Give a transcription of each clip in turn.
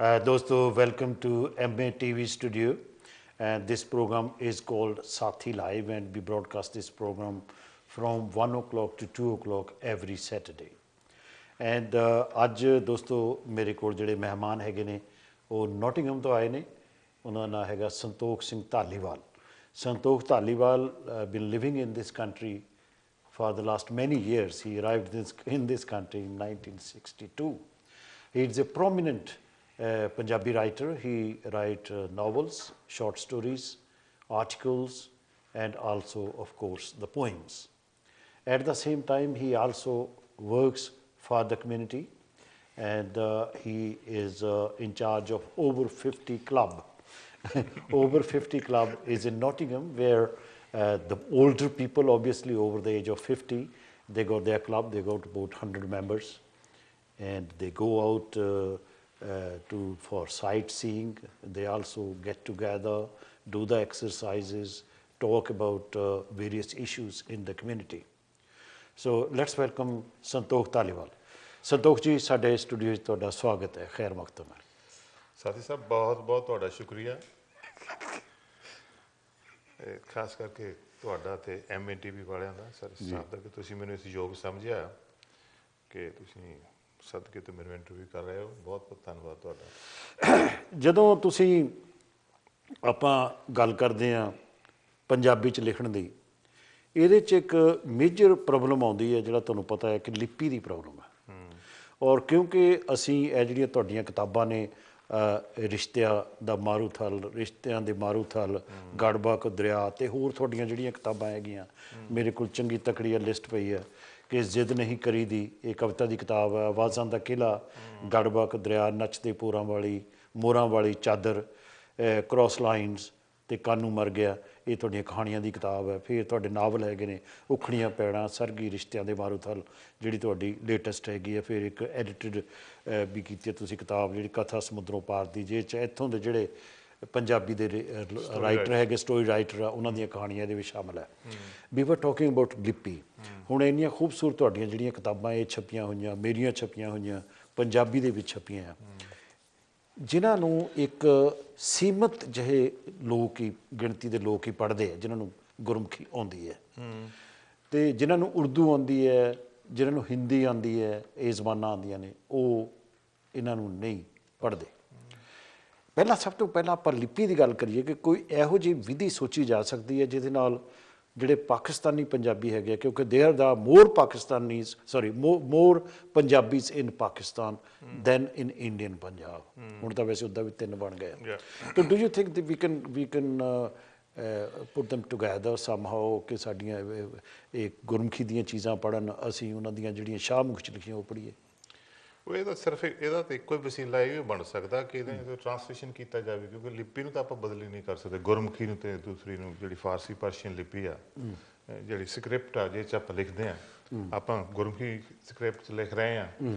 Dosto, welcome to MA TV studio. And this program is called Sathi Live, and we broadcast this program from 1 o'clock to 2 o'clock every Saturday. And ਅੱਜ ਦੋਸਤੋ ਮੇਰੇ ਕੋਲ ਜਿਹੜੇ ਮਹਿਮਾਨ ਹੈਗੇ ਨੇ ਉਹ ਨੋਟਿੰਗਹਮ ਤੋਂ ਆਏ ਨੇ। ਉਹਨਾਂ ਦਾ ਹੈਗਾ ਸੰਤੋਖ ਸਿੰਘ ਧਾਲੀਵਾਲ। ਸੰਤੋਖ Dhaliwal been living in this country for the last many years. He arrived in this country in 1962. He is a prominent Punjabi writer. He writes novels, short stories, articles, and also, of course, the poems. At the same time, he also works for the community, and he is in charge of Over 50 Club. Over 50 Club is in Nottingham, where the older people, obviously over the age of 50, they got their club. They got about 100 members, and they go out for sightseeing. They also get together, do the exercises, talk about various issues in the community. So let's welcome Santoਖ Dhaliwal. Santoਖ ji, ਸਾਡੇ studio ਵਿੱਚ ਤੁਹਾਡਾ ਸਵਾਗਤ ਹੈ। ਖੈਰ ਮਕਤਮ ਹੈ। ਸਾਥੀ ਸਾਹਿਬ ਬਹੁਤ ਬਹੁਤ ਤੁਹਾਡਾ ਸ਼ੁਕਰੀਆ। ਖਾਸ ਕਰਕੇ ਤੁਹਾਡਾ ਤੇ MA TV ਵਾਲਿਆਂ ਦਾ ਸਰ ਸਾਹਿਬ ਦਾ ਕਿ ਤੁਸੀਂ ਮੈਨੂੰ ਇਸ ਯੋਗ ਸਮਝਿਆ ਕਿ ਤੁਸੀਂ ਸਦਕੇ ਤੇ ਮੇਰੇ ਇੰਟਰਵਿਊ ਕਰ ਰਹੇ ਹੋ। ਬਹੁਤ ਬਹੁਤ ਧੰਨਵਾਦ ਤੁਹਾਡਾ। ਜਦੋਂ ਤੁਸੀਂ ਆਪਾਂ ਗੱਲ ਕਰਦੇ ਹਾਂ ਪੰਜਾਬੀ 'ਚ ਲਿਖਣ ਦੀ, ਇਹਦੇ 'ਚ ਇੱਕ ਮੇਜਰ ਪ੍ਰੋਬਲਮ ਆਉਂਦੀ ਹੈ ਜਿਹੜਾ ਤੁਹਾਨੂੰ ਪਤਾ ਹੈ ਕਿ ਲਿਪੀ ਦੀ ਪ੍ਰੋਬਲਮ ਹੈ। ਔਰ ਕਿਉਂਕਿ ਅਸੀਂ ਇਹ ਜਿਹੜੀਆਂ ਤੁਹਾਡੀਆਂ ਕਿਤਾਬਾਂ ਨੇ ਰਿਸ਼ਤਿਆਂ ਦਾ ਮਾਰੂਥਲ, ਰਿਸ਼ਤਿਆਂ ਦੇ ਮਾਰੂਥਲ, ਗੜਬਕ ਦਰਿਆ ਅਤੇ ਹੋਰ ਤੁਹਾਡੀਆਂ ਜਿਹੜੀਆਂ ਕਿਤਾਬਾਂ ਹੈਗੀਆਂ, ਮੇਰੇ ਕੋਲ ਚੰਗੀ ਤਕੜੀ ਲਿਸਟ ਪਈ ਹੈ ਕਿ ਜ਼ਿੱਦ ਨਹੀਂ ਕਰੀ ਦੀ, ਇਹ ਕਵਿਤਾ ਦੀ ਕਿਤਾਬ ਹੈ। ਆਵਾਜ਼ਾਂ ਦਾ ਕਿਲ੍ਹਾ, ਗੜਬਕ ਦਰਿਆ, ਨੱਚਦੇ ਪੋਰਾਂ ਵਾਲੀ, ਮੋਰਾਂ ਵਾਲੀ ਚਾਦਰ, ਕ੍ਰੋਸ ਲਾਈਨਸ ਅਤੇ ਕਾਨੂੰ ਮਰ ਗਿਆ, ਇਹ ਤੁਹਾਡੀਆਂ ਕਹਾਣੀਆਂ ਦੀ ਕਿਤਾਬ ਹੈ। ਫਿਰ ਤੁਹਾਡੇ ਨਾਵਲ ਹੈਗੇ ਨੇ ਉਖੜੀਆਂ ਪੈੜਾਂ, ਸਰਗੀ, ਰਿਸ਼ਤਿਆਂ ਦੇ ਮਾਰੂਥਲ ਜਿਹੜੀ ਤੁਹਾਡੀ ਲੇਟੈਸਟ ਹੈਗੀ ਹੈ। ਫਿਰ ਇੱਕ ਐਡੀਟਡ ਵੀ ਕੀਤੀ ਹੈ ਤੁਸੀਂ ਕਿਤਾਬ ਜਿਹੜੀ ਕਥਾ ਸਮੁੰਦਰੋਂ ਪਾਰ ਦੀ, ਜਿਹ 'ਚ ਇੱਥੋਂ ਦੇ ਜਿਹੜੇ ਪੰਜਾਬੀ ਦੇ ਰਾਈਟਰ ਹੈਗੇ, ਸਟੋਰੀ ਰਾਈਟਰ ਆ, ਉਹਨਾਂ ਦੀਆਂ ਕਹਾਣੀਆਂ ਇਹਦੇ ਵਿੱਚ ਸ਼ਾਮਲ ਹੈ। ਵੀ ਵਰ ਟਾਕਿੰਗ ਅਬਾਊਟ ਲਿਪੀ। ਹੁਣ ਇੰਨੀਆਂ ਖੂਬਸੂਰਤ ਤੁਹਾਡੀਆਂ ਜਿਹੜੀਆਂ ਕਿਤਾਬਾਂ ਇਹ ਛਪੀਆਂ ਹੋਈਆਂ, ਮੇਰੀਆਂ ਛਪੀਆਂ ਹੋਈਆਂ, ਪੰਜਾਬੀ ਦੇ ਵਿੱਚ ਛਪੀਆਂ ਆ, ਜਿਨ੍ਹਾਂ ਨੂੰ ਇੱਕ ਸੀਮਤ ਜਿਹੇ ਲੋਕ ਹੀ, ਗਿਣਤੀ ਦੇ ਲੋਕ ਹੀ ਪੜ੍ਹਦੇ ਆ, ਜਿਨ੍ਹਾਂ ਨੂੰ ਗੁਰਮੁਖੀ ਆਉਂਦੀ ਹੈ ਅਤੇ ਜਿਨ੍ਹਾਂ ਨੂੰ ਉਰਦੂ ਆਉਂਦੀ ਹੈ, ਜਿਨ੍ਹਾਂ ਨੂੰ ਹਿੰਦੀ ਆਉਂਦੀ ਹੈ, ਇਹ ਜ਼ਬਾਨਾਂ ਆਉਂਦੀਆਂ ਨੇ, ਉਹ ਇਹਨਾਂ ਨੂੰ ਨਹੀਂ ਪੜ੍ਹਦੇ। ਪਹਿਲਾਂ ਸਭ ਤੋਂ ਪਹਿਲਾਂ ਆਪਾਂ ਲਿਪੀ ਦੀ ਗੱਲ ਕਰੀਏ ਕਿ ਕੋਈ ਇਹੋ ਜਿਹੀ ਵਿਧੀ ਸੋਚੀ ਜਾ ਸਕਦੀ ਹੈ ਜਿਹਦੇ ਨਾਲ ਜਿਹੜੇ ਪਾਕਿਸਤਾਨੀ ਪੰਜਾਬੀ ਹੈਗੇ ਆ, ਕਿਉਂਕਿ there the more Punjabis in Pakistan than in Indian Punjab. ਹੁਣ ਤਾਂ ਵੈਸੇ ਉੱਦਾਂ ਵੀ 3 ਬਣ ਗਏ। ਤਾਂ do you think we can put them together somehow ਕਿ ਸਾਡੀਆਂ ਇਹ ਗੁਰਮੁਖੀ ਦੀਆਂ ਚੀਜ਼ਾਂ ਪੜ੍ਹਨ, ਅਸੀਂ ਉਹਨਾਂ ਦੀਆਂ ਜਿਹੜੀਆਂ ਸ਼ਾਹਮੁਖ 'ਚ ਲਿਖੀਆਂ ਉਹ ਪੜ੍ਹੀਏ? ਉਹ ਇਹਦਾ ਸਿਰਫ ਇਹਦਾ ਤਾਂ ਇੱਕੋ ਹੀ ਵਸੀਲਾ ਇਹ ਵੀ ਬਣ ਸਕਦਾ ਕਿ ਇਹਦੇ ਟਰਾਂਸਲੇਸ਼ਨ ਕੀਤਾ ਜਾਵੇ, ਕਿਉਂਕਿ ਲਿਪੀ ਨੂੰ ਤਾਂ ਆਪਾਂ ਬਦਲ ਹੀ ਨਹੀਂ ਕਰ ਸਕਦੇ। ਗੁਰਮੁਖੀ ਨੂੰ ਅਤੇ ਦੂਸਰੀ ਨੂੰ ਜਿਹੜੀ ਫਾਰਸੀ ਪਰਸ਼ੀਅਨ ਲਿਪੀ ਆ, ਜਿਹੜੀ ਸਕ੍ਰਿਪਟ ਆ ਜਿਹ 'ਚ ਆਪਾਂ ਲਿਖਦੇ ਹਾਂ, ਆਪਾਂ ਗੁਰਮੁਖੀ ਸਕ੍ਰਿਪਟ 'ਚ ਲਿਖ ਰਹੇ ਹਾਂ,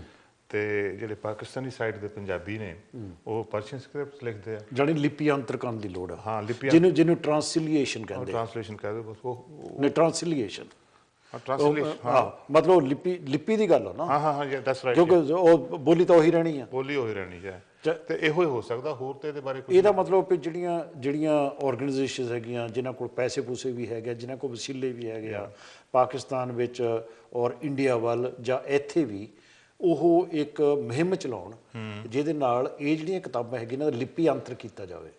ਅਤੇ ਜਿਹੜੇ ਪਾਕਿਸਤਾਨੀ ਸਾਈਡ ਦੇ ਪੰਜਾਬੀ ਨੇ ਉਹ ਪਰਸ਼ੀਅਨ ਸਕ੍ਰਿਪਟ ਲਿਖਦੇ ਆ। ਜਾਣੀ ਲਿਪੀ ਅੰਤਰ ਕਰਨ ਦੀ ਲੋੜ ਆ। ਹਾਂ, ਲਿਪੀ ਜਿਹਨੂੰ ਟਰਾਂਸਲੀਏਸ਼ਨ ਕਹਿੰਦੇ। ਟਰਾਂਸਲੇਸ਼ਨ ਕਹਿੰਦੇ ਬਸ ਉਹ ਟਰਾਂਸਲੀਏਸ਼ਨ ਮਤਲਬ ਲਿਪੀ ਦੀ ਗੱਲ ਆ ਨਾ। ਹਾਂ ਦੈਟਸ ਰਾਈਟ, ਕਿਉਂਕਿ ਉਹ ਬੋਲੀ ਤਾਂ ਉਹੀ ਰਹਿਣੀ ਆ, ਬੋਲੀ ਉਹੀ ਰਹਿਣੀ ਹੈ ਅਤੇ ਇਹੋ ਹੀ ਹੋ ਸਕਦਾ। ਹੋਰ ਤਾਂ ਇਹਦੇ ਬਾਰੇ ਇਹਦਾ ਮਤਲਬ ਵੀ ਜਿਹੜੀਆਂ ਆਰਗੇਨਾਈਜੇਸ਼ਨਸ ਹੈਗੀਆਂ, ਜਿਨ੍ਹਾਂ ਕੋਲ ਪੈਸੇ ਪੂਸੇ ਵੀ ਹੈਗੇ, ਜਿਨ੍ਹਾਂ ਕੋਲ ਵਸੀਲੇ ਵੀ ਹੈਗੇ ਆ ਪਾਕਿਸਤਾਨ ਵਿੱਚ ਔਰ ਇੰਡੀਆ ਵੱਲ ਜਾਂ ਇੱਥੇ ਵੀ, ਉਹ ਇੱਕ ਮੁਹਿੰਮ ਚਲਾਉਣ ਜਿਹਦੇ ਨਾਲ ਇਹ ਜਿਹੜੀਆਂ ਕਿਤਾਬਾਂ ਹੈਗੀਆਂ ਇਹਨਾਂ ਦਾ ਲਿਪੀ ਅੰਤਰ ਕੀਤਾ ਜਾਵੇ।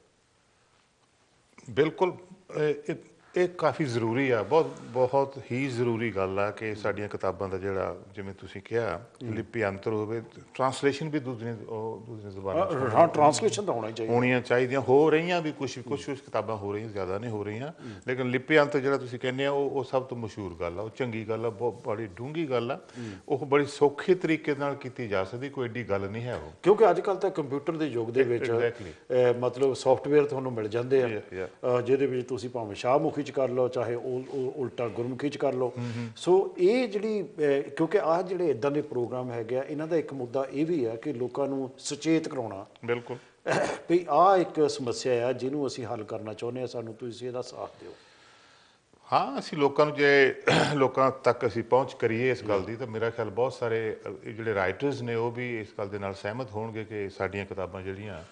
ਬਿਲਕੁਲ, ਇਹ ਕਾਫੀ ਜ਼ਰੂਰੀ ਆ, ਬਹੁਤ ਹੀ ਜ਼ਰੂਰੀ ਗੱਲ ਆ ਕਿ ਸਾਡੀਆਂ ਕਿਤਾਬਾਂ ਦਾ ਜਿਹੜਾ, ਜਿਵੇਂ ਤੁਸੀਂ ਕਿਹਾ, ਲਿਪੀ ਅੰਤਰ ਹੋਵੇ। ਟਰਾਂਸਲੇਸ਼ਨ ਵੀ ਦੂਸਰੀਆਂ ਜ਼ਬਾਨਾਂ, ਹਾਂ ਟਰਾਂਸਲੇਸ਼ਨ ਤਾਂ ਹੋਣੀਆਂ ਚਾਹੀਦੀਆਂ। ਹੋ ਰਹੀਆਂ ਵੀ ਕੁਛ ਕਿਤਾਬਾਂ ਹੋ ਰਹੀਆਂ, ਜ਼ਿਆਦਾ ਨਹੀਂ ਹੋ ਰਹੀਆਂ, ਲੇਕਿਨ ਲਿਪੀ ਅੰਤਰ ਜਿਹੜਾ ਤੁਸੀਂ ਕਹਿੰਦੇ ਆ ਉਹ ਸਭ ਤੋਂ ਮਸ਼ਹੂਰ ਗੱਲ ਆ, ਉਹ ਚੰਗੀ ਗੱਲ ਆ, ਬਹੁਤ ਬੜੀ ਡੂੰਘੀ ਗੱਲ ਆ। ਉਹ ਬੜੀ ਸੌਖੇ ਤਰੀਕੇ ਨਾਲ ਕੀਤੀ ਜਾ ਸਕਦੀ, ਕੋਈ ਐਡੀ ਗੱਲ ਨਹੀਂ ਹੈ ਉਹ। ਕਿਉਂਕਿ ਅੱਜ ਕੱਲ੍ਹ ਤਾਂ ਕੰਪਿਊਟਰ ਦੇ ਯੁੱਗ ਦੇ ਵਿੱਚ ਮਤਲਬ ਸੌਫਟਵੇਅਰ ਤੁਹਾਨੂੰ ਮਿਲ ਜਾਂਦੇ ਆ, ਜਿਹਦੇ ਵਿੱਚ ਤੁਸੀਂ ਭਾਵੇਂ ਸ਼ਾਹਮੁਖੀ 'ਚ ਕਰ ਲਓ, ਚਾਹੇ ਉਲਟਾ ਗੁਰਮੁਖੀ 'ਚ ਕਰ ਲਓ। ਸੋ ਇਹ ਜਿਹੜੀ, ਕਿਉਂਕਿ ਆਹ ਜਿਹੜੇ ਇੱਦਾਂ ਦੇ ਪ੍ਰੋਗਰਾਮ ਹੈਗੇ ਆ, ਇਹਨਾਂ ਦਾ ਇੱਕ ਮੁੱਦਾ ਇਹ ਵੀ ਹੈ ਕਿ ਲੋਕਾਂ ਨੂੰ ਸੁਚੇਤ ਕਰਾਉਣਾ। ਬਿਲਕੁਲ, ਵੀ ਆਹ ਇੱਕ ਸਮੱਸਿਆ ਆ ਜਿਹਨੂੰ ਅਸੀਂ ਹੱਲ ਕਰਨਾ ਚਾਹੁੰਦੇ ਹਾਂ, ਸਾਨੂੰ ਤੁਸੀਂ ਇਹਦਾ ਸਾਥ ਦਿਓ। ਹਾਂ ਅਸੀਂ ਲੋਕਾਂ ਨੂੰ ਜੇ ਲੋਕਾਂ ਤੱਕ ਅਸੀਂ ਪਹੁੰਚ ਕਰੀਏ ਇਸ ਗੱਲ ਦੀ ਤਾਂ ਮੇਰਾ ਖਿਆਲ ਬਹੁਤ ਸਾਰੇ ਇਹ ਜਿਹੜੇ ਰਾਈਟਰਸ ਨੇ ਉਹ ਵੀ ਇਸ ਗੱਲ ਦੇ ਨਾਲ ਸਹਿਮਤ ਹੋਣਗੇ ਕਿ ਸਾਡੀਆਂ ਕਿਤਾਬਾਂ ਜਿਹੜੀਆਂ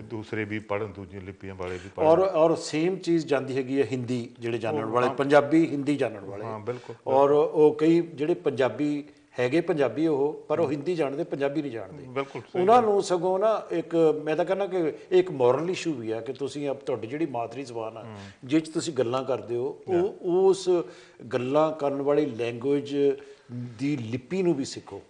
ਦੂਸਰੇ ਵੀ ਪੜ੍ਹਨ, ਦੂਜੀਆਂ ਲਿਪੀਆਂ ਵਾਲੇ ਵੀ ਪੜ੍ਹਨ। ਔਰ ਸੇਮ ਚੀਜ਼ ਜਾਂਦੀ ਹੈਗੀ ਹੈ ਹਿੰਦੀ ਜਿਹੜੇ ਜਾਣਨ ਵਾਲੇ, ਪੰਜਾਬੀ ਹਿੰਦੀ ਜਾਣਨ ਵਾਲੇ। ਹਾਂ ਬਿਲਕੁਲ। ਔਰ ਉਹ ਕਈ ਜਿਹੜੇ ਪੰਜਾਬੀ ਹੈਗੇ ਪੰਜਾਬੀ ਉਹ, ਪਰ ਉਹ ਹਿੰਦੀ ਜਾਣਦੇ, ਪੰਜਾਬੀ ਨਹੀਂ ਜਾਣਦੇ। ਬਿਲਕੁਲ ਉਹਨਾਂ ਨੂੰ ਸਗੋਂ ਨਾ ਇੱਕ ਮੈਂ ਤਾਂ ਕਹਿੰਦਾ ਕਿ ਇੱਕ ਮੋਰਲ ਇਸ਼ੂ ਵੀ ਆ ਕਿ ਤੁਸੀਂ ਤੁਹਾਡੀ ਜਿਹੜੀ ਮਾਤਰੀ ਜ਼ਬਾਨ ਆ ਜਿਸ 'ਚ ਤੁਸੀਂ ਗੱਲਾਂ ਕਰਦੇ ਹੋ ਉਹ ਉਸ ਗੱਲਾਂ ਕਰਨ ਵਾਲੀ ਲੈਂਗੁਏਜ ਦੀ ਲਿਪੀ ਨੂੰ ਵੀ ਸਿੱਖੋ।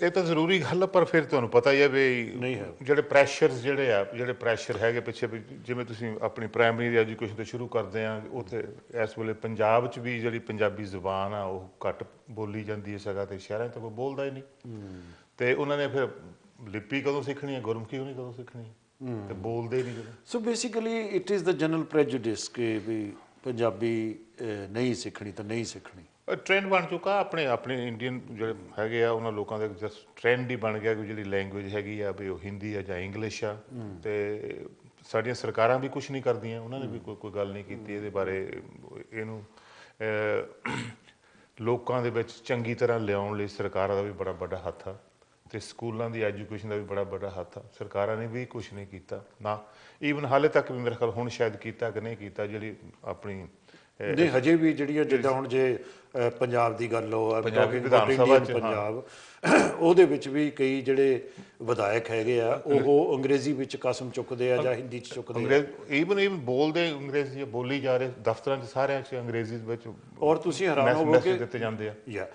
ਇਹ ਤਾਂ ਜ਼ਰੂਰੀ ਗੱਲ ਆ, ਪਰ ਫਿਰ ਤੁਹਾਨੂੰ ਪਤਾ ਹੀ ਹੈ ਵੀ ਨਹੀਂ ਹੈ ਜਿਹੜੇ ਪ੍ਰੈਸ਼ਰ ਹੈਗੇ ਪਿੱਛੇ ਵੀ, ਜਿਵੇਂ ਤੁਸੀਂ ਆਪਣੀ ਪ੍ਰਾਇਮਰੀ ਦੀ ਐਜੂਕੇਸ਼ਨ ਤੋਂ ਸ਼ੁਰੂ ਕਰਦੇ ਆ, ਉੱਥੇ ਇਸ ਵੇਲੇ ਪੰਜਾਬ 'ਚ ਵੀ ਜਿਹੜੀ ਪੰਜਾਬੀ ਜ਼ੁਬਾਨ ਆ ਉਹ ਘੱਟ ਬੋਲੀ ਜਾਂਦੀ ਹੈ ਸਗਾ, ਤੇ ਸ਼ਹਿਰਾਂ 'ਚ ਤਾਂ ਕੋਈ ਬੋਲਦਾ ਹੀ ਨਹੀਂ। ਤੇ ਉਹਨਾਂ ਨੇ ਫਿਰ ਲਿਪੀ ਕਦੋਂ ਸਿੱਖਣੀ ਹੈ, ਗੁਰਮੁਖੀ ਉਹਨੇ ਕਦੋਂ ਸਿੱਖਣੀ ਹੈ, ਤੇ ਬੋਲਦੇ ਨਹੀਂ ਜਦੋਂ। So basically it is the general prejudice ਕਿ ਵੀ ਪੰਜਾਬੀ ਨਹੀਂ ਸਿੱਖਣੀ ਤਾਂ ਨਹੀਂ ਸਿੱਖਣੀ। ਟ੍ਰੈਂਡ ਬਣ ਚੁੱਕਾ ਆਪਣੇ ਇੰਡੀਅਨ ਜਿਹੜੇ ਹੈਗੇ ਆ ਉਹਨਾਂ ਲੋਕਾਂ ਦਾ ਜਸਟ ਟ੍ਰੈਂਡ ਹੀ ਬਣ ਗਿਆ ਕਿ ਜਿਹੜੀ ਲੈਂਗੁਏਜ ਹੈਗੀ ਆ ਵੀ ਉਹ ਹਿੰਦੀ ਆ ਜਾਂ ਇੰਗਲਿਸ਼ ਆ। ਤੇ ਸਾਡੀਆਂ ਸਰਕਾਰਾਂ ਵੀ ਕੁਝ ਨਹੀਂ ਕਰਦੀਆਂ, ਉਹਨਾਂ ਨੇ ਵੀ ਕੋਈ ਗੱਲ ਨਹੀਂ ਕੀਤੀ ਇਹਦੇ ਬਾਰੇ। ਇਹਨੂੰ ਲੋਕਾਂ ਦੇ ਵਿੱਚ ਚੰਗੀ ਤਰ੍ਹਾਂ ਲਿਆਉਣ ਲਈ ਸਰਕਾਰਾਂ ਦਾ ਵੀ ਬੜਾ ਵੱਡਾ ਹੱਥ ਆ, ਤੇ ਸਕੂਲਾਂ ਦੀ ਐਜੂਕੇਸ਼ਨ ਦਾ ਵੀ ਬੜਾ ਵੱਡਾ ਹੱਥ ਆ। ਸਰਕਾਰਾਂ ਨੇ ਵੀ ਕੁਝ ਨਹੀਂ ਕੀਤਾ ਨਾ, ਈਵਨ ਹਾਲੇ ਤੱਕ ਵੀ ਮੇਰੇ ਖਿਆਲ ਹੁਣ ਸ਼ਾਇਦ ਕੀਤਾ ਕਿ ਨਹੀਂ ਕੀਤਾ। ਜਿਹੜੀ ਆਪਣੀ ਨਹੀਂ ਹਜੇ ਵੀ ਜਿਹੜੀਆਂ ਜਿੱਦਾਂ ਹੁਣ ਜੇ ਪੰਜਾਬ ਦੀ ਗੱਲ ਹੋ ਪੰਜਾਬੀ ਵਿਧਾਨ ਸਭਾ 'ਚ ਪੰਜਾਬ ਉਹਦੇ ਵਿੱਚ ਵੀ ਕਈ ਜਿਹੜੇ ਵਿਧਾਇਕ ਹੈਗੇ ਆ ਉਹ ਅੰਗਰੇਜ਼ੀ ਵਿੱਚ ਕਸਮ ਚੁੱਕਦੇ ਆ ਜਾਂ ਹਿੰਦੀ 'ਚ ਚੁੱਕਦੇ ਆ। ਈਵਨ ਬੋਲਦੇ ਅੰਗਰੇਜ਼ੀ ਬੋਲੀ ਜਾ ਰਹੇ ਦਫ਼ਤਰਾਂ 'ਚ ਸਾਰਿਆਂ 'ਚ ਅੰਗਰੇਜ਼ੀ ਵਿੱਚ। ਔਰ ਤੁਸੀਂ ਹੈਰਾਨ ਹੋਵੋਗੇ ਦਿੱਤੇ ਜਾਂਦੇ ਆ ਯਾ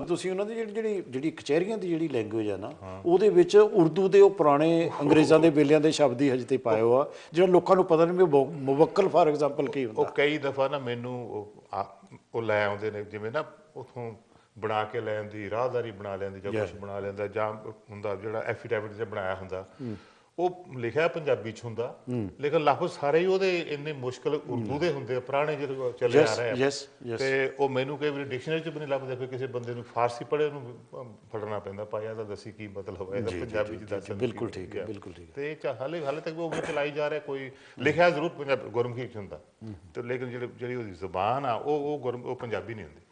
ਤੁਸੀਂ ਉਹਨਾਂ ਦੀ ਜਿਹੜੀ ਕਚਹਿਰੀਆਂ ਦੀ ਜਿਹੜੀ ਲੈਂਗੁਏਜ ਆ ਨਾ ਉਹਦੇ ਵਿੱਚ ਉਰਦੂ ਦੇ ਉਹ ਪੁਰਾਣੇ ਅੰਗਰੇਜ਼ਾਂ ਦੇ ਵੇਲਿਆਂ ਦੇ ਸ਼ਬਦ ਹੀ ਹਜੇ ਤੇ ਪਾਏ ਹੋ ਆ ਜਿਹੜਾ ਲੋਕਾਂ ਨੂੰ ਪਤਾ ਨਹੀਂ ਵੀ ਮੁਵੱਕਲ ਫਾਰ ਐਗਜ਼ਾਮਪਲ ਕੀ ਹੁੰਦਾ। ਉਹ ਕਈ ਦਫਾ ਨਾ ਮੈਨੂੰ ਉਹ ਲੈ ਆਉਂਦੇ ਨੇ, ਜਿਵੇਂ ਨਾ ਉਥੋਂ ਬਣਾ ਕੇ ਲੈਣ ਦੀ ਰਾਹਦਾਰੀ ਬਣਾ ਲੈਂਦੀ ਜਾਂ ਕੁਛ ਬਣਾ ਲੈਂਦਾ, ਜਾਂ ਹੁੰਦਾ ਜਿਹੜਾ ਐਫੀਡੈਵਿਟ ਜਿਹਾ ਬਣਾਇਆ ਹੁੰਦਾ ਉਹ ਲਿਖਿਆ ਪੰਜਾਬੀ 'ਚ ਹੁੰਦਾ, ਲੇਕਿਨ ਲਫ਼ਜ਼ ਸਾਰੇ ਹੀ ਉਹਦੇ ਇੰਨੇ ਮੁਸ਼ਕਲ ਉਰਦੂ ਦੇ ਹੁੰਦੇ ਆ, ਪੁਰਾਣੇ ਜਿਹੜੇ ਚੱਲੇ ਆ ਰਹੇ ਆ। ਤੇ ਉਹ ਮੈਨੂੰ ਕਈ ਵਾਰੀ ਡਿਕਸ਼ਨਰੀ 'ਚ ਵੀ ਨਹੀਂ ਲੱਭਦੇ, ਫਿਰ ਕਿਸੇ ਬੰਦੇ ਨੂੰ ਫਾਰਸੀ ਪੜ੍ਹੇ ਉਹਨੂੰ ਫੜਨਾ ਪੈਂਦਾ, ਪਾਇਆ ਤਾਂ ਦੱਸੀ ਕੀ ਮਤਲਬ ਹੈ ਇਹਦਾ ਪੰਜਾਬੀ 'ਚ ਦੱਸ। ਬਿਲਕੁਲ ਠੀਕ ਹੈ, ਬਿਲਕੁਲ ਠੀਕ। ਤੇ ਹਾਲੇ ਤੱਕ ਵੀ ਉਹ ਚਲਾਈ ਜਾ ਰਿਹਾ, ਕੋਈ ਲਿਖਿਆ ਜ਼ਰੂਰ ਪੰਜਾਬੀ ਗੁਰਮੁਖੀ 'ਚ ਹੁੰਦਾ, ਤੇ ਲੇਕਿਨ ਜਿਹੜੀ ਉਹਦੀ ਜ਼ੁਬਾਨ ਆ ਉਹ ਪੰਜਾਬੀ ਨਹੀਂ ਹੁੰਦੀ।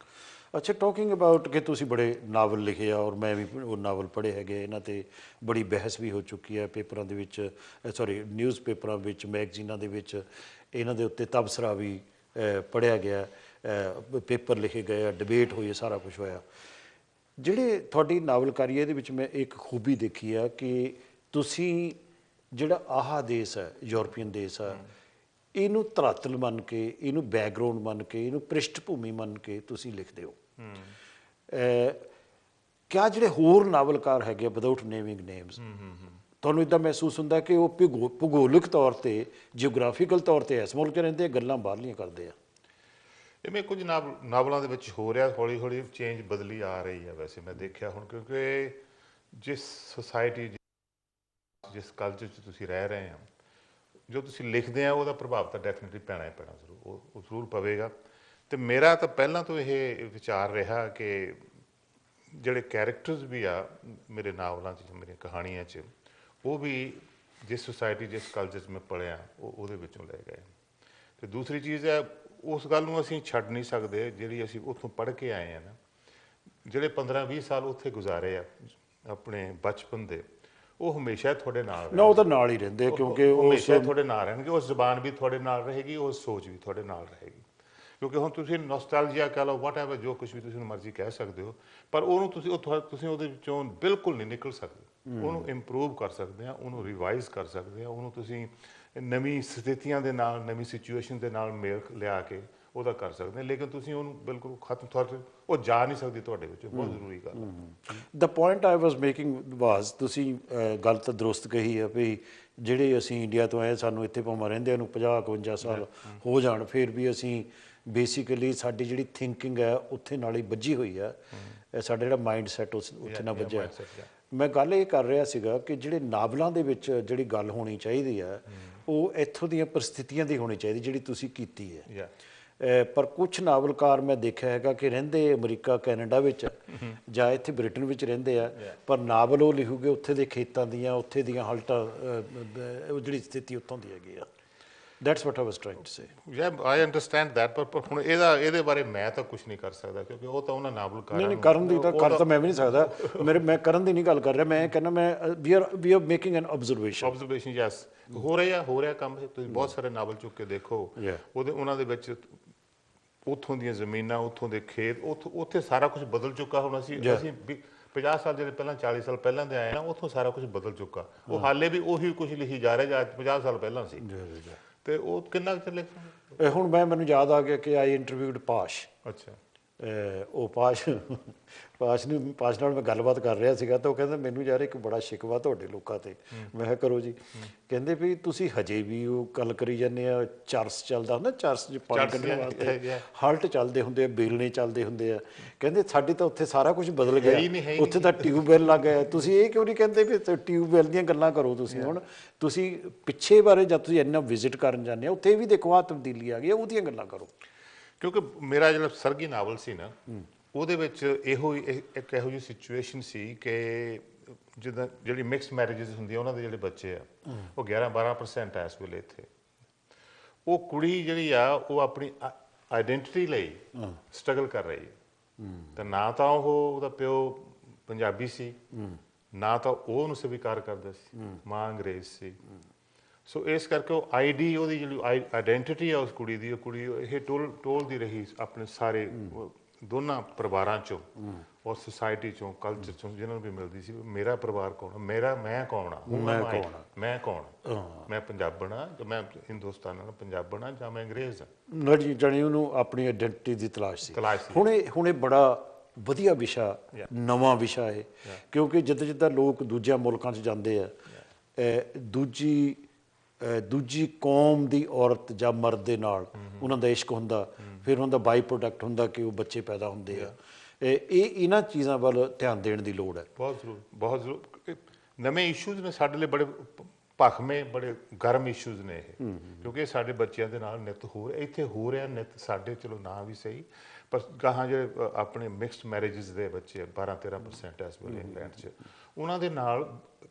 ਅੱਛਾ, ਟਾਕਿੰਗ ਅਬਾਊਟ ਕਿ ਤੁਸੀਂ ਬੜੇ ਨਾਵਲ ਲਿਖੇ ਆ ਔਰ ਮੈਂ ਵੀ ਉਹ ਨਾਵਲ ਪੜ੍ਹੇ ਹੈਗੇ, ਇਹਨਾਂ 'ਤੇ ਬੜੀ ਬਹਿਸ ਵੀ ਹੋ ਚੁੱਕੀ ਹੈ ਪੇਪਰਾਂ ਦੇ ਵਿੱਚ, ਨਿਊਜ਼ ਪੇਪਰਾਂ ਵਿੱਚ, ਮੈਗਜ਼ੀਨਾਂ ਦੇ ਵਿੱਚ ਇਹਨਾਂ ਦੇ ਉੱਤੇ ਤਬਸਰਾ ਵੀ ਪੜ੍ਹਿਆ ਗਿਆ, ਪੇਪਰ ਲਿਖੇ ਗਏ ਆ, ਡਿਬੇਟ ਹੋਈ ਹੈ, ਸਾਰਾ ਕੁਝ ਹੋਇਆ। ਜਿਹੜੇ ਤੁਹਾਡੀ ਨਾਵਲਕਾਰੀ ਇਹਦੇ ਵਿੱਚ ਮੈਂ ਇੱਕ ਖੂਬੀ ਦੇਖੀ ਆ ਕਿ ਤੁਸੀਂ ਜਿਹੜਾ ਆਹ ਦੇਸ਼ ਹੈ, ਯੂਰਪੀਅਨ ਦੇਸ਼ ਆ, ਇਹਨੂੰ ਧਰਾਤਲ ਮੰਨ ਕੇ, ਇਹਨੂੰ ਬੈਕਗਰਾਊਂਡ ਮੰਨ ਕੇ, ਇਹਨੂੰ ਪ੍ਰਿਸ਼ਠ ਭੂਮੀ ਮੰਨ ਕੇ ਤੁਸੀਂ ਲਿਖਦੇ ਹੋ। ਕਿਆ ਜਿਹੜੇ ਹੋਰ ਨਾਵਲਕਾਰ ਹੈਗੇ ਵਿਦਆਊਟ ਨੇਮਿੰਗ ਨੇਮਸ, ਤੁਹਾਨੂੰ ਇੱਦਾਂ ਮਹਿਸੂਸ ਹੁੰਦਾ ਕਿ ਉਹ ਭੂਗੋਲਿਕ ਤੌਰ 'ਤੇ, ਜਿਓਗ੍ਰਾਫੀਕਲ ਤੌਰ 'ਤੇ ਇਸ ਮੁਲਕ 'ਚ ਰਹਿੰਦੇ, ਗੱਲਾਂ ਬਾਹਰਲੀਆਂ ਕਰਦੇ ਆ? ਇਵੇਂ ਕੁਝ ਨਾਵਲਾਂ ਦੇ ਵਿੱਚ ਹੋ ਰਿਹਾ, ਹੌਲੀ ਹੌਲੀ ਚੇਂਜ ਬਦਲੀ ਆ ਰਹੀ ਹੈ ਵੈਸੇ ਮੈਂ ਦੇਖਿਆ ਹੁਣ, ਕਿਉਂਕਿ ਜਿਸ ਸੋਸਾਇਟੀ, ਜਿਸ ਕਲਚਰ 'ਚ ਤੁਸੀਂ ਰਹਿ ਰਹੇ ਹੋ, ਜੋ ਤੁਸੀਂ ਲਿਖਦੇ ਆ ਉਹਦਾ ਪ੍ਰਭਾਵ ਤਾਂ ਡੈਫੀਨਿਟਲੀ ਪੈਣਾ ਹੀ ਪੈਣਾ, ਜ਼ਰੂਰ ਉਹ ਜ਼ਰੂਰ ਪਵੇਗਾ। ਤੇ ਮੇਰਾ ਤਾਂ ਪਹਿਲਾਂ ਤੋਂ ਇਹ ਵਿਚਾਰ ਰਿਹਾ ਕਿ ਜਿਹੜੇ ਕੈਰੈਕਟਰਸ ਵੀ ਆ ਮੇਰੇ ਨਾਵਲਾਂ 'ਚ, ਮੇਰੀਆਂ ਕਹਾਣੀਆਂ 'ਚ, ਉਹ ਵੀ ਜਿਸ ਸੋਸਾਇਟੀ, ਜਿਸ ਕਲਚਰ 'ਚ ਮੈਂ ਪੜ੍ਹਿਆ ਉਹਦੇ ਵਿੱਚੋਂ ਲੈ ਗਏ। ਤੇ ਦੂਸਰੀ ਚੀਜ਼ ਹੈ, ਉਸ ਗੱਲ ਨੂੰ ਅਸੀਂ ਛੱਡ ਨਹੀਂ ਸਕਦੇ ਜਿਹੜੀ ਅਸੀਂ ਉੱਥੋਂ ਪੜ੍ਹ ਕੇ ਆਏ ਹਾਂ ਨਾ, ਜਿਹੜੇ 15-20 ਸਾਲ ਉੱਥੇ ਗੁਜ਼ਾਰੇ ਆ ਆਪਣੇ ਬਚਪਨ ਦੇ, ਉਹ ਹਮੇਸ਼ਾ ਤੁਹਾਡੇ ਨਾਲ ਨਾ, ਉਹ ਤਾਂ ਨਾਲ ਹੀ ਰਹਿੰਦੇ ਕਿਉਂਕਿ ਉਹ ਹਮੇਸ਼ਾ ਤੁਹਾਡੇ ਨਾਲ ਰਹਿਣਗੇ। ਉਹ ਜ਼ੁਬਾਨ ਵੀ ਤੁਹਾਡੇ ਨਾਲ ਰਹੇਗੀ, ਉਹ ਸੋਚ ਵੀ ਤੁਹਾਡੇ ਨਾਲ ਰਹੇਗੀ। ਕਿਉਂਕਿ ਹੁਣ ਤੁਸੀਂ ਨੋਸਟੈਲਜੀਆ ਕਹਿ ਲਓ, ਵਾਟ ਐਵਰ, ਜੋ ਕੁਛ ਵੀ ਤੁਸੀਂ ਮਰਜ਼ੀ ਕਹਿ ਸਕਦੇ ਹੋ, ਪਰ ਉਹਨੂੰ ਤੁਸੀਂ ਉਹਦੇ ਵਿੱਚੋਂ ਬਿਲਕੁਲ ਨਹੀਂ ਨਿਕਲ ਸਕਦੇ। ਉਹਨੂੰ ਇੰਪਰੂਵ ਕਰ ਸਕਦੇ ਆ, ਉਹਨੂੰ ਰਿਵਾਈਜ਼ ਕਰ ਸਕਦੇ ਆ, ਉਹਨੂੰ ਤੁਸੀਂ ਨਵੀਂ ਸਥਿਤੀਆਂ ਦੇ ਨਾਲ, ਨਵੀਂ ਸਿਚੁਏਸ਼ਨ ਦੇ ਨਾਲ ਮੇਲ ਲਿਆ ਕੇ ਉਹਦਾ ਕਰ ਸਕਦੇ, ਲੇਕਿਨ ਤੁਸੀਂ ਉਹਨੂੰ ਬਿਲਕੁਲ ਖਤਮ, ਉਹ ਜਾ ਨਹੀਂ ਸਕਦੀ ਤੁਹਾਡੇ ਵਿੱਚ। ਬਹੁਤ ਜ਼ਰੂਰੀ ਗੱਲ ਹੈ। ਦ ਪੁਆਇੰਟ ਆਈ ਵਾਸ ਮੇਕਿੰਗ ਵਾਸ, ਤੁਸੀਂ ਗੱਲ ਤਾਂ ਦਰੁਸਤ ਕਹੀ ਹੈ ਵੀ ਜਿਹੜੇ ਅਸੀਂ ਇੰਡੀਆ ਤੋਂ ਆਏ, ਸਾਨੂੰ ਇੱਥੇ ਭਾਵੇਂ ਰਹਿੰਦੇ ਨੂੰ 50-52 ਸਾਲ ਹੋ ਜਾਣ, ਫਿਰ ਵੀ ਅਸੀਂ ਬੇਸਿਕਲੀ ਸਾਡੀ ਜਿਹੜੀ ਥਿੰਕਿੰਗ ਹੈ ਉੱਥੇ ਨਾਲ ਹੀ ਵੱਜੀ ਹੋਈ ਹੈ, ਸਾਡਾ ਜਿਹੜਾ ਮਾਈਂਡ ਸੈਟ ਉੱਥੇ ਨਾਲ ਵੱਜਿਆ। ਮੈਂ ਗੱਲ ਇਹ ਕਰ ਰਿਹਾ ਸੀਗਾ ਕਿ ਜਿਹੜੇ ਨਾਵਲਾਂ ਦੇ ਵਿੱਚ ਜਿਹੜੀ ਗੱਲ ਹੋਣੀ ਚਾਹੀਦੀ ਹੈ ਉਹ ਇੱਥੋਂ ਦੀਆਂ ਪਰਿਸਥਿਤੀਆਂ ਦੀ ਹੋਣੀ ਚਾਹੀਦੀ ਜਿਹੜੀ ਤੁਸੀਂ ਕੀਤੀ ਹੈ। ਪਰ ਕੁਛ ਨਾਵਲਕਾਰ ਮੈਂ ਦੇਖਿਆ ਹੈਗਾ ਕਿ ਰਹਿੰਦੇ ਅਮਰੀਕਾ, ਕੈਨੇਡਾ ਵਿੱਚ ਜਾਂ ਇੱਥੇ ਬ੍ਰਿਟਨ ਵਿੱਚ ਰਹਿੰਦੇ ਆ, ਪਰ ਨਾਵਲ ਉਹ ਲਿਖੂਗੇ ਉੱਥੇ ਦੇ ਖੇਤਾਂ ਦੀਆਂ, ਉੱਥੇ ਦੀਆਂ ਹਾਲਤਾਂ, ਜਿਹੜੀ ਸਥਿਤੀ ਉੱਥੋਂ ਦੀ ਹੈਗੀ ਆ। That's what I was trying to say. I understand that, ਪਰ ਹੁਣ ਇਹਦੇ ਬਾਰੇ ਮੈਂ ਤਾਂ ਕੁਝ ਨਹੀਂ ਕਰ ਸਕਦਾ ਕਿਉਂਕਿ ਉਹ ਤਾਂ ਉਹਨਾਂ ਨਾਵਲਕਾਰਾਂ ਨਹੀਂ ਕਰਨ ਦੀ ਤਾਂ ਕਰ ਤਾਂ ਮੈਂ ਵੀ ਨਹੀਂ ਸਕਦਾ। ਮੈਂ ਕਰਨ ਦੀ ਨਹੀਂ ਗੱਲ ਕਰ ਰਿਹਾ, ਮੈਂ ਕਹਿੰਦਾ ਮੈਂ we are making an observation yes ਹੋ ਰਿਹਾ ਕੰਮ। ਤੁਸੀਂ ਬਹੁਤ ਸਾਰੇ ਨਾਵਲ ਚੁੱਕ ਕੇ ਦੇਖੋ, ਉਹਨਾਂ ਦੇ ਵਿੱਚ ਉੱਥੋਂ ਦੀਆਂ ਜ਼ਮੀਨਾਂ, ਉੱਥੋਂ ਦੇ ਖੇਤ, ਉੱਥੇ ਸਾਰਾ ਕੁਝ ਬਦਲ ਚੁੱਕਾ। ਹੁਣ ਅਸੀਂ 50 ਸਾਲ ਜਿਹੜੇ ਪਹਿਲਾਂ 40 ਸਾਲ ਪਹਿਲਾਂ ਦੇ ਆਏ ਨਾ, ਉੱਥੋਂ ਸਾਰਾ ਕੁਝ ਬਦਲ ਚੁੱਕਾ। ਉਹ ਹਾਲੇ ਵੀ ਉਹੀ ਕੁਝ ਲਿਖੀ ਜਾ ਰਿਹਾ ਜਾਂ 50 ਸਾਲ ਪਹਿਲਾਂ ਸੀ। ਤੇ ਉਹ ਕਿੰਨਾ ਕੁ ਚਿਰ ਲਿਖਾਂਗੇ। ਹੁਣ ਮੈਨੂੰ ਯਾਦ ਆ ਗਿਆ ਕਿ ਆਈ ਇੰਟਰਵਿਊਡ ਪਾਸ਼। ਅੱਛਾ। ਉਹ ਪਾਸ਼ ਨਾਲ ਮੈਂ ਗੱਲਬਾਤ ਕਰ ਰਿਹਾ ਸੀਗਾ ਤਾਂ ਉਹ ਕਹਿੰਦਾ ਮੈਨੂੰ ਯਾਰ ਇੱਕ ਬੜਾ ਸ਼ਿਕਵਾ ਤੁਹਾਡੇ ਲੋਕਾਂ ਤੇ। ਮੈਂ ਕਿਹਾ ਕਰੋ ਜੀ। ਕਹਿੰਦੇ ਵੀ ਤੁਸੀਂ ਹਜੇ ਵੀ ਉਹ ਗੱਲ ਕਰੀ ਜਾਂਦੇ ਆ, ਚਰਸ ਚੱਲਦਾ ਹੁੰਦਾ, ਚਰਸ 'ਚ ਪਾਣੀ ਕੱਢਣ ਵਾਸਤੇ ਹਲਟ ਚੱਲਦੇ ਹੁੰਦੇ ਆ, ਬੇਲਣੇ ਚੱਲਦੇ ਹੁੰਦੇ ਆ। ਕਹਿੰਦੇ ਸਾਡੇ ਤਾਂ ਉੱਥੇ ਸਾਰਾ ਕੁਝ ਬਦਲ ਗਿਆ, ਉੱਥੇ ਤਾਂ ਟਿਊਬਵੈਲ ਲੱਗ ਗਿਆ। ਤੁਸੀਂ ਇਹ ਕਿਉਂ ਨਹੀਂ ਕਹਿੰਦੇ ਵੀ ਟਿਊਬਵੈਲ ਦੀਆਂ ਗੱਲਾਂ ਕਰੋ ਤੁਸੀਂ। ਹੁਣ ਤੁਸੀਂ ਪਿੱਛੇ ਬਾਰੇ ਜਦ ਤੁਸੀਂ ਇੰਨਾ ਵਿਜ਼ਿਟ ਕਰਨ ਜਾਂਦੇ ਆ, ਉੱਥੇ ਵੀ ਦੇਖੋ ਆਹ ਤਬਦੀਲੀ ਆ ਗਈ, ਉਹਦੀਆਂ ਗੱਲਾਂ ਕਰੋ। ਕਿਉਂਕਿ ਮੇਰਾ ਜਿਹੜਾ ਸਰਗੀ ਨਾਵਲ ਸੀ ਨਾ, ਉਹਦੇ ਵਿੱਚ ਇੱਕ ਇਹੋ ਜਿਹੀ ਸਿਚੁਏਸ਼ਨ ਸੀ ਕਿ ਜਿੱਦਾਂ ਜਿਹੜੀ ਮਿਕਸ ਮੈਰਿਜਸ ਹੁੰਦੀਆਂ, ਉਹਨਾਂ ਦੇ ਜਿਹੜੇ ਬੱਚੇ ਆ ਉਹ 11-12% ਆ ਇਸ ਵੇਲੇ ਇੱਥੇ। ਉਹ ਕੁੜੀ ਜਿਹੜੀ ਆ ਉਹ ਆਪਣੀ ਆਈਡੈਂਟਿਟੀ ਲਈ ਸਟਰਗਲ ਕਰ ਰਹੀ ਹੈ। ਤਾਂ ਨਾ ਤਾਂ ਉਹਦਾ ਪਿਓ ਪੰਜਾਬੀ ਸੀ, ਨਾ ਤਾਂ ਉਹ ਉਹਨੂੰ ਸਵੀਕਾਰ ਕਰਦਾ ਸੀ, ਮਾਂ ਅੰਗਰੇਜ਼ ਸੀ। ਸੋ ਇਸ ਕਰਕੇ ਉਹ ਆਈਡੀ, ਉਹਦੀ ਜਿਹੜੀ ਆਈਡੈਂਟਿਟੀ ਆ ਉਸ ਕੁੜੀ ਦੀ, ਉਹ ਕੁੜੀ ਇਹ ਟੋਲਦੀ ਰਹੀ ਆਪਣੇ ਸਾਰੇ ਦੋਨਾਂ ਪਰਿਵਾਰਾਂ 'ਚੋਂ ਔਰ ਸੁਸਾਇਟੀ 'ਚੋਂ, ਕਲਚਰ 'ਚੋਂ, ਜਿਹਨਾਂ ਨੂੰ ਵੀ ਮਿਲਦੀ ਸੀ। ਮੇਰਾ ਪਰਿਵਾਰ ਕੌਣ ਆ, ਮੈਂ ਕੌਣ ਆ, ਮੈਂ ਕੌਣ, ਮੈਂ ਪੰਜਾਬਣ ਆ ਜਾਂ ਮੈਂ ਹਿੰਦੁਸਤਾਨ ਨਾਲ ਪੰਜਾਬਣ ਆ ਜਾਂ ਮੈਂ ਅੰਗਰੇਜ਼ ਆ। ਜਾਣੀ ਉਹਨੂੰ ਆਪਣੀ ਆਈਡੈਂਟਿਟੀ ਦੀ ਤਲਾਸ਼ ਸੀ। ਹੁਣ ਇਹ ਬੜਾ ਵਧੀਆ ਵਿਸ਼ਾ, ਨਵਾਂ ਵਿਸ਼ਾ ਹੈ। ਕਿਉਂਕਿ ਜਿੱਦਾਂ ਜਿੱਦਾਂ ਲੋਕ ਦੂਜਿਆਂ ਮੁਲਕਾਂ 'ਚ ਜਾਂਦੇ ਆ, ਦੂਜੀ ਕੌਮ ਦੀ ਔਰਤ ਜਾਂ ਮਰਦ ਦੇ ਨਾਲ ਉਹਨਾਂ ਦਾ ਇਸ਼ਕ ਹੁੰਦਾ, ਫਿਰ ਉਹਨਾਂ ਦਾ ਬਾਈ ਪ੍ਰੋਡਕਟ ਹੁੰਦਾ ਕਿ ਉਹ ਬੱਚੇ ਪੈਦਾ ਹੁੰਦੇ ਆ। ਇਹਨਾਂ ਚੀਜ਼ਾਂ ਵੱਲ ਧਿਆਨ ਦੇਣ ਦੀ ਲੋੜ ਹੈ। ਬਹੁਤ ਜ਼ਰੂਰ। ਨਵੇਂ ਇਸ਼ੂਜ਼ ਨੇ ਸਾਡੇ ਲਈ, ਬੜੇ ਭਖਵੇਂ, ਬੜੇ ਗਰਮ ਇਸ਼ੂਜ਼ ਨੇ ਇਹ, ਕਿਉਂਕਿ ਇਹ ਸਾਡੇ ਬੱਚਿਆਂ ਦੇ ਨਾਲ ਨਿੱਤ ਇੱਥੇ ਹੋ ਰਿਹਾ। ਨਿੱਤ ਸਾਡੇ, ਚਲੋ ਨਾ ਵੀ ਸਹੀ, ਪਰ ਗਾਹਾਂ ਜਿਹੜੇ ਆਪਣੇ ਮਿਕਸਡ ਮੈਰਿਜਸ ਦੇ ਬੱਚੇ 12-13% ਇਸ ਵੇਲੇ ਇੰਗਲੈਂਡ 'ਚ, ਉਹਨਾਂ ਦੇ ਨਾਲ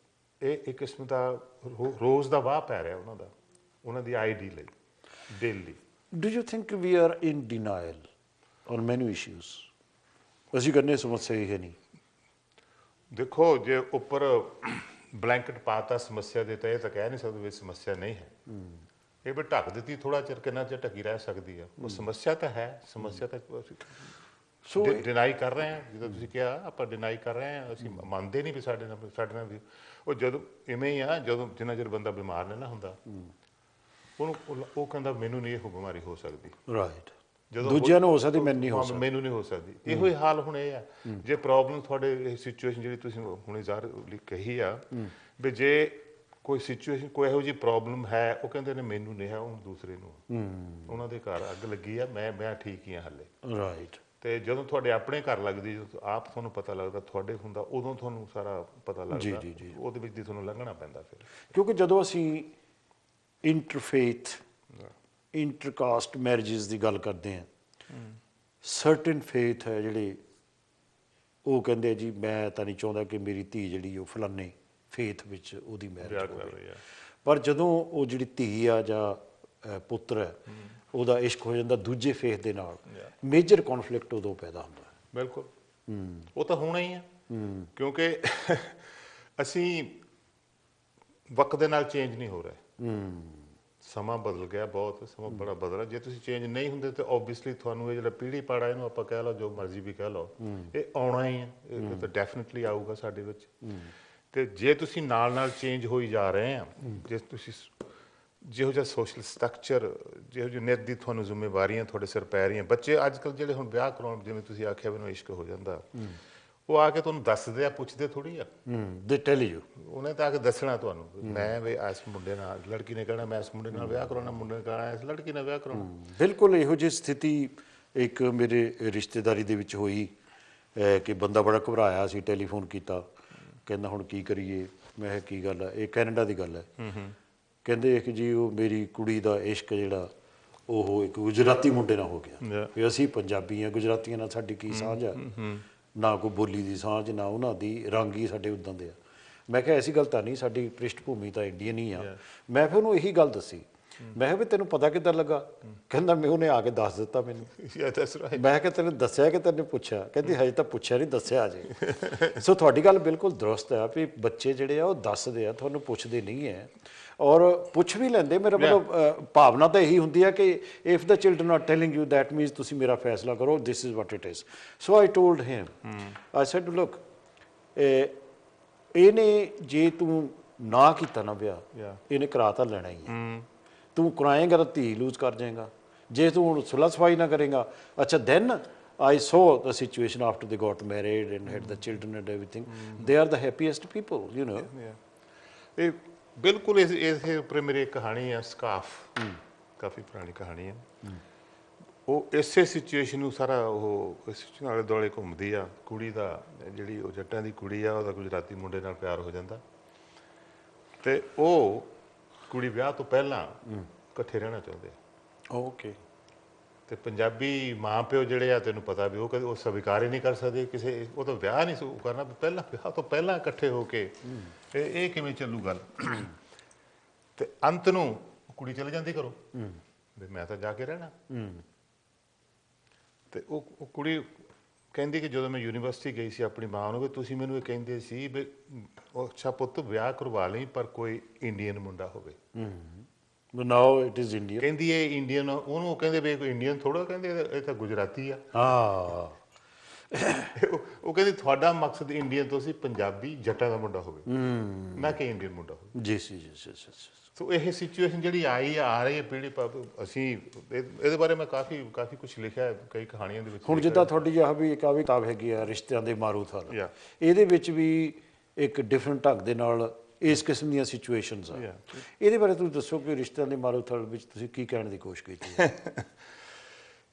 ਇਹ ਇੱਕ ਕਿਸਮ ਦਾ ਰੋਜ਼ ਦਾ ਵਾਹ ਪੈ ਰਿਹਾ ਉਹਨਾਂ ਦੀ ਆਈਡੀ ਲਈ daily. Do you think we are in denial on many issues? ਅਸੀਂ ਕਹਿੰਦੇ ਸਮੱਸਿਆ ਇਹ ਹੈ ਨਹੀਂ। ਦੇਖੋ, ਜੇ ਉੱਪਰ ਬਲੈਂਕਟ ਪਾਤਾ ਸਮੱਸਿਆ ਦੇ, ਤਾਂ ਇਹ ਤਾਂ ਕਹਿ ਨਹੀਂ ਸਕਦੇ ਵੀ ਸਮੱਸਿਆ ਨਹੀਂ ਹੈ। ਇਹ ਵੀ ਢੱਕ ਦਿੱਤੀ, ਥੋੜਾ ਚਿਰ, ਕਿੰਨਾ ਚਿਰ ਢੱਕੀ ਰਹਿ ਸਕਦੀ ਆ। ਉਹ ਸਮੱਸਿਆ ਤਾਂ ਹੈ। ਸਮੱਸਿਆ ਤਾਂ ਸੋ ਡਿਨਾਈ ਕਰ ਰਹੇ ਹਾਂ, ਜਿੱਦਾਂ ਤੁਸੀਂ ਕਿਹਾ, ਆਪਾਂ ਡਿਨਾਈ ਕਰ ਰਹੇ ਹਾਂ। ਅਸੀਂ ਮੰਨਦੇ ਨਹੀਂ ਵੀ ਸਾਡੇ ਨਾਲ ਵੀ ਉਹ ਜਦੋਂ ਇਵੇਂ ਹੀ ਆ। ਜਦੋਂ ਜਿੰਨਾ ਚਿਰ ਬੰਦਾ ਬਿਮਾਰ ਨਹੀਂ ਨਾ ਹੁੰਦਾ, ਉਹਨੂੰ ਉਹ ਕਹਿੰਦਾ ਮੈਨੂੰ ਨਹੀਂ ਇਹ ਬਿਮਾਰੀ ਹੋ ਸਕਦੀ। ਰਾਈਟ। ਜਦੋਂ ਦੂਜਿਆਂ ਨੂੰ ਹੋ ਸਕਦੀ, ਮੈਨੂੰ ਨਹੀਂ ਹੋ ਸਕਦੀ। ਇਹੋ ਹੀ ਹਾਲ ਹੁਣ ਇਹ ਆ। ਜੇ ਪ੍ਰੋਬਲਮ ਤੁਹਾਡੇ ਇਹ ਸਿਚੁਏਸ਼ਨ ਜਿਹੜੀ ਤੁਸੀਂ ਹੁਣੇ ਕਹੀ ਆ, ਵੀ ਜੇ ਕੋਈ ਸਿਚੁਏਸ਼ਨ, ਕੋਈ ਇਹੋ ਜਿਹੀ ਪ੍ਰੋਬਲਮ ਹੈ, ਉਹ ਕਹਿੰਦੇ ਨੇ ਮੈਨੂੰ ਨਹੀਂ ਹੈ, ਉਹ ਦੂਸਰੇ ਨੂੰ, ਉਹਨਾਂ ਦੇ ਘਰ ਅੱਗ ਲੱਗੀ ਆ, ਮੈਂ ਠੀਕ ਹੀ ਹਾਂ ਹਾਲੇ। ਰਾਈਟ। ਤੇ ਜਦੋਂ ਤੁਹਾਡੇ ਆਪਣੇ ਘਰ ਲੱਗਦੀ, ਜਦੋਂ ਆਪ ਤੁਹਾਨੂੰ ਪਤਾ ਲੱਗਦਾ, ਤੁਹਾਡੇ ਹੁੰਦਾ, ਉਦੋਂ ਤੁਹਾਨੂੰ ਸਾਰਾ ਪਤਾ ਲੱਗਦਾ। ਉਹਦੇ ਵਿੱਚ ਦੀ ਤੁਹਾਨੂੰ ਲੰਘਣਾ ਪੈਂਦਾ ਫਿਰ। ਕਿਉਂਕਿ ਜਦੋਂ ਅਸੀਂ ਇੰਟਰਫੇਥ, ਇੰਟਰਕਾਸਟ ਮੈਰਿਜਸ ਦੀ ਗੱਲ ਕਰਦੇ ਹਾਂ, ਸਰਟਨ ਫੇਥ ਹੈ ਜਿਹੜੇ ਉਹ ਕਹਿੰਦੇ ਜੀ ਮੈਂ ਤਾਂ ਨਹੀਂ ਚਾਹੁੰਦਾ ਕਿ ਮੇਰੀ ਧੀ ਜਿਹੜੀ ਉਹ ਫਲਾਨੇ ਫੇਥ ਵਿੱਚ ਉਹਦੀ ਮੈਰਿਜ ਹੋਵੇ। ਪਰ ਜਦੋਂ ਉਹ ਜਿਹੜੀ ਧੀ ਆ ਜਾਂ ਪੁੱਤਰ ਹੈ, ਉਹਦਾ ਇਸ਼ਕ ਹੋ ਜਾਂਦਾ ਦੂਜੇ ਫੇਥ ਦੇ ਨਾਲ, ਮੇਜਰ ਕੌਨਫਲਿਕਟ ਉਦੋਂ ਪੈਦਾ ਹੁੰਦਾ। ਬਿਲਕੁਲ, ਉਹ ਤਾਂ ਹੋਣਾ ਹੀ ਆ। ਕਿਉਂਕਿ ਅਸੀਂ ਵਕਤ ਦੇ ਨਾਲ ਚੇਂਜ ਨਹੀਂ ਹੋ ਰਹੇ। ਸਮਾਂ ਬਦਲ ਗਿਆ, ਬਹੁਤ ਸਮਾਂ ਬੜਾ ਬਦਲਿਆ। ਜੇ ਤੁਸੀਂ ਚੇਂਜ ਨਹੀਂ ਹੁੰਦੇ ਤਾਂ ਓਬਵੀਅਸਲੀ ਤੁਹਾਨੂੰ ਇਹ ਜਿਹੜਾ ਪੀੜ੍ਹੀ ਪਾੜਾ, ਇਹਨੂੰ ਆਪਾਂ ਕਹਿ ਲਓ, ਜੋ ਮਰਜ਼ੀ ਵੀ ਕਹਿ ਲਓ, ਇਹ ਆਉਣਾ ਹੀ ਹੈ। ਇਹ ਤਾਂ ਡੈਫੀਨਿਟਲੀ ਆਊਗਾ ਸਾਡੇ ਵਿੱਚ। ਤੇ ਜੇ ਤੁਸੀਂ ਨਾਲ ਚੇਂਜ ਹੋਈ ਜਾ ਰਹੇ ਆ, ਜੇ ਤੁਸੀਂ ਜਿਹੋ ਜਿਹਾ ਸੋਸ਼ਲ ਸਟਰਕਚਰ, ਜਿਹੋ ਜਿਹੀ ਨਿੱਤ ਦੀ ਤੁਹਾਨੂੰ ਜ਼ਿੰਮੇਵਾਰੀਆਂ ਤੁਹਾਡੇ ਸਿਰ ਪੈ ਰਹੀਆਂ। ਬੱਚੇ ਅੱਜ ਕੱਲ੍ਹ ਜਿਹੜੇ ਹੁਣ ਵਿਆਹ ਕਰਾਉਣ, ਜਿਵੇਂ ਤੁਸੀਂ ਆਖਿਆ ਮੈਨੂੰ ਇਸ਼ਕ ਹੋ ਜਾਂਦਾ, ਉਹ ਆ ਕੇ ਤੁਹਾਨੂੰ ਦੱਸਦੇ ਆ, ਪੁੱਛਦੇ ਥੋੜ੍ਹੀ ਆ। ਦੇ ਟੈਲ ਯੂ, ਉਹਨੇ ਤਾਂ ਆ ਕੇ ਦੱਸਣਾ ਤੁਹਾਨੂੰ, ਮੈਂ ਵੀ ਇਸ ਮੁੰਡੇ ਨਾਲ, ਲੜਕੀ ਨੇ ਕਹਿਣਾ ਮੈਂ ਇਸ ਮੁੰਡੇ ਨਾਲ ਵਿਆਹ ਕਰਾਉਣਾ, ਮੁੰਡੇ ਨੇ ਕਹਿਣਾ ਇਸ ਲੜਕੀ ਨਾਲ ਵਿਆਹ ਕਰਾਉਣਾ। ਬਿਲਕੁਲ ਇਹੋ ਜਿਹੀ ਸਥਿਤੀ ਇੱਕ ਮੇਰੇ ਰਿਸ਼ਤੇਦਾਰੀ ਦੇ ਵਿੱਚ ਹੋਈ ਕਿ ਬੰਦਾ ਬੜਾ ਘਬਰਾਇਆ ਸੀ। ਟੈਲੀਫੋਨ ਕੀਤਾ, ਕਹਿੰਦਾ ਹੁਣ ਕੀ ਕਰੀਏ। ਮੈਂ ਕਿਹਾ ਕੀ ਗੱਲ ਹੈ? ਇਹ ਕੈਨੇਡਾ ਦੀ ਗੱਲ ਹੈ। ਕਹਿੰਦੇ ਕਿ ਜੀ ਉਹ ਮੇਰੀ ਕੁੜੀ ਦਾ ਇਸ਼ਕ ਜਿਹੜਾ ਉਹ ਇੱਕ ਗੁਜਰਾਤੀ ਮੁੰਡੇ ਨਾਲ ਹੋ ਗਿਆ। ਵੀ ਅਸੀਂ ਪੰਜਾਬੀ ਹਾਂ, ਗੁਜਰਾਤੀਆਂ ਨਾਲ ਸਾਡੀ ਕੀ ਸਾਂਝ ਆ? ਨਾ ਕੋਈ ਬੋਲੀ ਦੀ ਸਾਂਝ, ਨਾ ਉਹਨਾਂ ਦੀ, ਰੰਗ ਹੀ ਸਾਡੇ ਉੱਦਾਂ ਦੇ ਆ। ਮੈਂ ਕਿਹਾ ਐਸੀ ਗੱਲ ਤਾਂ ਨਹੀਂ, ਸਾਡੀ ਪ੍ਰਿਸ਼ਠ ਭੂਮੀ ਤਾਂ ਇੰਡੀਅਨ ਹੀ ਆ। ਮੈਂ ਫਿਰ ਉਹਨੂੰ ਇਹੀ ਗੱਲ ਦੱਸੀ ਮੈਂ ਕਿਹਾ ਵੀ ਤੈਨੂੰ ਪਤਾ ਕਿੱਦਾਂ ਲੱਗਾ? ਕਹਿੰਦਾ ਮੈਂ ਉਹਨੇ ਆ ਕੇ ਦੱਸ ਦਿੱਤਾ ਮੈਨੂੰ। Yeah, that's right. ਮੈਂ ਕਿਹਾ ਤੈਨੂੰ ਦੱਸਿਆ ਕਿ ਤੈਨੂੰ ਪੁੱਛਿਆ? ਕਹਿੰਦੀ ਹਜੇ ਤਾਂ ਪੁੱਛਿਆ ਨਹੀਂ, ਦੱਸਿਆ ਅਜੇ। ਸੋ ਤੁਹਾਡੀ ਗੱਲ ਬਿਲਕੁਲ ਦਰੁਸਤ ਹੈ ਵੀ ਬੱਚੇ ਜਿਹੜੇ ਆ ਉਹ ਦੱਸਦੇ ਆ, ਤੁਹਾਨੂੰ ਪੁੱਛਦੇ ਨਹੀਂ ਹੈ, ਔਰ ਪੁੱਛ ਵੀ ਲੈਂਦੇ। ਮੇਰੇ ਮਤਲਬ ਭਾਵਨਾ ਤਾਂ ਇਹੀ ਹੁੰਦੀ ਹੈ ਕਿ if the children are telling you that means ਤੁਸੀਂ ਮੇਰਾ ਫੈਸਲਾ ਕਰੋ, this is what it is. So I told him, I said look, ਇਹਨੇ ਜੇ ਤੂੰ ਨਾ ਕੀਤਾ ਨਾ ਵਿਆਹ, ਇਹਨੇ ਕਰਾ ਤਾਂ ਲੈਣਾ ਹੀ ਹੈ। ਤੂੰ ਕਰਾਏਂਗਾ ਤਾਂ ਧੀ ਲੂਜ਼ ਕਰ ਜਾਏਗਾ। ਜੇ ਤੂੰ ਹੁਣ ਸੁਲਹ ਸਫਾਈ ਨਾ ਕਰੇਗਾ, ਅੱਛਾ then I saw the situation after they got married and had the children and everything. They are the happiest people, you know. ਇਹ ਬਿਲਕੁਲ ਇਸੇ ਉੱਪਰ ਮੇਰੀ ਇੱਕ ਕਹਾਣੀ ਹੈ, ਸਕਾਫ, ਕਾਫੀ ਪੁਰਾਣੀ ਕਹਾਣੀ ਹੈ। ਉਹ ਇਸੇ ਸਿਚੁਏਸ਼ਨ ਨੂੰ ਸਾਰਾ ਉਹ ਇਸ ਆਲੇ ਦੁਆਲੇ ਘੁੰਮਦੀ ਆ। ਕੁੜੀ ਦਾ ਜਿਹੜੀ ਉਹ ਜੱਟਾਂ ਦੀ ਕੁੜੀ ਆ, ਉਹਦਾ ਗੁਜਰਾਤੀ ਮੁੰਡੇ ਨਾਲ ਪਿਆਰ ਹੋ ਜਾਂਦਾ ਤੇ ਉਹ ਕੁੜੀ ਵਿਆਹ ਤੋਂ ਪਹਿਲਾਂ ਇਕੱਠੇ ਰਹਿਣਾ ਚਾਹੁੰਦੇ ਆ। Okay. ਤੇ ਪੰਜਾਬੀ ਮਾਂ ਪਿਓ ਜਿਹੜੇ ਆ, ਤੈਨੂੰ ਪਤਾ ਵੀ ਉਹ ਕਦੇ ਉਹ ਸਵੀਕਾਰ ਹੀ ਨਹੀਂ ਕਰ ਸਕਦੇ ਕਿਸੇ, ਉਹ ਤਾਂ ਵਿਆਹ ਨਹੀਂ ਸੀ ਕਰਨਾ, ਪਹਿਲਾਂ ਵਿਆਹ ਤੋਂ ਪਹਿਲਾਂ ਇਕੱਠੇ ਹੋ ਕੇ ਇਹ ਕਿਵੇਂ ਚੱਲੂ ਗੱਲ। ਤੇ ਅੰਤ ਨੂੰ ਕੁੜੀ ਚਲੇ ਜਾਂਦੀ ਘਰੋਂ ਵੀ ਮੈਂ ਤਾਂ ਜਾ ਕੇ ਰਹਿਣਾ। ਤੇ ਉਹ ਕੁੜੀ ਕਹਿੰਦੀ ਕਿ ਜਦੋਂ ਮੈਂ ਯੂਨੀਵਰਸਿਟੀ ਗਈ ਸੀ ਆਪਣੀ ਮਾਂ ਨੂੰ, ਵੀ ਤੁਸੀਂ ਮੈਨੂੰ ਇਹ ਕਹਿੰਦੇ ਸੀ ਵੀ ਅੱਛਾ ਪੁੱਤ ਵਿਆਹ ਕਰਵਾ ਲਈ ਪਰ ਕੋਈ ਇੰਡੀਅਨ ਮੁੰਡਾ ਹੋਵੇ। Now it is Indian. ਕਹਿੰਦੀ ਇਹ ਇੰਡੀਅਨ, ਉਹਨੂੰ ਕਹਿੰਦੇ ਵੀ ਕੋਈ ਇੰਡੀਅਨ ਥੋੜਾ, ਕਹਿੰਦੇ ਇਹ ਤਾਂ ਗੁਜਰਾਤੀ ਆ। ਹਾਂ। ਉਹ ਕਹਿੰਦੀ ਤੁਹਾਡਾ ਮਕਸਦ ਇੰਡੀਅਨ ਤੋਂ ਸੀ ਪੰਜਾਬੀ ਜੱਟਾਂ ਦਾ ਮੁੰਡਾ ਹੋਵੇ, ਨਾ ਕਿ ਇੰਡੀਅਨ ਮੁੰਡਾ ਹੋਵੇ। ਜੀ ਜੀ ਜੀ। ਸੋ ਇਹ ਸਿਚੁਏਸ਼ਨ ਜਿਹੜੀ ਆ ਰਹੀ ਹੈ ਪੀੜ੍ਹੀ, ਅਸੀਂ ਇਹਦੇ ਬਾਰੇ ਮੈਂ ਕਾਫੀ ਕੁਝ ਲਿਖਿਆ, ਕਈ ਕਹਾਣੀਆਂ ਦੇ ਵਿੱਚ। ਹੁਣ ਜਿੱਦਾਂ ਤੁਹਾਡੀ ਆਹ ਵੀ ਇੱਕ ਆ ਵੀ ਕਿਤਾਬ ਹੈਗੀ ਆ ਰਿਸ਼ਤਿਆਂ ਦੇ ਮਾਰੂਥਲ, Yeah. ਇਹਦੇ ਵਿੱਚ ਵੀ ਇੱਕ ਡਿਫਰੈਂਟ ਢੰਗ ਦੇ ਨਾਲ ਇਸ ਕਿਸਮ ਦੀਆਂ ਸਿਚੁਏਸ਼ਨਸ ਆ। ਇਹਦੇ ਬਾਰੇ ਤੁਸੀਂ ਦੱਸੋ ਕਿ ਰਿਸ਼ਤਿਆਂ ਦੇ ਮਾਰੂਥਲ ਵਿੱਚ ਤੁਸੀਂ ਕੀ ਕਹਿਣ ਦੀ ਕੋਸ਼ਿਸ਼ ਕੀਤੀ ਹੈ?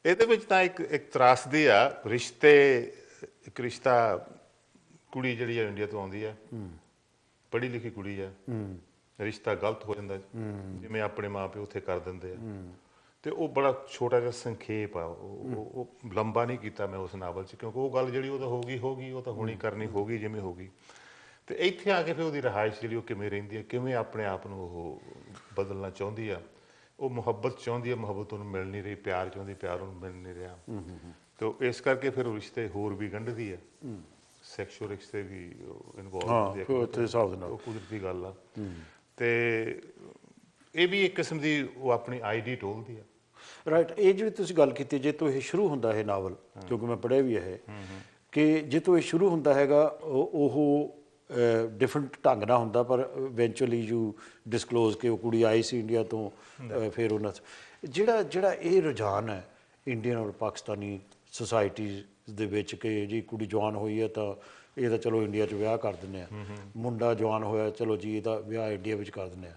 ਇਹਦੇ ਵਿੱਚ ਤਾਂ ਇੱਕ ਤਰਾਸਦੀ ਆ ਇੱਕ ਰਿਸ਼ਤਾ, ਕੁੜੀ ਜਿਹੜੀ ਆ ਇੰਡੀਆ ਤੋਂ ਆਉਂਦੀ ਆ, ਪੜ੍ਹੀ ਲਿਖੀ ਕੁੜੀ ਆ, ਰਿਸ਼ਤਾ ਗਲਤ ਹੋ ਜਾਂਦਾ ਜਿਵੇਂ ਆਪਣੇ ਮਾਂ ਪਿਓ ਉੱਥੇ ਕਰ ਦਿੰਦੇ ਆ। ਤੇ ਉਹ ਬੜਾ ਛੋਟਾ ਜਿਹਾ ਸੰਖੇਪ ਆ, ਉਹ ਲੰਬਾ ਨਹੀਂ ਕੀਤਾ ਮੈਂ ਉਸ ਨਾਵਲ 'ਚ, ਕਿਉਂਕਿ ਉਹ ਗੱਲ ਜਿਹੜੀ ਉਹ ਤਾਂ ਹੋ ਗਈ, ਉਹ ਤਾਂ ਹੋਣੀ ਕਰਨੀ ਹੋ ਗਈ ਜਿਵੇਂ ਹੋ ਗਈ। ਤੇ ਇੱਥੇ ਆ ਕੇ ਫਿਰ ਉਹਦੀ ਰਿਹਾਇਸ਼ ਜਿਹੜੀ ਉਹ ਕਿਵੇਂ ਰਹਿੰਦੀ ਹੈ, ਕਿਵੇਂ ਆਪਣੇ ਆਪ ਨੂੰ ਉਹ ਬਦਲਣਾ ਚਾਹੁੰਦੀ ਆ। ਉਹ ਮੁਹੱਬਤ ਚਾਹੁੰਦੀ ਹੈ, ਮੁਹੱਬਤ ਉਹਨੂੰ ਮਿਲ ਨਹੀਂ ਰਹੀ, ਪਿਆਰ ਚਾਹੁੰਦੀ, ਪਿਆਰ ਉਹਨੂੰ ਮਿਲ ਨਹੀਂ ਰਿਹਾ। ਤੇ ਇਸ ਕਰਕੇ ਫਿਰ ਉਹ ਰਿਸ਼ਤੇ ਹੋਰ ਵੀ ਗੰਢਦੀ ਆ, ਸੈਕਸ਼ੂਅਲ ਰਿਸ਼ਤੇ ਵੀ ਇਨਵੋਲਵ ਹੁੰਦੇ ਆ, ਉਹ ਕੁਦਰਤੀ ਗੱਲ ਆ। ਤੇ ਇਹ ਵੀ ਇੱਕ ਕਿਸਮ ਦੀ ਉਹ ਆਪਣੀ ਆਈਡੀ ਟੋਲਦੀ ਆ। ਰਾਈਟ। ਇਹ ਜਿਹੜੀ ਤੁਸੀਂ ਗੱਲ ਕੀਤੀ, ਜੇ ਤੋਂ ਇਹ ਸ਼ੁਰੂ ਹੁੰਦਾ ਇਹ ਨਾਵਲ, ਕਿਉਂਕਿ ਮੈਂ ਪੜ੍ਹਿਆ ਵੀ ਇਹ, ਕਿ ਜੇ ਤੋਂ ਇਹ ਸ਼ੁਰੂ ਹੁੰਦਾ ਹੈਗਾ ਉਹ ਡਿਫਰੈਂਟ ਢੰਗ ਨਾਲ ਹੁੰਦਾ, ਪਰ ਇਵੈਂਚੁਅਲੀ ਯੂ ਡਿਸਕਲੋਜ਼ ਕਿ ਉਹ ਕੁੜੀ ਆਈ ਸੀ ਇੰਡੀਆ ਤੋਂ, ਫਿਰ ਉਹਨਾਂ ਜਿਹੜਾ ਇਹ ਰੁਝਾਨ ਹੈ ਇੰਡੀਅਨ ਔਰ ਪਾਕਿਸਤਾਨੀ ਸੁਸਾਇਟੀ ਦੇ ਵਿੱਚ ਕਿ ਜੀ ਕੁੜੀ ਜਵਾਨ ਹੋਈ ਹੈ ਤਾਂ ਇਹ ਤਾਂ ਚਲੋ ਇੰਡੀਆ 'ਚ ਵਿਆਹ ਕਰ ਦਿੰਦੇ ਆ, ਮੁੰਡਾ ਜਵਾਨ ਹੋਇਆ ਚਲੋ ਜੀ ਇਹਦਾ ਵਿਆਹ ਇੰਡੀਆ ਵਿੱਚ ਕਰ ਦਿੰਦੇ ਆ।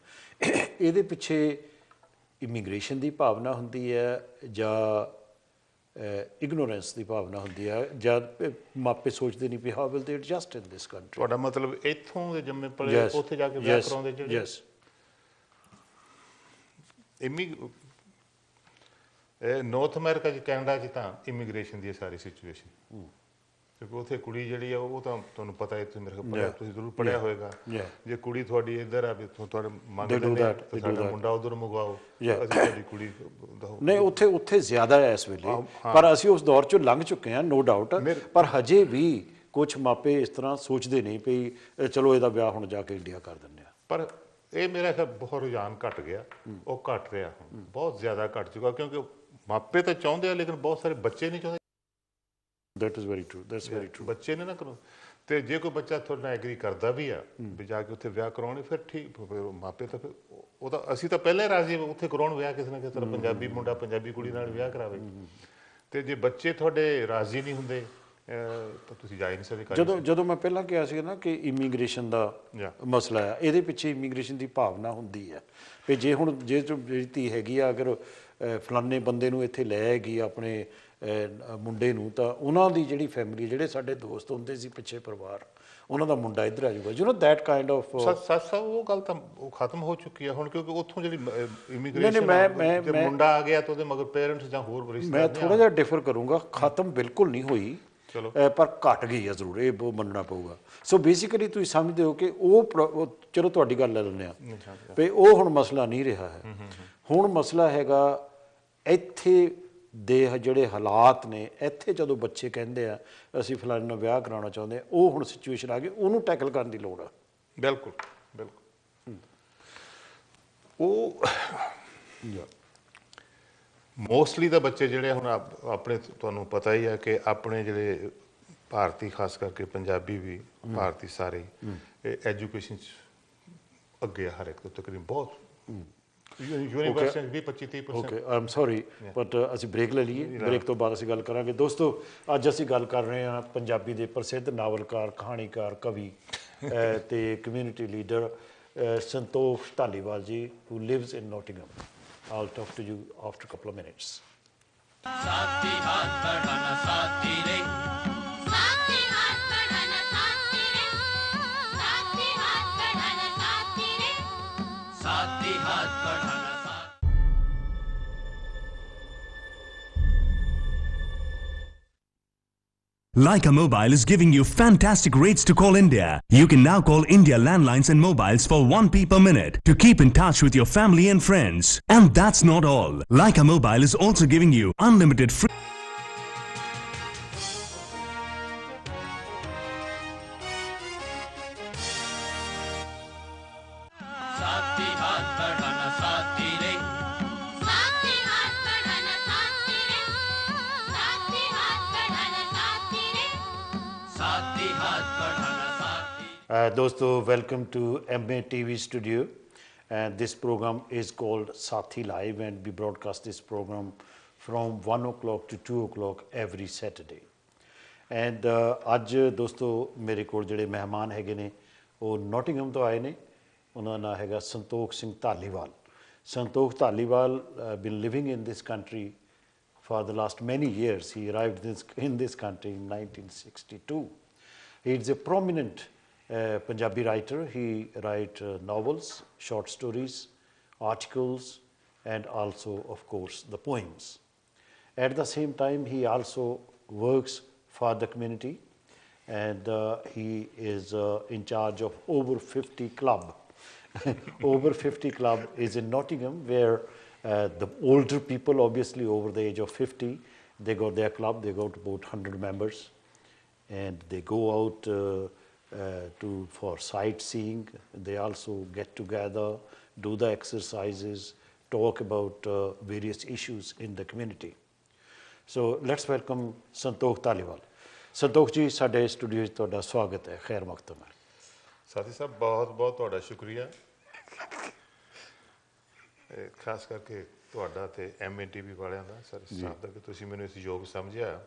ਇਹਦੇ ਪਿੱਛੇ ਇਮੀਗ੍ਰੇਸ਼ਨ ਦੀ ਭਾਵਨਾ ਹੁੰਦੀ ਹੈ ਜਾਂ ਇਗਨੋਰੈਂਸ ਦੀ ਭਾਵਨਾ ਹੁੰਦੀ ਹੈ, ਜਦ ਮਾਪੇ ਸੋਚਦੇ ਨਹੀਂ ਵੀ how will they adjust in this country? ਤੁਹਾਡਾ ਮਤਲਬ ਇੱਥੋਂ ਦੇ ਜੰਮੇ ਪਲੇ ਉੱਥੇ ਜਾ ਕੇ ਵਿਆਹ ਕਰਾਉਂਦੇ ਜਿਹੜੇ? ਯੈਸ। ਨਾਰਥ ਅਮਰੀਕਾ 'ਚ, ਕੈਨੇਡਾ 'ਚ ਤਾਂ ਇਮੀਗ੍ਰੇਸ਼ਨ ਦੀ ਸਾਰੀ ਸਿਚੁਏਸ਼ਨ, ਕਿਉਂਕਿ ਉੱਥੇ ਕੁੜੀ ਜਿਹੜੀ ਆ ਉਹ ਤਾਂ ਤੁਹਾਨੂੰ ਪਤਾ ਹੈ, ਤੁਸੀਂ ਮੇਰੇ ਕੋਲ ਤੁਸੀਂ ਜ਼ਰੂਰ ਪੜ੍ਹਿਆ ਹੋਏਗਾ, ਜੇ ਕੁੜੀ ਤੁਹਾਡੀ ਇੱਧਰ ਆ ਵੀ ਤੁਹਾਡੇ ਮੰਗਦੇ ਨੇ ਸਾਡਾ ਮੁੰਡਾ ਉੱਧਰ ਮੰਗਵਾਓ, ਅਸੀਂ ਤੁਹਾਡੀ ਕੁੜੀ ਨਹੀਂ, ਉੱਥੇ ਜ਼ਿਆਦਾ ਹੈ ਇਸ ਵੇਲੇ, ਪਰ ਅਸੀਂ ਉਸ ਦੌਰ 'ਚੋਂ ਲੰਘ ਚੁੱਕੇ ਹਾਂ, ਨੋ ਡਾਊਟ। ਪਰ ਹਜੇ ਵੀ ਕੁਝ ਮਾਪੇ ਇਸ ਤਰ੍ਹਾਂ ਸੋਚਦੇ ਨਹੀਂ ਵੀ ਚਲੋ ਇਹਦਾ ਵਿਆਹ ਹੁਣ ਜਾ ਕੇ ਇੰਡੀਆ ਕਰ ਦਿੰਦੇ ਆ। ਪਰ ਇਹ ਮੇਰਾ ਖਿਆਲ ਬਹੁਤ ਰੁਝਾਨ ਘਟ ਗਿਆ, ਉਹ ਘਟ ਰਿਹਾ ਹੁਣ, ਬਹੁਤ ਜ਼ਿਆਦਾ ਘਟ ਚੁੱਕਾ, ਕਿਉਂਕਿ ਮਾਪੇ ਤਾਂ ਚਾਹੁੰਦੇ ਆ ਲੇਕਿਨ ਬਹੁਤ ਸਾਰੇ ਬੱਚੇ ਨਹੀਂ ਚਾਹੁੰਦੇ। That is very true. That's very true. ਬੱਚੇ ਨੇ ਨਾ ਕਰੋ, ਤੇ ਜੇ ਕੋਈ ਬੱਚਾ ਤੁਹਾਡੇ ਨਾਲ ਐਗਰੀ ਕਰਦਾ ਵੀ ਆ ਵੀ ਜਾ ਕੇ ਉੱਥੇ ਵਿਆਹ ਕਰਾਉਣੇ, ਫਿਰ ਠੀਕ, ਮਾਪੇ ਤਾਂ ਫਿਰ ਉਹ ਤਾਂ ਅਸੀਂ ਤਾਂ ਪਹਿਲਾਂ ਹੀ ਰਾਜ਼ੀ ਉੱਥੇ ਕਰਾਉਣ ਵਿਆਹ, ਕਿਸੇ ਨਾ ਕਿਸੇ ਤਰ੍ਹਾਂ ਪੰਜਾਬੀ ਮੁੰਡਾ ਪੰਜਾਬੀ ਕੁੜੀ ਨਾਲ ਵਿਆਹ ਕਰਾਵੇ। ਤੇ ਜੇ ਬੱਚੇ ਤੁਹਾਡੇ ਰਾਜ਼ੀ ਨਹੀਂ ਹੁੰਦੇ ਤਾਂ ਤੁਸੀਂ ਜਾ ਹੀ ਨਹੀਂ ਸਕਦੇ। ਜਦੋਂ ਮੈਂ ਪਹਿਲਾਂ ਕਿਹਾ ਸੀ ਨਾ ਕਿ ਇਮੀਗ੍ਰੇਸ਼ਨ ਦਾ ਮਸਲਾ ਹੈ, ਇਹਦੇ ਪਿੱਛੇ ਇਮੀਗ੍ਰੇਸ਼ਨ ਦੀ ਭਾਵਨਾ ਹੁੰਦੀ ਹੈ ਵੀ ਜੇ ਹੁਣ ਜਿਹੜੀ ਧੀ ਹੈਗੀ ਆ, ਅਗਰ ਫਲਾਨੇ ਬੰਦੇ ਨੂੰ ਇੱਥੇ ਲੈ ਆਏਗੀ ਆਪਣੇ ਮੁੰਡੇ ਨੂੰ, ਤਾਂ ਉਹਨਾਂ ਦੀ ਜਿਹੜੀ ਫੈਮਿਲੀ, ਜਿਹੜੇ ਸਾਡੇ ਦੋਸਤ ਹੁੰਦੇ ਸੀ ਪਿੱਛੇ ਪਰਿਵਾਰ, ਉਹਨਾਂ ਦਾ ਮੁੰਡਾ ਇੱਧਰ ਆ ਜਾਊਗਾ, you know that kind of. ਉਹ ਗੱਲ ਤਾਂ ਉਹ ਖਤਮ ਹੋ ਚੁੱਕੀ ਹੈ ਹੁਣ, ਕਿਉਂਕਿ ਉੱਥੋਂ ਜਿਹੜੀ ਇਮੀਗ੍ਰੇਸ਼ਨ ਮੁੰਡਾ ਆ ਗਿਆ ਤਾਂ ਉਹਦੇ ਮਗਰ ਪੇਰੈਂਟਸ ਜਾਂ ਹੋਰ ਰਿਸ਼ਤੇਦਾਰ। ਮੈਂ ਥੋੜਾ ਜਿਹਾ ਡਿਫਰ ਕਰੂੰਗਾ, ਖਤਮ ਬਿਲਕੁਲ ਨਹੀਂ ਹੋਈ, ਪਰ ਘਟ ਗਈ ਹੈ ਜ਼ਰੂਰ, ਇਹ ਉਹ ਮੰਨਣਾ ਪਊਗਾ। ਸੋ ਬੇਸਿਕਲੀ ਤੁਸੀਂ ਸਮਝਦੇ ਹੋ ਕਿ ਉਹ ਚਲੋ ਤੁਹਾਡੀ ਗੱਲ ਲੈ ਲੈਂਦੇ ਆ ਵੀ ਉਹ ਹੁਣ ਮਸਲਾ ਨਹੀਂ ਰਿਹਾ ਹੈ। ਹੁਣ ਮਸਲਾ ਹੈਗਾ ਇੱਥੇ ਦੇ ਜਿਹੜੇ ਹਾਲਾਤ ਨੇ, ਇੱਥੇ ਜਦੋਂ ਬੱਚੇ ਕਹਿੰਦੇ ਆ ਅਸੀਂ ਫਲਾਣੇ ਨਾਲ ਵਿਆਹ ਕਰਾਉਣਾ ਚਾਹੁੰਦੇ ਆ, ਉਹ ਹੁਣ ਸਿਚੁਏਸ਼ਨ ਆ ਗਈ, ਉਹਨੂੰ ਟੈਕਲ ਕਰਨ ਦੀ ਲੋੜ ਆ। ਬਿਲਕੁਲ ਬਿਲਕੁਲ। ਉਹ ਮੋਸਟਲੀ ਤਾਂ ਬੱਚੇ ਜਿਹੜੇ ਹੁਣ ਆਪਣੇ, ਤੁਹਾਨੂੰ ਪਤਾ ਹੀ ਹੈ ਕਿ ਆਪਣੇ ਜਿਹੜੇ ਭਾਰਤੀ, ਖਾਸ ਕਰਕੇ ਪੰਜਾਬੀ ਵੀ, ਭਾਰਤੀ ਸਾਰੇ ਐਜੂਕੇਸ਼ਨ 'ਚ ਅੱਗੇ ਆ ਹਰ ਇੱਕ ਤੋਂ ਤਕਰੀਬਨ, ਬਹੁਤ university 20-25-30%। Okay, Aam sorry, but ਅਸੀਂ ਬ੍ਰੇਕ ਲੈ ਲਈਏ, ਬ੍ਰੇਕ ਤੋਂ ਬਾਅਦ ਅਸੀਂ ਗੱਲ ਕਰਾਂਗੇ। ਦੋਸਤੋ, ਅੱਜ ਅਸੀਂ ਗੱਲ ਕਰ ਰਹੇ ਹਾਂ ਪੰਜਾਬੀ ਦੇ ਪ੍ਰਸਿੱਧ ਨਾਵਲਕਾਰ, ਕਹਾਣੀਕਾਰ, ਕਵੀ ਤੇ ਕਮਿਊਨਿਟੀ ਲੀਡਰ ਸੰਤੋਖ ਧਾਲੀਵਾਲ ਜੀ, who lives in Nottingham. I'll talk to you after a couple of minutes. साथी हाथ बढ़ाना साथी रे, साथी हाथ बढ़ाना साथी रे, साथी हाथ बढ़ाना साथी रे, साथी हाथ बढ़ाना साथी। Leica Mobile is giving you fantastic rates to call India. You can now call India landlines and mobiles for 1p per minute to keep in touch with your family and friends. And that's not all. Leica Mobile is also giving you unlimited free साथी हाथ बढ़ाना साथी रे, साथी हाथ बढ़ाना साथी रे, साथी हाथ बढ़ाना साथी रे, साथी हाथ बढ़ाना साथी। Dosto, welcome to MA TV studio, and this program is called Sathi Live, and we broadcast this program from 1 o'clock to 2 o'clock every Saturday. And ਅੱਜ ਦੋਸਤੋ ਮੇਰੇ ਕੋਲ ਜਿਹੜੇ ਮਹਿਮਾਨ ਹੈਗੇ ਨੇ ਉਹ ਨੋਟਿੰਗਹਮ ਤੋਂ ਆਏ ਨੇ। ਉਹਨਾਂ ਦਾ ਨਾਂ ਹੈਗਾ ਸੰਤੋਖ ਸਿੰਘ ਧਾਲੀਵਾਲ। ਸੰਤੋਖ Dhaliwal been living in this country for the last many years. He arrived in this country in 1962. He is a prominent Punjabi writer. He writes novels, short stories, articles, and also, of course, the poems. At the same time, he also works for the community, and he is in charge of Over 50 Club. Over 50 Club is in Nottingham, where the older people, obviously over the age of 50, they got their club. They got about 100 members, and they go out for sightseeing. They also get together, do the exercises, talk about various issues in the community. So let's welcome Santoਖ Dhaliwal. ਸੰਤੋਖ ਜੀ, ਸਾਡੇ studio 'ਚ ਤੁਹਾਡਾ ਸਵਾਗਤ ਹੈ, ਖੈਰ ਮਕਦਮ ਹੈ। ਸਾਥੀ ਸਾਹਿਬ, ਬਹੁਤ ਬਹੁਤ ਤੁਹਾਡਾ ਸ਼ੁਕਰੀਆ, ਖਾਸ ਕਰਕੇ ਤੁਹਾਡਾ ਤੇ MA TV ਵਾਲਿਆਂ ਦਾ ਸਰ ਸਾਹਿਬ ਦਾ, ਕਿ ਤੁਸੀਂ ਮੈਨੂੰ ਇਸ ਯੋਗ ਸਮਝਿਆ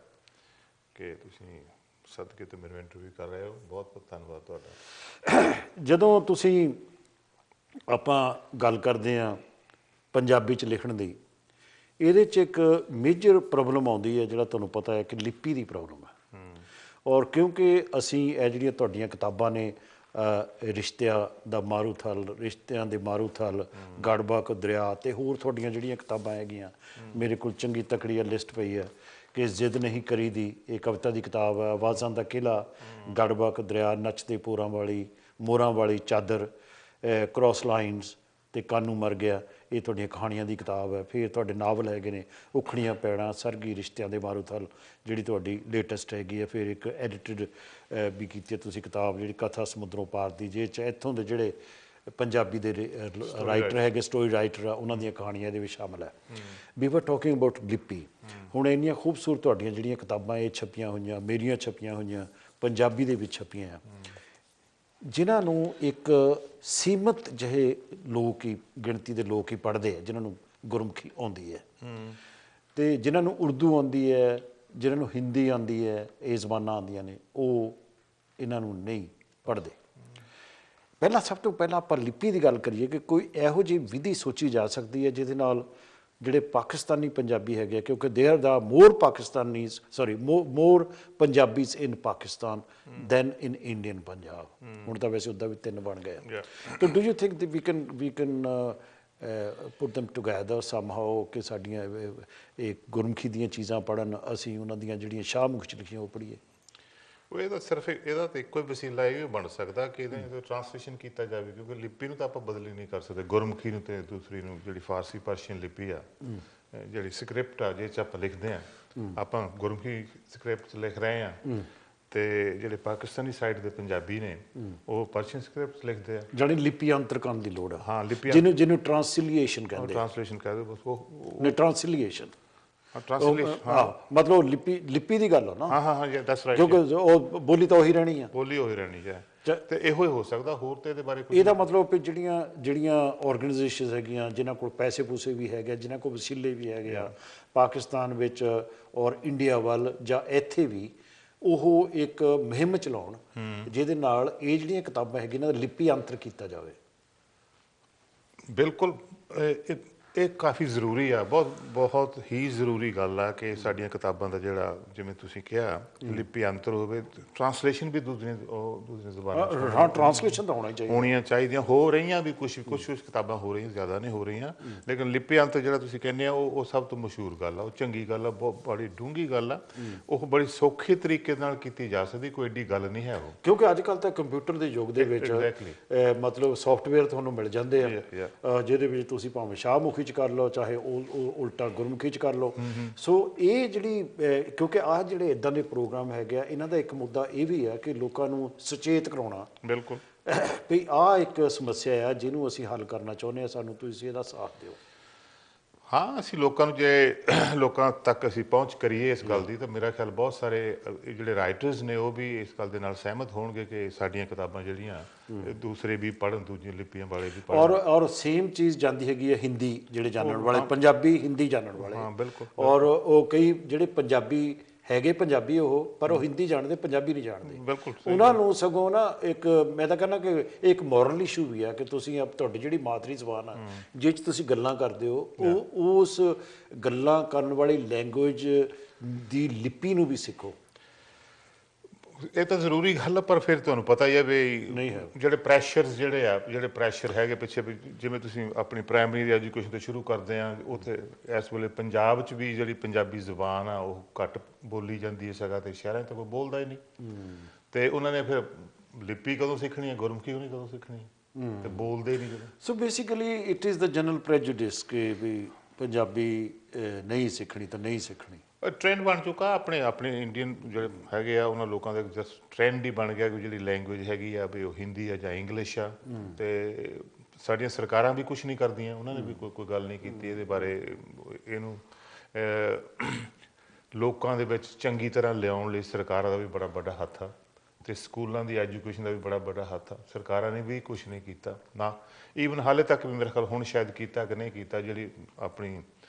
ਕਿ ਤੁਸੀਂ ਸਦਕੇ ਤੇ ਮੈਨੂੰ ਇੰਟਰਵਿਊ ਕਰ ਰਹੇ ਹੋ। ਬਹੁਤ ਬਹੁਤ ਧੰਨਵਾਦ ਤੁਹਾਡਾ। ਜਦੋਂ ਤੁਸੀਂ ਆਪਾਂ ਗੱਲ ਕਰਦੇ ਹਾਂ ਪੰਜਾਬੀ 'ਚ ਲਿਖਣ ਦੀ, ਇਹਦੇ 'ਚ ਇੱਕ ਮੇਜਰ ਪ੍ਰੋਬਲਮ ਆਉਂਦੀ ਹੈ, ਜਿਹੜਾ ਤੁਹਾਨੂੰ ਪਤਾ ਹੈ ਕਿ ਲਿਪੀ ਦੀ ਪ੍ਰੋਬਲਮ ਹੈ। ਔਰ ਕਿਉਂਕਿ ਅਸੀਂ ਇਹ ਜਿਹੜੀਆਂ ਤੁਹਾਡੀਆਂ ਕਿਤਾਬਾਂ ਨੇ, ਰਿਸ਼ਤਿਆਂ ਦਾ ਮਾਰੂਥਲ, ਰਿਸ਼ਤਿਆਂ ਦੇ ਮਾਰੂਥਲ, ਗੜਬਕ ਦਰਿਆ, ਅਤੇ ਹੋਰ ਤੁਹਾਡੀਆਂ ਜਿਹੜੀਆਂ ਕਿਤਾਬਾਂ ਹੈਗੀਆਂ, ਮੇਰੇ ਕੋਲ ਚੰਗੀ ਤਕੜੀ ਲਿਸਟ ਪਈ ਹੈ ਕਿ ਜ਼ਿੱਦ ਨਹੀਂ ਕਰੀ ਦੀ, ਇਹ ਕਵਿਤਾ ਦੀ ਕਿਤਾਬ ਹੈ। ਆਵਾਜ਼ਾਂ ਦਾ ਕਿਲ੍ਹਾ, ਗੜਬਕ ਦਰਿਆ, ਨੱਚਦੇ ਪੋਰਾਂ ਵਾਲੀ, ਮੋਰਾਂ ਵਾਲੀ ਚਾਦਰ, ਕ੍ਰੋਸ ਲਾਈਨਸ ਅਤੇ ਕਾਨੂੰ ਮਰ ਗਿਆ, ਇਹ ਤੁਹਾਡੀਆਂ ਕਹਾਣੀਆਂ ਦੀ ਕਿਤਾਬ ਹੈ। ਫਿਰ ਤੁਹਾਡੇ ਨਾਵਲ ਹੈਗੇ ਨੇ, ਉਖੜੀਆਂ ਪੈੜਾਂ, ਸਰਗੀ, ਰਿਸ਼ਤਿਆਂ ਦੇ ਮਾਰੂਥਲ, ਜਿਹੜੀ ਤੁਹਾਡੀ ਲੇਟੈਸਟ ਹੈਗੀ ਹੈ। ਫਿਰ ਇੱਕ ਐਡੀਟਡ ਵੀ ਕੀਤੀ ਹੈ ਤੁਸੀਂ ਕਿਤਾਬ, ਜਿਹੜੀ ਕਥਾ ਸਮੁੰਦਰੋਂ ਪਾਰ ਦੀ, ਜਿਹਦੇ 'ਚ ਇੱਥੋਂ ਦੇ ਜਿਹੜੇ ਪੰਜਾਬੀ ਦੇ ਰਾਈਟਰ ਹੈਗੇ, ਸਟੋਰੀ ਰਾਈਟਰ ਆ, ਉਹਨਾਂ ਦੀਆਂ ਕਹਾਣੀਆਂ ਇਹਦੇ ਵਿੱਚ ਸ਼ਾਮਲ ਹੈ। ਵੀ ਵਰ ਟਾਕਿੰਗ ਅਬਾਊਟ ਲਿਪੀ। ਹੁਣ ਇੰਨੀਆਂ ਖੂਬਸੂਰਤ ਤੁਹਾਡੀਆਂ ਜਿਹੜੀਆਂ ਕਿਤਾਬਾਂ ਇਹ ਛਪੀਆਂ ਹੋਈਆਂ, ਮੇਰੀਆਂ ਛਪੀਆਂ ਹੋਈਆਂ, ਪੰਜਾਬੀ ਦੇ ਵਿੱਚ ਛਪੀਆਂ ਆ, ਜਿਨ੍ਹਾਂ ਨੂੰ ਇੱਕ ਸੀਮਤ ਜਿਹੇ ਲੋਕ ਹੀ, ਗਿਣਤੀ ਦੇ ਲੋਕ ਹੀ ਪੜ੍ਹਦੇ ਆ, ਜਿਨ੍ਹਾਂ ਨੂੰ ਗੁਰਮੁਖੀ ਆਉਂਦੀ ਹੈ, ਅਤੇ ਜਿਨ੍ਹਾਂ ਨੂੰ ਉਰਦੂ ਆਉਂਦੀ ਹੈ, ਜਿਨ੍ਹਾਂ ਨੂੰ ਹਿੰਦੀ ਆਉਂਦੀ ਹੈ, ਇਹ ਜ਼ਬਾਨਾਂ ਆਉਂਦੀਆਂ ਨੇ, ਉਹ ਇਹਨਾਂ ਨੂੰ ਨਹੀਂ ਪੜ੍ਹਦੇ। ਪਹਿਲਾਂ, ਸਭ ਤੋਂ ਪਹਿਲਾਂ ਆਪਾਂ ਲਿਪੀ ਦੀ ਗੱਲ ਕਰੀਏ ਕਿ ਕੋਈ ਇਹੋ ਜਿਹੀ ਵਿਧੀ ਸੋਚੀ ਜਾ ਸਕਦੀ ਹੈ ਜਿਹਦੇ ਨਾਲ ਜਿਹੜੇ ਪਾਕਿਸਤਾਨੀ ਪੰਜਾਬੀ ਹੈਗੇ ਆ, ਕਿਉਂਕਿ there the more Pakistanis, sorry more Punjabis in Pakistan than in Indian Punjab. ਹੁਣ ਤਾਂ ਵੈਸੇ ਉੱਦਾਂ ਵੀ 3 ਬਣ ਗਏ। ਤਾਂ do you think we can put them together somehow, ਕਿ ਸਾਡੀਆਂ ਇਹ ਗੁਰਮੁਖੀ ਦੀਆਂ ਚੀਜ਼ਾਂ ਪੜ੍ਹਨ, ਅਸੀਂ ਉਹਨਾਂ ਦੀਆਂ ਜਿਹੜੀਆਂ ਸ਼ਾਹਮੁਖ 'ਚ ਲਿਖੀਆਂ ਉਹ ਪੜ੍ਹੀਏ? ਉਹ ਇਹਦਾ ਸਿਰਫ ਇਹਦਾ ਤਾਂ ਇੱਕੋ ਹੀ ਵਸੀਲਾ ਇਹ ਵੀ ਬਣ ਸਕਦਾ ਕਿ ਇਹਦੇ ਟ੍ਰਾਂਸਲੇਸ਼ਨ ਕੀਤਾ ਜਾਵੇ, ਕਿਉਂਕਿ ਲਿਪੀ ਨੂੰ ਤਾਂ ਆਪਾਂ ਬਦਲ ਹੀ ਨਹੀਂ ਕਰ ਸਕਦੇ। ਗੁਰਮੁਖੀ ਨੂੰ ਤੇ ਦੂਸਰੀ ਨੂੰ ਜਿਹੜੀ ਫਾਰਸੀ ਪਰਸ਼ੀਅਨ ਲਿਪੀ ਆ, ਜਿਹੜੀ ਸਕ੍ਰਿਪਟ ਆ, ਜੇ ਚ ਆਪਾਂ ਲਿਖਦੇ ਆ, ਆਪਾਂ ਗੁਰਮੁਖੀ ਸਕ੍ਰਿਪਟ 'ਚ ਲਿਖ ਰਹੇ ਆ, ਤੇ ਜਿਹੜੇ ਪਾਕਿਸਤਾਨੀ ਸਾਈਡ ਦੇ ਪੰਜਾਬੀ ਨੇ ਉਹ ਪਰਸ਼ੀਅਨ ਸਕ੍ਰਿਪਟ ਲਿਖਦੇ ਆ। ਜਾਣੀ ਲਿਪੀ ਅੰਤਰ ਕਰਨ ਦੀ ਲੋੜ ਹੈ। ਹਾਂ, ਲਿਪੀ ਜਿਹਨੂੰ ਟ੍ਰਾਂਸਲੇਸ਼ਨ ਕਹਿੰਦੇ ਆ। ਟ੍ਰਾਂਸਲੇਸ਼ਨ ਕਰਦੇ ਬਸ ਉਹ ਨਹੀਂ, ਟ੍ਰਾਂਸਲੇਸ਼ਨ ਟ੍ਰਾਂਸਲੇਸ਼ਨ। ਹਾਂ, ਮਤਲਬ ਲਿਪੀ ਦੀ ਗੱਲ ਆ ਨਾ। ਹਾਂ, ਦੈਟਸ ਰਾਈਟ। ਕਿਉਂਕਿ ਉਹ ਬੋਲੀ ਤਾਂ ਉਹੀ ਰਹਿਣੀ ਆ, ਬੋਲੀ ਉਹੀ ਰਹਿਣੀ ਹੈ, ਤੇ ਇਹੋ ਹੀ ਹੋ ਸਕਦਾ। ਹੋਰ ਤੇ ਇਹਦੇ ਬਾਰੇ ਇਹਦਾ ਮਤਲਬ ਵੀ ਜਿਹੜੀਆਂ ਆਰਗੇਨਾਈਜੇਸ਼ਨਸ ਹੈਗੀਆਂ, ਜਿਨ੍ਹਾਂ ਕੋਲ ਪੈਸੇ ਪੂਸੇ ਵੀ ਹੈਗੇ, ਜਿਨ੍ਹਾਂ ਕੋਲ ਵਸੀਲੇ ਵੀ ਹੈਗੇ ਆ, ਪਾਕਿਸਤਾਨ ਵਿੱਚ ਔਰ ਇੰਡੀਆ ਵੱਲ ਜਾਂ ਇੱਥੇ ਵੀ, ਉਹ ਇੱਕ ਮੁਹਿੰਮ ਚਲਾਉਣ ਜਿਹਦੇ ਨਾਲ ਇਹ ਜਿਹੜੀਆਂ ਕਿਤਾਬਾਂ ਹੈਗੀਆਂ ਇਹਨਾਂ ਦਾ ਲਿਪੀ ਅੰਤਰ ਕੀਤਾ ਜਾਵੇ। ਬਿਲਕੁਲ, ਇਹ ਕਾਫੀ ਜ਼ਰੂਰੀ ਆ, ਬਹੁਤ ਹੀ ਜ਼ਰੂਰੀ ਗੱਲ ਆ ਕਿ ਸਾਡੀਆਂ ਕਿਤਾਬਾਂ ਦਾ ਜਿਹੜਾ, ਜਿਵੇਂ ਤੁਸੀਂ ਕਿਹਾ, ਲਿਪੀ ਅੰਤਰ ਹੋਵੇ। ਟ੍ਰਾਂਸਲੇਸ਼ਨ ਵੀ ਦੂਸਰੀਆਂ ਜ਼ੁਬਾਨਾਂ 'ਚ ਹਾਂ, ਟ੍ਰਾਂਸਲੇਸ਼ਨ ਤਾਂ ਹੋਣਾ ਹੀ ਚਾਹੀਦਾ, ਹੋਣੀਆਂ ਚਾਹੀਦੀਆਂ। ਹੋ ਰਹੀਆਂ ਵੀ ਕੁਛ ਕਿਤਾਬਾਂ ਹੋ ਰਹੀਆਂ, ਜ਼ਿਆਦਾ ਨਹੀਂ ਹੋ ਰਹੀਆਂ, ਲੇਕਿਨ ਲਿਪੀ ਅੰਤਰ ਜਿਹੜਾ ਤੁਸੀਂ ਕਹਿੰਦੇ ਆ ਉਹ ਸਭ ਤੋਂ ਮਸ਼ਹੂਰ ਗੱਲ ਆ, ਉਹ ਚੰਗੀ ਗੱਲ ਆ, ਬਹੁਤ ਬੜੀ ਡੂੰਘੀ ਗੱਲ ਆ। ਉਹ ਬੜੀ ਸੌਖੇ ਤਰੀਕੇ ਨਾਲ ਕੀਤੀ ਜਾ ਸਕਦੀ, ਕੋਈ ਏਡੀ ਗੱਲ ਨਹੀਂ ਹੈ ਉਹ। ਕਿਉਂਕਿ ਅੱਜ ਕੱਲ੍ਹ ਤਾਂ ਕੰਪਿਊਟਰ ਦੇ ਯੁੱਗ ਦੇ ਵਿੱਚ ਮਤਲਬ ਸੌਫਟਵੇਅਰ ਤੁਹਾਨੂੰ ਮਿਲ ਜਾਂਦੇ ਆ, ਜਿਹਦੇ ਵਿੱਚ ਤੁਸੀਂ ਭਾਵੇਂ ਸ਼ਾਹਮੁਖੀ 'ਚ ਕਰ ਲਓ, ਚਾਹੇ ਉਲਟਾ ਗੁਰਮੁਖੀ 'ਚ ਕਰ ਲਓ। ਸੋ ਇਹ ਜਿਹੜੀ, ਕਿਉਂਕਿ ਆਹ ਜਿਹੜੇ ਇਦਾਂ ਦੇ ਪ੍ਰੋਗਰਾਮ ਹੈਗੇ ਆ, ਇਹਨਾਂ ਦਾ ਇੱਕ ਮੁੱਦਾ ਇਹ ਵੀ ਆ ਕਿ ਲੋਕਾਂ ਨੂੰ ਸੁਚੇਤ ਕਰਾਉਣਾ। ਬਿਲਕੁਲ, ਵੀ ਆਹ ਇੱਕ ਸਮੱਸਿਆ ਆ ਜਿਹਨੂੰ ਅਸੀਂ ਹੱਲ ਕਰਨਾ ਚਾਹੁੰਦੇ ਆ, ਸਾਨੂੰ ਤੁਸੀਂ ਇਹਦਾ ਸਾਥ ਦਿਓ। ਹਾਂ, ਅਸੀਂ ਲੋਕਾਂ ਨੂੰ, ਜੇ ਲੋਕਾਂ ਤੱਕ ਅਸੀਂ ਪਹੁੰਚ ਕਰੀਏ ਇਸ ਗੱਲ ਦੀ, ਤਾਂ ਮੇਰਾ ਖਿਆਲ ਬਹੁਤ ਸਾਰੇ ਜਿਹੜੇ ਰਾਈਟਰਸ ਨੇ ਉਹ ਵੀ ਇਸ ਗੱਲ ਦੇ ਨਾਲ ਸਹਿਮਤ ਹੋਣਗੇ ਕਿ ਸਾਡੀਆਂ ਕਿਤਾਬਾਂ ਜਿਹੜੀਆਂ ਦੂਸਰੇ ਵੀ ਪੜ੍ਹਨ, ਦੂਜੀਆਂ ਲਿਪੀਆਂ ਵਾਲੇ ਵੀ ਪੜ੍ਹਨ। ਔਰ ਸੇਮ ਚੀਜ਼ ਜਾਂਦੀ ਹੈਗੀ ਹੈ ਹਿੰਦੀ ਜਿਹੜੇ ਜਾਣਨ ਵਾਲੇ, ਪੰਜਾਬੀ ਹਿੰਦੀ ਜਾਣਨ ਵਾਲੇ। ਹਾਂ, ਬਿਲਕੁਲ। ਔਰ ਉਹ ਕਈ ਜਿਹੜੇ ਪੰਜਾਬੀ ਹੈਗੇ, ਪੰਜਾਬੀ ਉਹ, ਪਰ ਉਹ ਹਿੰਦੀ ਜਾਣਦੇ, ਪੰਜਾਬੀ ਨਹੀਂ ਜਾਣਦੇ। ਬਿਲਕੁਲ, ਉਹਨਾਂ ਨੂੰ ਸਗੋਂ ਨਾ ਇੱਕ, ਮੈਂ ਤਾਂ ਕਹਿੰਦਾ ਕਿ ਇੱਕ ਮੋਰਲ ਇਸ਼ੂ ਵੀ ਆ ਕਿ ਤੁਸੀਂ ਤੁਹਾਡੀ ਜਿਹੜੀ ਮਾਤਰੀ ਜ਼ਬਾਨ ਆ, ਜਿਸ 'ਚ ਤੁਸੀਂ ਗੱਲਾਂ ਕਰਦੇ ਹੋ, ਉਹ ਉਸ ਗੱਲਾਂ ਕਰਨ ਵਾਲੀ ਲੈਂਗੁਏਜ ਦੀ ਲਿਪੀ ਨੂੰ ਵੀ ਸਿੱਖੋ। ਇਹ ਤਾਂ ਜ਼ਰੂਰੀ ਗੱਲ ਆ, ਪਰ ਫਿਰ ਤੁਹਾਨੂੰ ਪਤਾ ਹੀ ਹੈ ਵੀ ਜਿਹੜੇ ਪ੍ਰੈਸ਼ਰ ਹੈਗੇ ਪਿੱਛੇ, ਜਿਵੇਂ ਤੁਸੀਂ ਆਪਣੀ ਪ੍ਰਾਇਮਰੀ ਦੀ ਐਜੂਕੇਸ਼ਨ ਤੋਂ ਸ਼ੁਰੂ ਕਰਦੇ ਆ, ਉੱਥੇ ਇਸ ਵੇਲੇ ਪੰਜਾਬ 'ਚ ਵੀ ਜਿਹੜੀ ਪੰਜਾਬੀ ਜ਼ੁਬਾਨ ਆ ਉਹ ਘੱਟ ਬੋਲੀ ਜਾਂਦੀ ਹੈ ਸਗਾ, ਤੇ ਸ਼ਹਿਰਾਂ 'ਚ ਤਾਂ ਕੋਈ ਬੋਲਦਾ ਹੀ ਨਹੀਂ। ਤੇ ਉਹਨਾਂ ਨੇ ਫਿਰ ਲਿਪੀ ਕਦੋਂ ਸਿੱਖਣੀ ਹੈ, ਗੁਰਮੁਖੀ ਉਹਨੇ ਕਦੋਂ ਸਿੱਖਣੀ ਹੈ, ਤੇ ਬੋਲਦੇ ਨਹੀਂ ਜਦੋਂ। So basically it is the general prejudice ਕਿ ਵੀ ਪੰਜਾਬੀ ਨਹੀਂ ਸਿੱਖਣੀ ਤਾਂ ਨਹੀਂ ਸਿੱਖਣੀ। ਟ੍ਰੈਂਡ ਬਣ ਚੁੱਕਾ ਆਪਣੇ ਇੰਡੀਅਨ ਜਿਹੜੇ ਹੈਗੇ ਆ, ਉਹਨਾਂ ਲੋਕਾਂ ਦਾ ਜਸਟ ਟ੍ਰੈਂਡ ਹੀ ਬਣ ਗਿਆ ਕਿ ਜਿਹੜੀ ਲੈਂਗੁਏਜ ਹੈਗੀ ਆ ਵੀ ਉਹ ਹਿੰਦੀ ਆ ਜਾਂ ਇੰਗਲਿਸ਼ ਆ। ਤੇ ਸਾਡੀਆਂ ਸਰਕਾਰਾਂ ਵੀ ਕੁਛ ਨਹੀਂ ਕਰਦੀਆਂ, ਉਹਨਾਂ ਨੇ ਵੀ ਕੋਈ ਗੱਲ ਨਹੀਂ ਕੀਤੀ ਇਹਦੇ ਬਾਰੇ। ਇਹਨੂੰ ਲੋਕਾਂ ਦੇ ਵਿੱਚ ਚੰਗੀ ਤਰ੍ਹਾਂ ਲਿਆਉਣ ਲਈ ਸਰਕਾਰਾਂ ਦਾ ਵੀ ਬੜਾ ਵੱਡਾ ਹੱਥ ਆ, ਤੇ ਸਕੂਲਾਂ ਦੀ ਐਜੂਕੇਸ਼ਨ ਦਾ ਵੀ ਬੜਾ ਵੱਡਾ ਹੱਥ ਆ। ਸਰਕਾਰਾਂ ਨੇ ਵੀ ਕੁਛ ਨਹੀਂ ਕੀਤਾ ਨਾ, ਈਵਨ ਹਾਲੇ ਤੱਕ ਵੀ ਮੇਰੇ ਖਿਆਲ ਹੁਣ ਸ਼ਾਇਦ ਕੀਤਾ ਕਿ ਨਹੀਂ ਕੀਤਾ। ਜਿਹੜੀ ਆਪਣੀ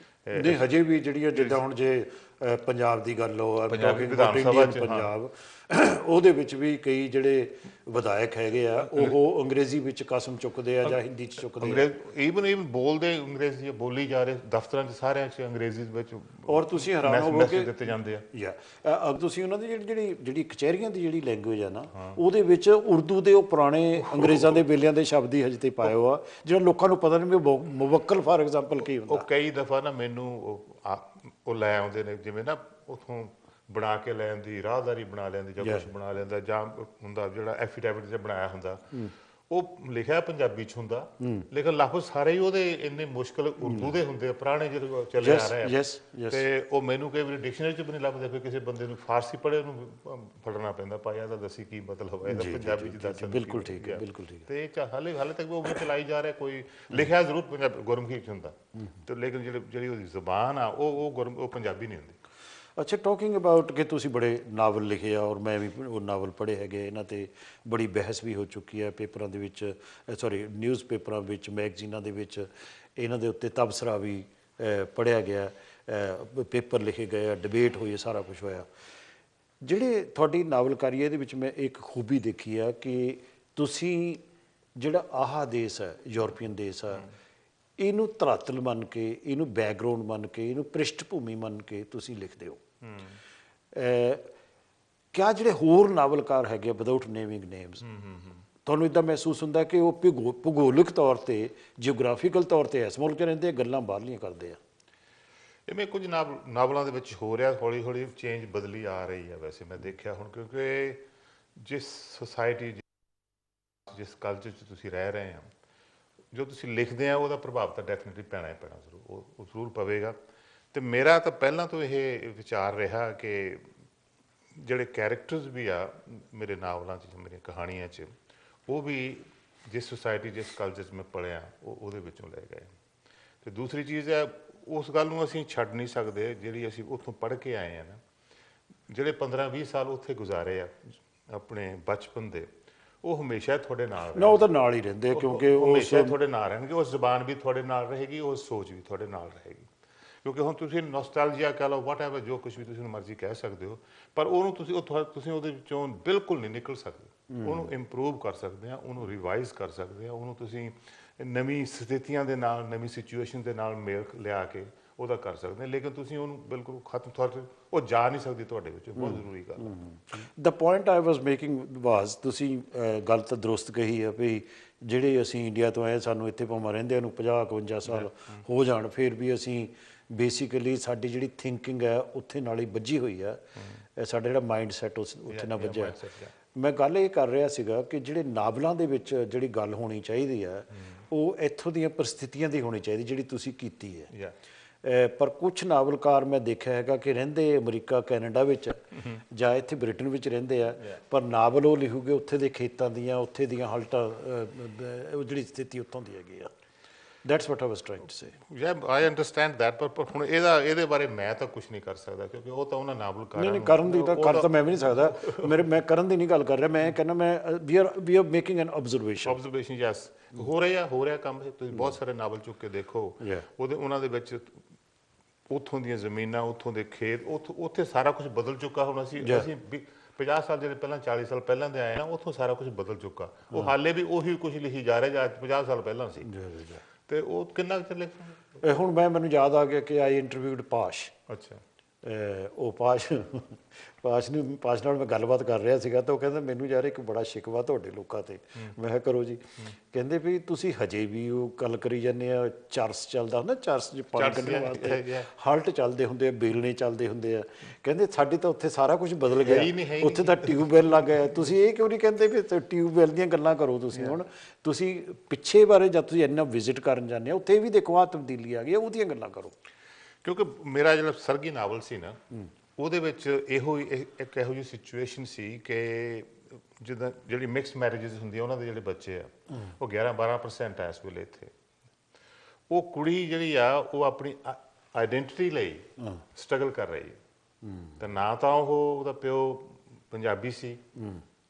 ਨਹੀਂ, ਹਜੇ ਵੀ ਜਿਹੜੀ ਜਿੱਦਾਂ ਹੁਣ ਜੇ ਪੰਜਾਬ ਦੀ ਗੱਲ ਹੋ, ਪੰਜਾਬੀ ਵਿਧਾਨ ਸਭਾ 'ਚ ਪੰਜਾਬ, ਉਹਦੇ ਵਿੱਚ ਵੀ ਕਈ ਜਿਹੜੇ ਵਿਧਾਇਕ ਹੈਗੇ ਆ ਉਹ ਅੰਗਰੇਜ਼ੀ ਵਿੱਚ ਕਸਮ ਚੁੱਕਦੇ ਆ ਜਾਂ ਹਿੰਦੀ 'ਚ ਚੁੱਕਦੇ ਆ। ਈਵਨ ਬੋਲਦੇ ਅੰਗਰੇਜ਼ੀ ਬੋਲੀ ਜਾ ਰਹੇ, ਦਫ਼ਤਰਾਂ 'ਚ ਸਾਰਿਆਂ 'ਚ ਅੰਗਰੇਜ਼ੀ ਵਿੱਚ ਔਰ ਤੁਸੀਂ ਹੈਰਾਨ ਹੋਵੋਗੇ ਦਿੱਤੇ ਜਾਂਦੇ ਆ। ਅਬ ਤੁਸੀਂ ਉਹਨਾਂ ਦੀ ਜਿਹੜੀ ਕਚਹਿਰੀਆਂ ਦੀ ਜਿਹੜੀ ਲੈਂਗੁਏਜ ਆ ਨਾ, ਉਹਦੇ ਵਿੱਚ ਉਰਦੂ ਦੇ ਉਹ ਪੁਰਾਣੇ ਅੰਗਰੇਜ਼ਾਂ ਦੇ ਵੇਲਿਆਂ ਦੇ ਸ਼ਬਦ ਹੀ ਹਜੇ ਤੇ ਪਾਏ ਹੋ ਆ, ਜਿਹੜਾ ਲੋਕਾਂ ਨੂੰ ਪਤਾ ਨਹੀਂ ਵੀ ਮੁਵੱਕਲ ਫਾਰ ਐਗਜ਼ਾਮਪਲ ਕੀ ਹੁੰਦਾ। ਉਹ ਕਈ ਦਫਾ ਨਾ ਮੈਨੂੰ ਉਹ ਲੈ ਆਉਂਦੇ ਨੇ, ਜਿਵੇਂ ਨਾ ਉਥੋਂ ਬਣਾ ਕੇ ਲੈਣ ਦੀ, ਰਾਹਦਾਰੀ ਬਣਾ ਲੈਂਦੀ ਜਾਂ ਕੁਛ ਬਣਾ ਲੈਂਦਾ, ਜਾਂ ਹੁੰਦਾ ਜਿਹੜਾ ਐਫੀਡੈਵਿਟ ਜਿਹਾ ਬਣਾਇਆ ਹੁੰਦਾ, ਉਹ ਲਿਖਿਆ ਪੰਜਾਬੀ 'ਚ ਹੁੰਦਾ, ਲੇਕਿਨ ਲਫ਼ਜ਼ ਸਾਰੇ ਹੀ ਉਹਦੇ ਇੰਨੇ ਮੁਸ਼ਕਲ ਉਰਦੂ ਦੇ ਹੁੰਦੇ ਆ, ਪੁਰਾਣੇ ਜਿਹੜੇ ਚੱਲੇ ਆ ਰਹੇ ਆ। ਤੇ ਉਹ ਮੈਨੂੰ ਕਈ ਵਾਰੀ ਡਿਕਸ਼ਨਰੀ 'ਚ ਵੀ ਨਹੀਂ ਲੱਭਦੇ, ਫਿਰ ਕਿਸੇ ਬੰਦੇ ਨੂੰ ਫਾਰਸੀ ਪੜ੍ਹੇ ਉਹਨੂੰ ਫੜਨਾ ਪੈਂਦਾ, ਪਾਇਆ ਤਾਂ ਦੱਸੀ ਕੀ ਮਤਲਬ ਹੈ ਇਹਦਾ, ਪੰਜਾਬੀ 'ਚ ਦੱਸ। ਬਿਲਕੁਲ ਠੀਕ ਹੈ, ਬਿਲਕੁਲ ਠੀਕ ਹੈ। ਤੇ ਹਾਲੇ ਤੱਕ ਵੀ ਉਹ ਚਲਾਈ ਜਾ ਰਿਹਾ, ਕੋਈ ਲਿਖਿਆ ਜ਼ਰੂਰ ਪੰਜਾਬੀ ਗੁਰਮੁਖੀ 'ਚ ਹੁੰਦਾ, ਤੇ ਲੇਕਿਨ ਜਿਹੜੀ ਉਹਦੀ ਜ਼ਬਾਨ ਆ ਉਹ ਪੰਜਾਬੀ ਨਹੀਂ ਹੁੰਦੀ। ਅੱਛਾ, ਟਾਕਿੰਗ ਅਬਾਊਟ ਕਿ ਤੁਸੀਂ ਬੜੇ ਨਾਵਲ ਲਿਖੇ ਆ, ਔਰ ਮੈਂ ਵੀ ਉਹ ਨਾਵਲ ਪੜ੍ਹੇ ਹੈਗੇ, ਇਹਨਾਂ 'ਤੇ ਬੜੀ ਬਹਿਸ ਵੀ ਹੋ ਚੁੱਕੀ ਹੈ ਪੇਪਰਾਂ ਦੇ ਵਿੱਚ, ਨਿਊਜ਼ ਪੇਪਰਾਂ ਵਿੱਚ, ਮੈਗਜ਼ੀਨਾਂ ਦੇ ਵਿੱਚ, ਇਹਨਾਂ ਦੇ ਉੱਤੇ ਤਬਸਰਾ ਵੀ ਪੜ੍ਹਿਆ ਗਿਆ, ਪੇਪਰ ਲਿਖੇ ਗਏ ਆ, ਡਿਬੇਟ ਹੋਈ, ਸਾਰਾ ਕੁਝ ਹੋਇਆ। ਜਿਹੜੇ ਤੁਹਾਡੀ ਨਾਵਲਕਾਰੀ ਹੈ, ਇਹਦੇ ਵਿੱਚ ਮੈਂ ਇੱਕ ਖੂਬੀ ਦੇਖੀ ਆ ਕਿ ਤੁਸੀਂ ਜਿਹੜਾ ਆਹ ਦੇਸ਼ ਹੈ, ਯੂਰਪੀਅਨ ਦੇਸ਼ ਆ, ਇਹਨੂੰ ਧਰਾਤਲ ਮੰਨ ਕੇ, ਇਹਨੂੰ ਬੈਕਗਰਾਊਂਡ ਮੰਨ ਕੇ, ਇਹਨੂੰ ਪ੍ਰਿਸ਼ਠ ਭੂਮੀ ਮੰਨ ਕੇ ਤੁਸੀਂ ਲਿਖਦੇ ਹੋ। ਕਿਆ ਜਿਹੜੇ ਹੋਰ ਨਾਵਲਕਾਰ ਹੈਗੇ ਵਿਦਆਊਟ ਨੇਮਿੰਗ ਨੇਮਸ, ਤੁਹਾਨੂੰ ਇੱਦਾਂ ਮਹਿਸੂਸ ਹੁੰਦਾ ਕਿ ਉਹ ਭੂਗੋਲਿਕ ਤੌਰ 'ਤੇ, ਜਿਓਗ੍ਰਾਫੀਕਲ ਤੌਰ 'ਤੇ ਇਸ ਮੁਲਕ 'ਚ ਰਹਿੰਦੇ, ਗੱਲਾਂ ਬਾਹਰਲੀਆਂ ਕਰਦੇ ਆ? ਇਵੇਂ ਕੁਝ ਨਾਵਲਾਂ ਦੇ ਵਿੱਚ ਹੋ ਰਿਹਾ, ਹੌਲੀ ਹੌਲੀ ਚੇਂਜ ਬਦਲੀ ਆ ਰਹੀ ਹੈ। ਵੈਸੇ ਮੈਂ ਦੇਖਿਆ ਹੁਣ, ਕਿਉਂਕਿ ਜਿਸ ਸੋਸਾਇਟੀ ਜਿਸ ਕਲਚਰ 'ਚ ਤੁਸੀਂ ਰਹਿ ਰਹੇ ਹੋ, ਜੋ ਤੁਸੀਂ ਲਿਖਦੇ ਆ ਉਹਦਾ ਪ੍ਰਭਾਵ ਤਾਂ ਡੈਫੀਨਿਟਲੀ ਪੈਣਾ ਹੀ ਪੈਣਾ, ਜ਼ਰੂਰ ਉਹ ਜ਼ਰੂਰ ਪਵੇਗਾ। ਤੇ ਮੇਰਾ ਤਾਂ ਪਹਿਲਾਂ ਤੋਂ ਇਹ ਵਿਚਾਰ ਰਿਹਾ ਕਿ ਜਿਹੜੇ ਕੈਰੈਕਟਰਸ ਵੀ ਆ ਮੇਰੇ ਨਾਵਲਾਂ 'ਚ, ਮੇਰੀਆਂ ਕਹਾਣੀਆਂ 'ਚ, ਉਹ ਵੀ ਜਿਸ ਸੋਸਾਇਟੀ ਜਿਸ ਕਲਚਰ 'ਚ ਮੈਂ ਪਲਿਆ ਉਹਦੇ ਵਿੱਚੋਂ ਲੈ ਗਏ। ਤੇ ਦੂਸਰੀ ਚੀਜ਼ ਹੈ, ਉਸ ਗੱਲ ਨੂੰ ਅਸੀਂ ਛੱਡ ਨਹੀਂ ਸਕਦੇ ਜਿਹੜੀ ਅਸੀਂ ਉੱਥੋਂ ਪੜ੍ਹ ਕੇ ਆਏ ਆ ਨਾ, ਜਿਹੜੇ 15-20 ਸਾਲ ਉੱਥੇ ਗੁਜ਼ਾਰੇ ਆ ਆਪਣੇ ਬਚਪਨ ਦੇ, ਉਹ ਹਮੇਸ਼ਾ ਤੁਹਾਡੇ ਨਾਲ ਨਾ, ਉਹ ਤਾਂ ਨਾਲ ਹੀ ਰਹਿੰਦੇ ਆ, ਕਿਉਂਕਿ ਉਹ ਉਸ ਹਮੇਸ਼ਾ ਤੁਹਾਡੇ ਨਾਲ ਰਹਿਣਗੇ। ਉਹ ਜ਼ੁਬਾਨ ਵੀ ਤੁਹਾਡੇ ਨਾਲ ਰਹੇਗੀ, ਉਹ ਸੋਚ ਵੀ ਤੁਹਾਡੇ ਨਾਲ ਰਹੇਗੀ। ਕਿਉਂਕਿ ਹੁਣ ਤੁਸੀਂ ਨੋਸਟੈਲਜੀਆ ਕਹਿ ਲਓ, ਵਾਟ ਐਵਰ, ਜੋ ਕੁਝ ਵੀ ਤੁਸੀਂ ਮਰਜ਼ੀ ਕਹਿ ਸਕਦੇ ਹੋ, ਪਰ ਉਹਨੂੰ ਤੁਸੀਂ ਉਹਦੇ ਵਿੱਚੋਂ ਬਿਲਕੁਲ ਨਹੀਂ ਨਿਕਲ ਸਕਦੇ। ਉਹਨੂੰ ਇੰਪਰੂਵ ਕਰ ਸਕਦੇ ਆ, ਉਹਨੂੰ ਰਿਵਾਈਜ਼ ਕਰ ਸਕਦੇ ਆ, ਉਹਨੂੰ ਤੁਸੀਂ ਨਵੀਂ ਸਥਿਤੀਆਂ ਦੇ ਨਾਲ, ਨਵੀਂ ਸਿਚੁਏਸ਼ਨ ਦੇ ਨਾਲ ਮੇਲ ਲਿਆ ਕੇ ਉਹਦਾ ਕਰ ਸਕਦੇ ਆ। ਲੇਕਿਨ ਤੁਸੀਂ ਉਹਨੂੰ ਬਿਲਕੁਲ ਖਤਮ, ਉਹ ਜਾ ਨਹੀਂ ਸਕਦੀ ਤੁਹਾਡੇ ਵਿੱਚ। ਬਹੁਤ ਜ਼ਰੂਰੀ ਗੱਲ ਹੈ। ਦ ਪੁਆਇੰਟ ਆਈ ਵਾਸ ਮੇਕਿੰਗ ਵਾਸ, ਤੁਸੀਂ ਗੱਲ ਤਾਂ ਦਰੁਸਤ ਕਹੀ ਆ ਵੀ ਜਿਹੜੇ ਅਸੀਂ ਇੰਡੀਆ ਤੋਂ ਆਏ, ਸਾਨੂੰ ਇੱਥੇ ਭਾਵੇਂ ਰਹਿੰਦਿਆਂ ਨੂੰ 50-51 ਸਾਲ ਹੋ ਜਾਣ, ਫਿਰ ਵੀ ਅਸੀਂ ਬੇਸਿਕਲੀ ਸਾਡੀ ਜਿਹੜੀ ਥਿੰਕਿੰਗ ਹੈ ਉੱਥੇ ਨਾਲ ਹੀ ਵੱਜੀ ਹੋਈ ਆ। ਸਾਡਾ ਜਿਹੜਾ ਮਾਈਂਡ ਸੈਟ ਉੱਥੇ ਨਾਲ ਵੱਜਿਆ। ਮੈਂ ਗੱਲ ਇਹ ਕਰ ਰਿਹਾ ਸੀਗਾ ਕਿ ਜਿਹੜੇ ਨਾਵਲਾਂ ਦੇ ਵਿੱਚ ਜਿਹੜੀ ਗੱਲ ਹੋਣੀ ਚਾਹੀਦੀ ਆ, ਉਹ ਇੱਥੋਂ ਦੀਆਂ ਪਰਿਸਥਿਤੀਆਂ ਦੀ ਹੋਣੀ ਚਾਹੀਦੀ, ਜਿਹੜੀ ਤੁਸੀਂ ਕੀਤੀ ਹੈ। ਪਰ ਕੁਝ ਨਾਵਲਕਾਰ ਮੈਂ ਦੇਖਿਆ ਹੈਗਾ ਕਿ ਰਹਿੰਦੇ ਅਮਰੀਕਾ, ਕੈਨੇਡਾ ਵਿੱਚ ਜਾਂ ਇੱਥੇ ਬ੍ਰਿਟਨ ਵਿੱਚ ਰਹਿੰਦੇ ਆ, ਪਰ ਨਾਵਲ ਉਹ ਲਿਖੂਗੇ ਉੱਥੇ ਦੇ ਖੇਤਾਂ ਦੀਆਂ, ਉੱਥੇ ਦੀਆਂ ਹਾਲਤਾਂ, ਉਹ ਜਿਹੜੀ ਸਥਿਤੀ ਉੱਥੋਂ ਦੀ ਹੈਗੀ ਆ। That's what I was trying to say. I understand that, ਪਰ ਹੁਣ ਇਹਦੇ ਬਾਰੇ ਮੈਂ ਤਾਂ ਕੁਝ ਨਹੀਂ ਕਰ ਸਕਦਾ, ਕਿਉਂਕਿ ਉਹ ਤਾਂ ਉਹਨਾਂ ਨਾਵਲਕਾਰਾਂ ਨਹੀਂ, ਕਰਨ ਦੀ ਤਾਂ ਕਰ ਤਾਂ ਮੈਂ ਵੀ ਨਹੀਂ ਸਕਦਾ। ਮੈਂ ਕਰਨ ਦੀ ਨਹੀਂ ਗੱਲ ਕਰ ਰਿਹਾ, ਮੈਂ ਕਹਿੰਦਾ ਮੈਂ we are making an observation. Yes, ਹੋ ਰਿਹਾ ਕੰਮ। ਤੁਸੀਂ ਬਹੁਤ ਸਾਰੇ ਨਾਵਲ ਚੁੱਕ ਕੇ ਦੇਖੋ, ਉਹਨਾਂ ਦੇ ਵਿੱਚ ਉੱਥੋਂ ਦੀਆਂ ਜ਼ਮੀਨਾਂ, ਉੱਥੋਂ ਦੇ ਖੇਤ, ਉੱਥੇ ਸਾਰਾ ਕੁਝ ਬਦਲ ਚੁੱਕਾ। ਹੁਣ ਅਸੀਂ 50 ਸਾਲ ਜਿਹੜੇ ਪਹਿਲਾਂ, 40 ਸਾਲ ਪਹਿਲਾਂ ਦੇ ਆਏ ਨਾ, ਉੱਥੋਂ ਸਾਰਾ ਕੁਝ ਬਦਲ ਚੁੱਕਾ। ਉਹ ਹਾਲੇ ਵੀ ਉਹੀ ਕੁਝ ਲਿਖੀ ਜਾ ਰਿਹਾ ਜਾਂ 50 ਸਾਲ ਪਹਿਲਾਂ ਸੀ। ਤੇ ਉਹ ਕਿੰਨਾ ਕੁ ਚੱਲੇ। ਹੁਣ ਮੈਨੂੰ ਯਾਦ ਆ ਗਿਆ ਕਿ ਆਈ ਇੰਟਰਵਿਊਡ ਪਾਸ਼। ਅੱਛਾ। ਉਹ ਪਾਸ਼ ਨਾਲ ਮੈਂ ਗੱਲਬਾਤ ਕਰ ਰਿਹਾ ਸੀਗਾ, ਤਾਂ ਉਹ ਕਹਿੰਦਾ ਮੈਨੂੰ ਯਾਰ ਇੱਕ ਬੜਾ ਸ਼ਿਕਵਾ ਤੁਹਾਡੇ ਲੋਕਾਂ ਤੇ। ਮੈਂ ਕਿਹਾ ਕਰੋ ਜੀ। ਕਹਿੰਦੇ ਵੀ ਤੁਸੀਂ ਹਜੇ ਵੀ ਉਹ ਗੱਲ ਕਰੀ ਜਾਂਦੇ ਆ, ਚਰਸ ਚੱਲਦਾ ਹੁੰਦਾ, ਚਰਸ 'ਚ ਪਾਣੀ ਕੱਢਣ ਵਾਸਤੇ ਹਲਟ ਚੱਲਦੇ ਹੁੰਦੇ ਆ, ਬੇਲਣੇ ਚੱਲਦੇ ਹੁੰਦੇ ਆ। ਕਹਿੰਦੇ ਸਾਡੇ ਤਾਂ ਉੱਥੇ ਸਾਰਾ ਕੁਝ ਬਦਲ ਗਿਆ, ਉੱਥੇ ਤਾਂ ਟਿਊਬਵੈਲ ਲੱਗ ਗਿਆ। ਤੁਸੀਂ ਇਹ ਕਿਉਂ ਨਹੀਂ ਕਹਿੰਦੇ ਵੀ ਟਿਊਬਵੈਲ ਦੀਆਂ ਗੱਲਾਂ ਕਰੋ ਤੁਸੀਂ? ਹੁਣ ਤੁਸੀਂ ਪਿੱਛੇ ਬਾਰੇ ਜਦ ਤੁਸੀਂ ਇੰਨਾ ਵਿਜ਼ਿਟ ਕਰਨ ਜਾਂਦੇ ਆ, ਉੱਥੇ ਵੀ ਦੇਖੋ ਆਹ ਤਬਦੀਲੀ ਆ ਗਈ, ਉਹਦੀਆਂ ਗੱਲਾਂ ਕਰੋ। ਕਿਉਂਕਿ ਮੇਰਾ ਜਿਹੜਾ ਸਰਗੀ ਨਾਵਲ ਸੀ ਨਾ, ਉਹਦੇ ਵਿੱਚ ਇਹੋ ਜਿਹੀ ਸਿਚੁਏਸ਼ਨ ਸੀ ਕਿ ਜਿੱਦਾਂ ਜਿਹੜੀ ਮਿਕਸ ਮੈਰਿਜਸ ਹੁੰਦੀਆਂ, ਉਹਨਾਂ ਦੇ ਜਿਹੜੇ ਬੱਚੇ ਆ ਉਹ 11-12% ਆ ਇਸ ਵੇਲੇ ਇੱਥੇ। ਉਹ ਕੁੜੀ ਜਿਹੜੀ ਆ ਉਹ ਆਪਣੀ ਆਈਡੈਂਟੀਟੀ ਲਈ ਸਟਰਗਲ ਕਰ ਰਹੀ ਹੈ। ਤਾਂ ਨਾ ਤਾਂ ਉਹਦਾ ਪਿਓ ਪੰਜਾਬੀ ਸੀ,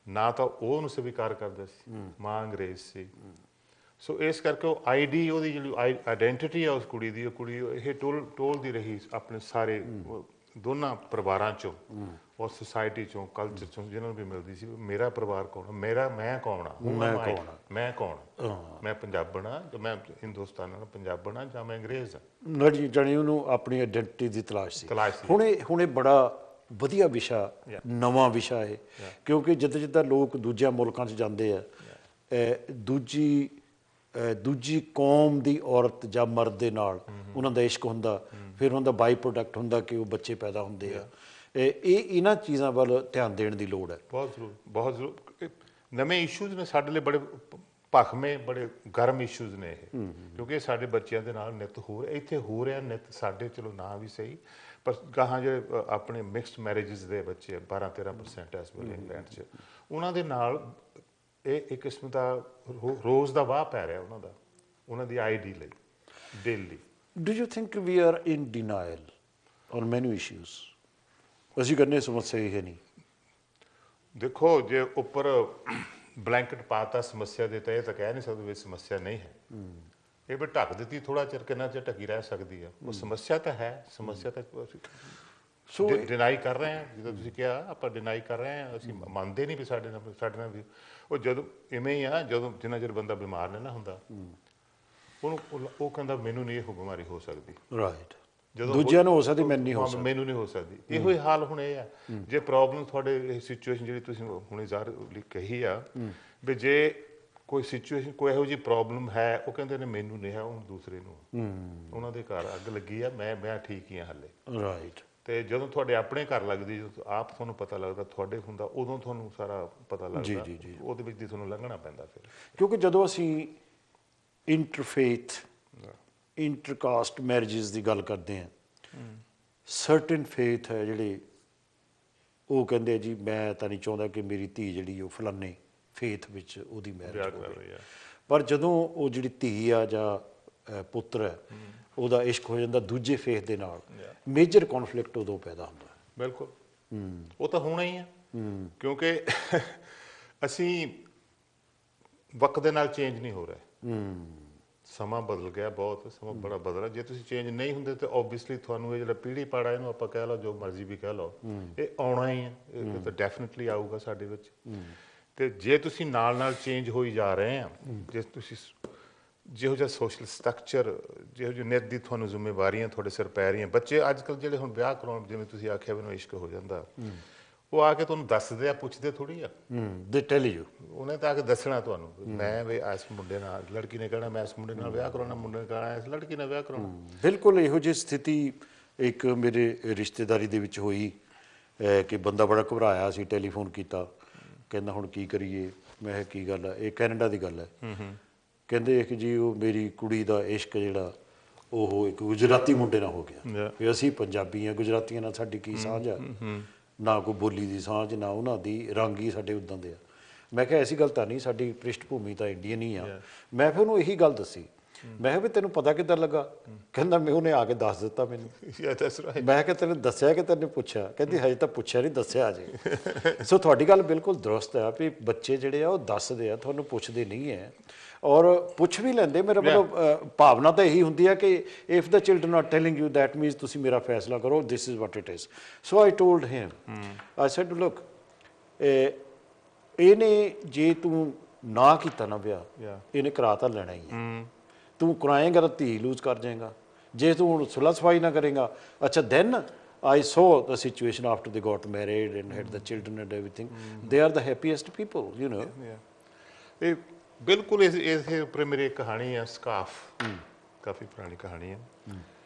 ਨਾ ਤਾਂ ਉਹ ਉਹਨੂੰ ਸਵੀਕਾਰ ਕਰਦਾ ਸੀ, ਮਾਂ ਅੰਗਰੇਜ਼ ਸੀ। ਸੋ ਇਸ ਕਰਕੇ ਉਹ ਆਈਡੀ, ਉਹਦੀ ਜਿਹੜੀ ਆਈਡੈਂਟੀਟੀ ਆ ਉਸ ਕੁੜੀ ਦੀ, ਉਹ ਕੁੜੀ ਇਹ ਟੋਲਦੀ ਰਹੀ ਆਪਣੇ ਸਾਰੇ ਦੋਨਾਂ ਪਰਿਵਾਰਾਂ 'ਚੋਂ ਔਰ ਸੁਸਾਇਟੀ 'ਚੋਂ, ਕਲਚਰ 'ਚੋਂ, ਜਿਹਨਾਂ ਨੂੰ ਵੀ ਮਿਲਦੀ ਸੀ। ਮੇਰਾ ਪਰਿਵਾਰ ਕੌਣ, ਮੈਂ ਕੌਣ ਆ, ਮੈਂ ਕੌਣ, ਮੈਂ ਪੰਜਾਬਣ ਆ ਜਾਂ ਮੈਂ ਹਿੰਦੁਸਤਾਨ ਆ, ਪੰਜਾਬਣ ਆ ਜਾਂ ਮੈਂ ਅੰਗਰੇਜ਼ ਆ। ਜਾਣੀ ਉਹਨੂੰ ਆਪਣੀ ਆਈਡੈਂਟਿਟੀ ਦੀ ਤਲਾਸ਼ ਸੀ। ਹੁਣ ਇਹ ਬੜਾ ਵਧੀਆ ਵਿਸ਼ਾ, ਨਵਾਂ ਵਿਸ਼ਾ ਹੈ, ਕਿਉਂਕਿ ਜਿੱਦਾਂ ਲੋਕ ਦੂਜਿਆਂ ਮੁਲਕਾਂ 'ਚ ਜਾਂਦੇ ਆ, ਦੂਜੀ ਕੌਮ ਦੀ ਔਰਤ ਜਾਂ ਮਰਦ ਦੇ ਨਾਲ ਉਹਨਾਂ ਦਾ ਇਸ਼ਕ ਹੁੰਦਾ, ਫਿਰ ਉਹਨਾਂ ਦਾ ਬਾਈ ਪ੍ਰੋਡਕਟ ਹੁੰਦਾ ਕਿ ਉਹ ਬੱਚੇ ਪੈਦਾ ਹੁੰਦੇ ਆ। ਇਹਨਾਂ ਚੀਜ਼ਾਂ ਵੱਲ ਧਿਆਨ ਦੇਣ ਦੀ ਲੋੜ ਹੈ। ਬਹੁਤ ਜ਼ਰੂਰ। ਨਵੇਂ ਇਸ਼ੂਜ਼ ਨੇ ਸਾਡੇ ਲਈ, ਬੜੇ ਭਖਵੇਂ, ਬੜੇ ਗਰਮ ਇਸ਼ੂਜ਼ ਨੇ ਇਹ, ਕਿਉਂਕਿ ਸਾਡੇ ਬੱਚਿਆਂ ਦੇ ਨਾਲ ਨਿੱਤ ਇੱਥੇ ਹੋ ਰਿਹਾ ਨਿੱਤ ਸਾਡੇ, ਚਲੋ ਨਾ ਵੀ ਸਹੀ, ਪਰ ਗਾਹਾਂ ਜਿਹੜੇ ਆਪਣੇ ਮਿਕਸਡ ਮੈਰਿਜਸ ਦੇ ਬੱਚੇ 12-13% ਇਸ ਵੇਲੇ ਇੰਗਲੈਂਡ 'ਚ, ਉਹਨਾਂ ਦੇ ਨਾਲ ਇਹ ਇੱਕ ਕਿਸਮ ਦਾ ਰੋਜ਼ ਦਾ ਵਾਹ ਪੈ ਰਿਹਾ ਉਹਨਾਂ ਦੀ ਆਈਡੀ ਲਈ, daily. Do you think we are in denial on many issues? ਅਸੀਂ ਕਹਿੰਦੇ ਸਮੱਸਿਆ ਇਹ ਨਹੀਂ। ਦੇਖੋ, ਜੇ ਉੱਪਰ ਬਲੈਂਕਟ ਪਾਤਾ ਸਮੱਸਿਆ ਦੇ, ਤਾਂ ਇਹ ਤਾਂ ਕਹਿ ਨਹੀਂ ਸਕਦੇ ਵੀ ਸਮੱਸਿਆ ਨਹੀਂ ਹੈ। ਇਹ ਵੀ ਢੱਕ ਦਿੱਤੀ, ਥੋੜਾ ਚਿਰ ਕਿੰਨਾ ਚਿਰ ਢੱਕੀ ਰਹਿ ਸਕਦੀ ਆ। ਉਹ ਸਮੱਸਿਆ ਤਾਂ ਹੈ, ਸਮੱਸਿਆ ਤਾਂ ਸੋ ਡਿਨਾਈ ਕਰ ਰਹੇ ਹਾਂ। ਜਿੱਦਾਂ ਤੁਸੀਂ ਕਿਹਾ, ਆਪਾਂ ਡਿਨਾਈ ਕਰ ਰਹੇ ਹਾਂ, ਅਸੀਂ ਮੰਨਦੇ ਨਹੀਂ ਵੀ ਸਾਡੇ ਨਾਲ ਵੀ ਉਹ ਜਦੋਂ ਇਵੇਂ ਹੀ ਆ। ਜਿੰਨਾ ਚਿਰ ਬੰਦਾ ਬਿਮਾਰ ਨਹੀਂ ਨਾ ਹੁੰਦਾ, ਉਹਨੂੰ ਉਹ ਕਹਿੰਦਾ ਮੈਨੂੰ ਨਹੀਂ ਇਹ ਬਿਮਾਰੀ ਹੋ ਸਕਦੀ। ਰਾਈਟ। ਜਦੋਂ ਦੂਜਿਆਂ ਨੂੰ ਹੋ ਸਕਦੀ, ਮੈਨੂੰ ਨਹੀਂ ਹੋ ਸਕਦੀ। ਇਹੋ ਹੀ ਹਾਲ ਹੁਣ ਇਹ ਆ। ਜੇ ਪ੍ਰੋਬਲਮ ਤੁਹਾਡੇ ਸਿਚੁਏਸ਼ਨ ਜਿਹੜੀ ਤੁਸੀਂ ਹੁਣੇ ਜ਼ਾਹਰ ਕਹੀ ਆ, ਵੀ ਜੇ ਕੋਈ ਸਿਚੁਏਸ਼ਨ, ਕੋਈ ਇਹੋ ਜਿਹੀ ਪ੍ਰੋਬਲਮ ਹੈ, ਉਹ ਕਹਿੰਦੇ ਨੇ ਮੈਨੂੰ ਨਹੀਂ ਹੈ, ਉਹ ਦੂਸਰੇ ਨੂੰ, ਉਹਨਾਂ ਦੇ ਘਰ ਅੱਗ ਲੱਗੀ ਆ, ਮੈਂ ਠੀਕ ਹੀ ਹਾਂ ਹਾਲੇ। ਰਾਈਟ। ਤੇ ਜਦੋਂ ਤੁਹਾਡੇ ਆਪਣੇ ਘਰ ਲੱਗਦੀ, ਜਦੋਂ ਆਪ ਤੁਹਾਨੂੰ ਪਤਾ ਲੱਗਦਾ ਤੁਹਾਡੇ ਹੁੰਦਾ, ਉਦੋਂ ਤੁਹਾਨੂੰ ਸਾਰਾ ਪਤਾ ਲੱਗਦਾ। ਉਹਦੇ ਵਿੱਚ ਦੀ ਤੁਹਾਨੂੰ ਲੰਘਣਾ ਪੈਂਦਾ ਫਿਰ, ਕਿਉਂਕਿ ਜਦੋਂ ਅਸੀਂ ਇੰਟਰਫੇਥ ਇੰਟਰਕਾਸਟ ਮੈਰਿਜਸ ਦੀ ਗੱਲ ਕਰਦੇ ਹਾਂ, ਸਰਟਨ ਫੇਥ ਹੈ ਜਿਹੜੇ ਉਹ ਕਹਿੰਦੇ ਜੀ ਮੈਂ ਤਾਂ ਨਹੀਂ ਚਾਹੁੰਦਾ ਕਿ ਮੇਰੀ ਧੀ ਜਿਹੜੀ ਉਹ ਫਲਾਨੇ ਫੇਥ ਵਿੱਚ ਉਹਦੀ ਮੈਰਿਜ ਹੋਵੇ, ਪਰ ਜਦੋਂ ਉਹ ਜਿਹੜੀ ਧੀ ਆ ਜਾਂ ਪੁੱਤਰ ਹੈ ਉਹਦਾ ਇਸ਼ਕ ਹੋ ਜਾਂਦਾ ਦੂਜੇ ਫੇਥ ਦੇ ਨਾਲ, ਮੇਜਰ ਕੌਨਫਲਿਕਟ ਉਦੋਂ ਪੈਦਾ ਹੁੰਦਾ। ਬਿਲਕੁਲ, ਉਹ ਤਾਂ ਹੋਣਾ ਹੀ ਆ, ਕਿਉਂਕਿ ਅਸੀਂ ਵਕਤ ਦੇ ਨਾਲ ਚੇਂਜ ਨਹੀਂ ਹੋ ਰਹੇ। ਸਮਾਂ ਬਦਲ ਗਿਆ, ਬਹੁਤ ਸਮਾਂ ਬੜਾ ਬਦਲਿਆ। ਜੇ ਤੁਸੀਂ ਚੇਂਜ ਨਹੀਂ ਹੁੰਦੇ ਤਾਂ ਓਬਵੀਅਸਲੀ ਤੁਹਾਨੂੰ ਇਹ ਜਿਹੜਾ ਪੀੜ੍ਹੀ ਪਾੜਾ, ਇਹਨੂੰ ਆਪਾਂ ਕਹਿ ਲਓ ਜੋ ਮਰਜ਼ੀ ਵੀ ਕਹਿ ਲਓ, ਇਹ ਆਉਣਾ ਹੀ ਹੈ, ਇਹ ਤਾਂ ਡੈਫੀਨਿਟਲੀ ਆਊਗਾ ਸਾਡੇ ਵਿੱਚ। ਤੇ ਜੇ ਤੁਸੀਂ ਨਾਲ ਨਾਲ ਚੇਂਜ ਹੋਈ ਜਾ ਰਹੇ ਆ, ਜੇ ਤੁਸੀਂ ਜਿਹੋ ਜਿਹਾ ਸੋਸ਼ਲ ਸਟਰਕਚਰ, ਜਿਹੋ ਜਿਹੀ ਨਿੱਤ ਦੀ ਤੁਹਾਨੂੰ ਜ਼ਿੰਮੇਵਾਰੀਆਂ ਤੁਹਾਡੇ ਸਿਰ ਪੈ ਰਹੀਆਂ, ਬੱਚੇ ਅੱਜ ਕੱਲ੍ਹ ਜਿਹੜੇ ਹੁਣ ਵਿਆਹ ਕਰਾਉਣ, ਜਿਵੇਂ ਤੁਸੀਂ ਆਖਿਆ ਮੈਨੂੰ ਇਸ਼ਕ ਹੋ ਜਾਂਦਾ, ਉਹ ਆ ਕੇ ਤੁਹਾਨੂੰ ਦੱਸਦੇ ਆ, ਪੁੱਛਦੇ ਥੋੜੀ ਆ। ਦੇ ਟੈਲ ਯੂ, ਉਹਨੇ ਤਾਂ ਆ ਕੇ ਦੱਸਣਾ ਤੁਹਾਨੂੰ, ਮੈਂ ਵੀ ਇਸ ਮੁੰਡੇ ਨਾਲ, ਲੜਕੀ ਨੇ ਕਹਿਣਾ ਮੈਂ ਇਸ ਮੁੰਡੇ ਨਾਲ ਵਿਆਹ ਕਰਾਉਣਾ, ਮੁੰਡੇ ਨੇ ਕਹਿਣਾ ਇਸ ਲੜਕੀ ਨਾਲ ਵਿਆਹ ਕਰਾਉਣਾ। ਬਿਲਕੁਲ ਇਹੋ ਜਿਹੀ ਸਥਿਤੀ ਇੱਕ ਮੇਰੇ ਰਿਸ਼ਤੇਦਾਰੀ ਦੇ ਵਿੱਚ ਹੋਈ ਕਿ ਬੰਦਾ ਬੜਾ ਘਬਰਾਇਆ ਸੀ, ਟੈਲੀਫੋਨ ਕੀਤਾ, ਕਹਿੰਦਾ ਹੁਣ ਕੀ ਕਰੀਏ। ਮੈਂ ਕਿਹਾ ਕੀ ਗੱਲ ਹੈ? ਇਹ ਕੈਨੇਡਾ ਦੀ ਗੱਲ ਹੈ। ਕਹਿੰਦੇ ਕਿ ਜੀ ਉਹ ਮੇਰੀ ਕੁੜੀ ਦਾ ਇਸ਼ਕ ਜਿਹੜਾ ਉਹ ਇੱਕ ਗੁਜਰਾਤੀ ਮੁੰਡੇ ਨਾਲ ਹੋ ਗਿਆ, ਵੀ ਅਸੀਂ ਪੰਜਾਬੀ ਹਾਂ, ਗੁਜਰਾਤੀਆਂ ਨਾਲ ਸਾਡੀ ਕੀ ਸਾਂਝ ਆ, ਨਾ ਕੋਈ ਬੋਲੀ ਦੀ ਸਾਂਝ, ਨਾ ਉਹਨਾਂ ਦੀ, ਰੰਗ ਹੀ ਸਾਡੇ ਉੱਦਾਂ ਦੇ ਆ। ਮੈਂ ਕਿਹਾ ਐਸੀ ਗੱਲ ਤਾਂ ਨਹੀਂ, ਸਾਡੀ ਪ੍ਰਿਸ਼ਟ ਭੂਮੀ ਤਾਂ ਇੰਡੀਅਨ ਹੀ ਆ। ਮੈਂ ਫਿਰ ਉਹਨੂੰ ਇਹੀ ਗੱਲ ਦੱਸੀ, ਮੈਂ ਕਿਹਾ ਵੀ ਤੈਨੂੰ ਪਤਾ ਕਿੱਦਾਂ ਲੱਗਾ? ਕਹਿੰਦਾ ਮੈਂ ਉਹਨੇ ਆ ਕੇ ਦੱਸ ਦਿੱਤਾ ਮੈਨੂੰ। ਮੈਂ ਕਿਹਾ ਤੈਨੂੰ ਦੱਸਿਆ ਕਿ ਤੈਨੂੰ ਪੁੱਛਿਆ? ਕਹਿੰਦੀ ਹਜੇ ਤਾਂ ਪੁੱਛਿਆ ਨਹੀਂ, ਦੱਸਿਆ ਅਜੇ। ਸੋ ਤੁਹਾਡੀ ਗੱਲ ਬਿਲਕੁਲ ਦਰੁਸਤ ਆ ਵੀ ਬੱਚੇ ਜਿਹੜੇ ਆ ਉਹ ਦੱਸਦੇ ਆ, ਤੁਹਾਨੂੰ ਪੁੱਛਦੇ ਨਹੀਂ ਹੈ, ਔਰ ਪੁੱਛ ਵੀ ਲੈਂਦੇ। ਮੇਰਾ ਮਤਲਬ ਭਾਵਨਾ ਤਾਂ ਇਹੀ ਹੁੰਦੀ ਹੈ ਕਿ if the children are telling you that means ਤੁਸੀਂ ਮੇਰਾ ਫੈਸਲਾ ਕਰੋ, this is what it is. So I told him, I said look, ਇਹਨੇ ਜੇ ਤੂੰ ਨਾ ਕੀਤਾ ਨਾ ਵਿਆਹ, ਇਹਨੇ ਕਰਾ ਤਾਂ ਲੈਣਾ ਹੀ ਹੈ। ਤੂੰ ਕਰਾਏਂਗਾ ਤਾਂ ਧੀ ਲੂਜ਼ ਕਰ ਜਾਏਗਾ। ਜੇ ਤੂੰ ਹੁਣ ਸੁਲ੍ਹਾ ਸਫਾਈ ਨਾ ਕਰੇਗਾ, ਅੱਛਾ then I saw the situation after they got married and had the children and everything. They are the happiest people, you know. ਇਹ ਬਿਲਕੁਲ ਇਸੇ ਉੱਪਰ ਮੇਰੀ ਇੱਕ ਕਹਾਣੀ ਹੈ, ਸਕਾਫ, ਕਾਫੀ ਪੁਰਾਣੀ ਕਹਾਣੀ ਹੈ।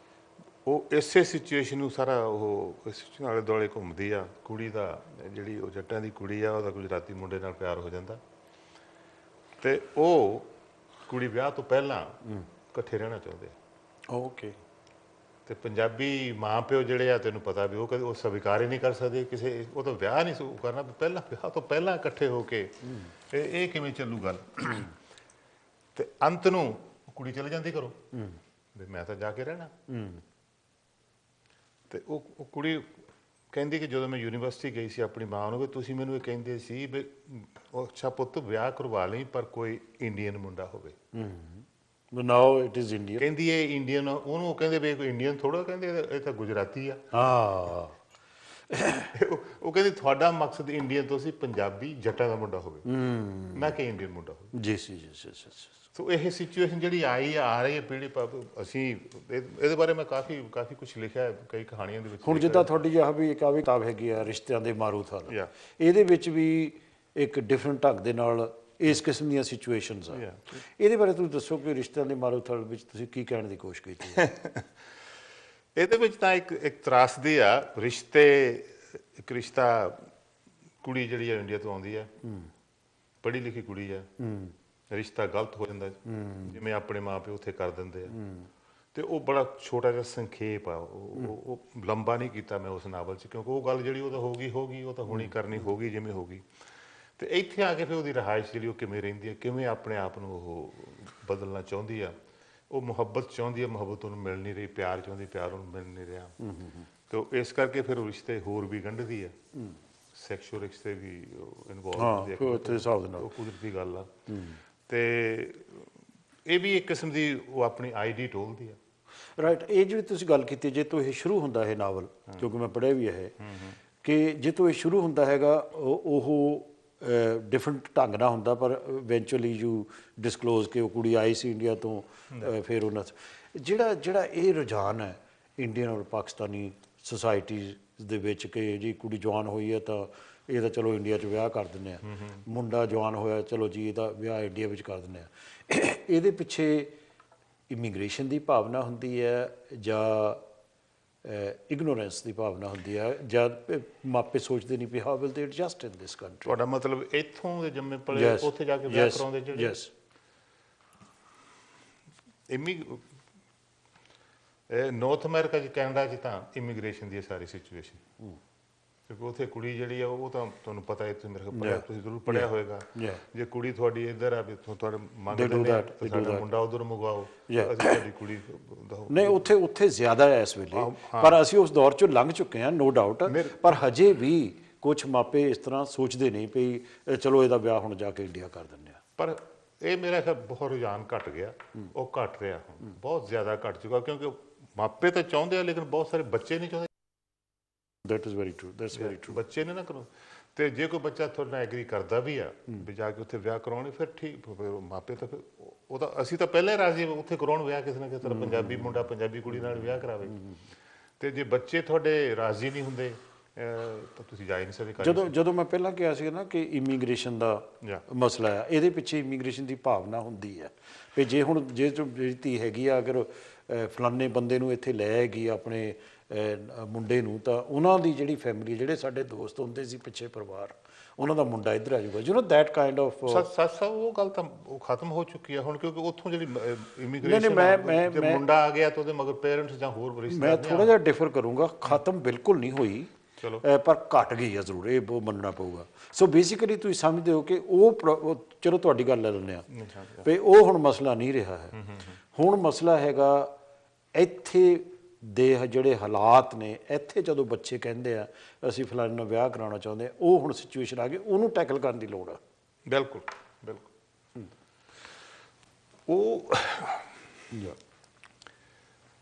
ਉਹ ਇਸੇ ਸਿਚੁਏਸ਼ਨ ਨੂੰ ਸਾਰਾ ਉਹ ਇਸ ਆਲੇ ਦੁਆਲੇ ਘੁੰਮਦੀ ਆ। ਕੁੜੀ ਦਾ ਜਿਹੜੀ ਉਹ ਜੱਟਾਂ ਦੀ ਕੁੜੀ ਆ, ਉਹਦਾ ਗੁਜਰਾਤੀ ਮੁੰਡੇ ਨਾਲ ਪਿਆਰ ਹੋ ਜਾਂਦਾ, ਤੇ ਉਹ ਕੁੜੀ ਵਿਆਹ ਤੋਂ ਪਹਿਲਾਂ ਇਕੱਠੇ ਰਹਿਣਾ ਚਾਹੁੰਦੇ ਆ। ਓਕੇ। ਤੇ ਪੰਜਾਬੀ ਮਾਂ ਪਿਓ ਜਿਹੜੇ ਆ, ਤੈਨੂੰ ਪਤਾ ਵੀ ਉਹ ਕਦੇ ਉਹ ਸਵੀਕਾਰ ਹੀ ਨਹੀਂ ਕਰ ਸਕਦੇ ਕਿਸੇ, ਉਹ ਤਾਂ ਵਿਆਹ ਨਹੀਂ ਕਰਨਾ, ਪਹਿਲਾਂ ਵਿਆਹ ਤੋਂ ਪਹਿਲਾਂ ਇਕੱਠੇ ਹੋ ਕੇ ਇਹ ਕਿਵੇਂ ਚੱਲੂ ਗੱਲ। ਤੇ ਅੰਤ ਨੂੰ ਕੁੜੀ ਚਲੇ ਜਾਂਦੀ ਘਰੋਂ ਵੀ ਮੈਂ ਤਾਂ ਜਾ ਕੇ ਰਹਿਣਾ। ਤੇ ਉਹ ਕੁੜੀ ਕਹਿੰਦੀ ਕਿ ਜਦੋਂ ਮੈਂ ਯੂਨੀਵਰਸਿਟੀ ਗਈ ਸੀ ਆਪਣੀ ਮਾਂ ਨੂੰ, ਵੀ ਤੁਸੀਂ ਮੈਨੂੰ ਇਹ ਕਹਿੰਦੇ ਸੀ ਵੀ ਅੱਛਾ ਪੁੱਤ ਵਿਆਹ ਕਰਵਾ ਲਈ ਪਰ ਕੋਈ ਇੰਡੀਅਨ ਮੁੰਡਾ ਹੋਵੇ। ਨਾਓ ਇਟ ਇਜ਼ ਇੰਡੀਅਨ। ਕਹਿੰਦੀ ਇਹ ਇੰਡੀਅਨ, ਉਹਨੂੰ ਕਹਿੰਦੇ ਵੀ ਕੋਈ ਇੰਡੀਅਨ ਥੋੜਾ, ਕਹਿੰਦੇ ਇਹ ਤਾਂ ਗੁਜਰਾਤੀ ਆ। ਉਹ ਕਹਿੰਦੀ ਤੁਹਾਡਾ ਮਕਸਦ ਇੰਡੀਅਨ ਤੋਂ ਸੀ ਪੰਜਾਬੀ ਜੱਟਾਂ ਦਾ ਮੁੰਡਾ ਹੋਵੇ, ਨਾ ਕਿ ਇੰਡੀਅਨ ਮੁੰਡਾ ਹੋਵੇ। ਜੀ ਜੀ ਜੀ। ਸੋ ਇਹ ਸਿਚੁਏਸ਼ਨ ਜਿਹੜੀ ਆ ਰਹੀ ਹੈ ਪੀੜ੍ਹੀ, ਅਸੀਂ ਇਹਦੇ ਬਾਰੇ ਮੈਂ ਕਾਫੀ ਕੁਝ ਲਿਖਿਆ ਕਈ ਕਹਾਣੀਆਂ ਦੇ ਵਿੱਚ। ਹੁਣ ਜਿੱਦਾਂ ਤੁਹਾਡੀ ਆਹ ਵੀ ਇੱਕ ਕਿਤਾਬ ਹੈਗੀ ਆ ਰਿਸ਼ਤਿਆਂ ਦੇ ਮਾਰੂਥਲ, ਇਹਦੇ ਵਿੱਚ ਵੀ ਇੱਕ ਡਿਫਰੈਂਟ ਢੰਗ ਦੇ ਨਾਲ ਇਸ ਕਿਸਮ ਦੀਆਂ ਸਿਚੁਏਸ਼ਨਸ ਆ। ਇਹਦੇ ਬਾਰੇ ਤੁਸੀਂ ਦੱਸੋ ਕਿ ਰਿਸ਼ਤਿਆਂ ਦੇ ਮਾਰੂਥਲ ਵਿੱਚ ਤੁਸੀਂ ਕੀ ਕਹਿਣ ਦੀ ਕੋਸ਼ਿਸ਼ ਕੀਤੀ ਹੈ? ਇਹਦੇ ਵਿੱਚ ਤਾਂ ਇੱਕ ਤਰਾਸਦੀ ਆ ਰਿਸ਼ਤੇ। ਇੱਕ ਰਿਸ਼ਤਾ, ਕੁੜੀ ਜਿਹੜੀ ਆ ਇੰਡੀਆ ਤੋਂ ਆਉਂਦੀ ਆ, ਪੜ੍ਹੀ ਲਿਖੀ ਕੁੜੀ ਆ, ਰਿਸ਼ਤਾ ਗਲਤ ਹੋ ਜਾਂਦਾ ਜਿਵੇਂ ਆਪਣੇ ਮਾਂ ਪਿਓ ਉੱਥੇ ਕਰ ਦਿੰਦੇ ਆ। ਤੇ ਉਹ ਬੜਾ ਛੋਟਾ ਜਿਹਾ ਸੰਖੇਪ ਆ, ਉਹ ਲੰਬਾ ਨਹੀਂ ਕੀਤਾ ਮੈਂ ਉਸ ਨਾਵਲ 'ਚ, ਕਿਉਂਕਿ ਉਹ ਗੱਲ ਜਿਹੜੀ ਉਹ ਤਾਂ ਹੋ ਗਈ, ਉਹ ਤਾਂ ਹੋਣੀ ਕਰਨੀ ਹੋ ਗਈ ਜਿਵੇਂ ਹੋ ਗਈ। ਤੇ ਇੱਥੇ ਆ ਕੇ ਫਿਰ ਉਹਦੀ ਰਿਹਾਇਸ਼ ਜਿਹੜੀ ਉਹ ਕਿਵੇਂ ਰਹਿੰਦੀ ਹੈ, ਕਿਵੇਂ ਆਪਣੇ ਆਪ ਨੂੰ ਉਹ ਬਦਲਣਾ ਚਾਹੁੰਦੀ ਆ। ਉਹ ਮੁਹੱਬਤ ਚਾਹੁੰਦੀ ਹੈ, ਮੁਹੱਬਤ ਉਹਨੂੰ ਮਿਲ ਨਹੀਂ ਰਹੀ, ਪਿਆਰ ਚਾਹੁੰਦੀ, ਪਿਆਰ ਉਹਨੂੰ ਮਿਲ ਨਹੀਂ ਰਿਹਾ। ਤੇ ਇਸ ਕਰਕੇ ਫਿਰ ਉਹ ਰਿਸ਼ਤੇ ਹੋਰ ਵੀ ਗੰਢਦੀ ਆ, ਸੈਕਸ਼ੂਅਲ ਰਿਸ਼ਤੇ ਵੀ ਇਨਵੋਲਵ ਹੁੰਦੇ ਆ, ਉਹ ਕੁਦਰਤੀ ਗੱਲ ਆ। ਤੇ ਇਹ ਵੀ ਇੱਕ ਕਿਸਮ ਦੀ ਉਹ ਆਪਣੀ ਆਈਡੀ ਟੋਲਦੀ ਆ। ਰਾਈਟ। ਇਹ ਜਿਹੜੀ ਤੁਸੀਂ ਗੱਲ ਕੀਤੀ, ਜੇ ਤੋਂ ਇਹ ਸ਼ੁਰੂ ਹੁੰਦਾ ਇਹ ਨਾਵਲ, ਕਿਉਂਕਿ ਮੈਂ ਪੜ੍ਹਿਆ ਵੀ ਹੈ ਕਿ ਜੇ ਤੋਂ ਇਹ ਸ਼ੁਰੂ ਹੁੰਦਾ ਹੈਗਾ ਉਹ ਡਿਫਰੈਂਟ ਢੰਗ ਨਾਲ ਹੁੰਦਾ, ਪਰ ਇਵੈਂਚੁਅਲੀ ਯੂ ਡਿਸਕਲੋਜ਼ ਕਿ ਉਹ ਕੁੜੀ ਆਈ ਸੀ ਇੰਡੀਆ ਤੋਂ, ਫਿਰ ਉਹਨਾਂ ਜਿਹੜਾ ਇਹ ਰੁਝਾਨ ਹੈ ਇੰਡੀਅਨ ਔਰ ਪਾਕਿਸਤਾਨੀ ਸੁਸਾਇਟੀ ਦੇ ਵਿੱਚ ਕਿ ਜੀ ਕੁੜੀ ਜਵਾਨ ਹੋਈ ਹੈ ਤਾਂ ਇਹ ਤਾਂ ਚਲੋ ਇੰਡੀਆ 'ਚ ਵਿਆਹ ਕਰ ਦਿੰਦੇ ਆ, ਮੁੰਡਾ ਜਵਾਨ ਹੋਇਆ ਚਲੋ ਜੀ ਇਹਦਾ ਵਿਆਹ ਇੰਡੀਆ ਵਿੱਚ ਕਰ ਦਿੰਦੇ ਆ। ਇਹਦੇ ਪਿੱਛੇ ਇਮੀਗ੍ਰੇਸ਼ਨ ਦੀ ਭਾਵਨਾ ਹੁੰਦੀ ਹੈ ਜਾਂ ਇਗਨੋਰੈਂਸ ਦੀ ਭਾਵਨਾ ਹੁੰਦੀ ਹੈ, ਜਦ ਮਾਪੇ ਸੋਚਦੇ ਨਹੀਂ ਵੀ how will they adjust in this country. ਤੁਹਾਡਾ ਮਤਲਬ ਇੱਥੋਂ ਦੇ ਜੰਮੇ ਪਲੇ ਉੱਥੇ ਜਾ ਕੇ ਵਿਆਹ ਕਰਾਉਂਦੇ ਜਿਹੜੇ ਯੈਸ ਨਾਰਥ ਅਮਰੀਕਾ 'ਚ ਕੈਨੇਡਾ 'ਚ ਤਾਂ ਇਮੀਗ੍ਰੇਸ਼ਨ ਦੀ ਸਾਰੀ ਸਿਚੁਏਸ਼ਨ, ਕਿਉਂਕਿ ਉੱਥੇ ਕੁੜੀ ਜਿਹੜੀ ਆ ਉਹ ਤਾਂ ਤੁਹਾਨੂੰ ਪਤਾ ਹੈ, ਤੁਸੀਂ ਮੇਰੇ ਖਿਆਲ ਪੜ੍ਹਿਆ, ਤੁਸੀਂ ਜ਼ਰੂਰ ਪੜ੍ਹਿਆ ਹੋਏਗਾ। ਜੇ ਕੁੜੀ ਤੁਹਾਡੀ ਇੱਧਰ ਆ ਵੀ ਤੁਹਾਡੇ ਮੰਗਦੇ ਆ ਤਾਂ ਸਾਡਾ ਮੁੰਡਾ ਉਧਰ ਮੰਗਵਾਓ, ਅਸੀਂ ਤੁਹਾਡੀ ਕੁੜੀ ਨਹੀਂ, ਉੱਥੇ ਜ਼ਿਆਦਾ ਹੈ ਇਸ ਵੇਲੇ, ਪਰ ਅਸੀਂ ਉਸ ਦੌਰ 'ਚੋਂ ਲੰਘ ਚੁੱਕੇ ਹਾਂ, ਨੋ ਡਾਊਟ। ਪਰ ਹਜੇ ਵੀ ਕੁਝ ਮਾਪੇ ਇਸ ਤਰ੍ਹਾਂ ਸੋਚਦੇ ਨਹੀਂ ਵੀ ਚਲੋ ਇਹਦਾ ਵਿਆਹ ਹੁਣ ਜਾ ਕੇ ਇੰਡੀਆ ਕਰ ਦਿੰਦੇ ਆ। ਪਰ ਇਹ ਮੇਰਾ ਖਿਆਲ ਬਹੁਤ ਰੁਝਾਨ ਘਟ ਗਿਆ, ਉਹ ਘਟ ਰਿਹਾ ਹੁਣ, ਬਹੁਤ ਜ਼ਿਆਦਾ ਘਟ ਚੁੱਕਾ, ਕਿਉਂਕਿ ਮਾਪੇ ਤਾਂ ਚਾਹੁੰਦੇ ਆ ਲੇਕਿਨ ਬਹੁਤ ਸਾਰੇ ਬੱਚੇ ਨਹੀਂ ਚਾਹੁੰਦੇ। That is very true, that's very true. ਬੱਚੇ ਨੇ ਨਾ ਕਰੋ, ਤੇ ਜੇ ਕੋਈ ਬੱਚਾ ਤੁਹਾਡੇ ਨਾਲ ਐਗਰੀ ਕਰਦਾ ਵੀ ਆ ਵੀ ਜਾ ਕੇ ਉੱਥੇ ਵਿਆਹ ਕਰਾਉਣੀ, ਫਿਰ ਠੀਕ, ਮਾਪੇ ਤਾਂ ਫਿਰ ਉਹ ਤਾਂ ਅਸੀਂ ਤਾਂ ਪਹਿਲਾਂ ਹੀ ਰਾਜ਼ੀ ਉੱਥੇ ਕਰਾਉਣ ਵਿਆਹ, ਕਿਸੇ ਨਾ ਕਿਸੇ ਤਰ੍ਹਾਂ ਪੰਜਾਬੀ ਮੁੰਡਾ ਪੰਜਾਬੀ ਕੁੜੀ ਨਾਲ ਵਿਆਹ ਕਰਾਵੇ। ਤੇ ਜੇ ਬੱਚੇ ਤੁਹਾਡੇ ਰਾਜ਼ੀ ਨਹੀਂ ਹੁੰਦੇ ਤਾਂ ਤੁਸੀਂ ਜਾ ਹੀ ਨਹੀਂ ਸਕਦੇ। ਜਦੋਂ ਮੈਂ ਪਹਿਲਾਂ ਕਿਹਾ ਸੀ ਨਾ ਕਿ ਇਮੀਗ੍ਰੇਸ਼ਨ ਦਾ ਮਸਲਾ ਆ, ਇਹਦੇ ਪਿੱਛੇ ਇਮੀਗ੍ਰੇਸ਼ਨ ਦੀ ਭਾਵਨਾ ਹੁੰਦੀ ਹੈ ਵੀ ਜੇ ਹੁਣ ਜਿਹੜੀ ਧੀ ਹੈਗੀ ਆ, ਅਗਰ ਫਲਾਨੇ ਬੰਦੇ ਨੂੰ ਇੱਥੇ ਲੈ ਆਏਗੀ ਆਪਣੇ ਮੁੰਡੇ ਨੂੰ, ਤਾਂ ਉਹਨਾਂ ਦੀ ਜਿਹੜੀ ਫੈਮਿਲੀ, ਜਿਹੜੇ ਸਾਡੇ ਦੋਸਤ ਹੁੰਦੇ ਸੀ ਪਿੱਛੇ ਪਰਿਵਾਰ, ਉਹਨਾਂ ਦਾ ਮੁੰਡਾ ਇੱਧਰ ਆ ਜਾਊਗਾ, you know that kind of. ਸੱਚ ਉਹ ਗੱਲ ਤਾਂ ਉਹ ਖਤਮ ਹੋ ਚੁੱਕੀ ਹੈ ਹੁਣ, ਕਿਉਂਕਿ ਉੱਥੋਂ ਜਿਹੜੀ ਇਮੀਗ੍ਰੇਸ਼ਨ ਜੇ ਮੁੰਡਾ ਆ ਗਿਆ ਤਾਂ ਉਹਦੇ ਮਗਰ ਪੇਰੈਂਟਸ ਜਾਂ ਹੋਰ ਰਿਸ਼ਤੇਦਾਰ। ਮੈਂ ਥੋੜਾ ਜਿਹਾ ਡਿਫਰ ਕਰੂੰਗਾ, ਖਤਮ ਬਿਲਕੁਲ ਨਹੀਂ ਹੋਈ, ਪਰ ਘਟ ਗਈ ਹੈ ਜ਼ਰੂਰ, ਇਹ ਮੰਨਣਾ ਪਊਗਾ। ਸੋ ਬੇਸਿਕਲੀ ਤੁਸੀਂ ਸਮਝਦੇ ਹੋ ਕਿ ਉਹ ਚਲੋ ਤੁਹਾਡੀ ਗੱਲ ਲੈ ਲੈਂਦੇ ਆ ਵੀ ਉਹ ਹੁਣ ਮਸਲਾ ਨਹੀਂ ਰਿਹਾ ਹੈ। ਹੁਣ ਮਸਲਾ ਹੈਗਾ ਇੱਥੇ ਦੇ ਜਿਹੜੇ ਹਾਲਾਤ ਨੇ, ਇੱਥੇ ਜਦੋਂ ਬੱਚੇ ਕਹਿੰਦੇ ਆ ਅਸੀਂ ਫਲਾਣੇ ਨਾਲ ਵਿਆਹ ਕਰਾਉਣਾ ਚਾਹੁੰਦੇ ਆ, ਉਹ ਹੁਣ ਸਿਚੁਏਸ਼ਨ ਆ ਗਈ, ਉਹਨੂੰ ਟੈਕਲ ਕਰਨ ਦੀ ਲੋੜ ਆ। ਬਿਲਕੁਲ ਬਿਲਕੁਲ। ਉਹ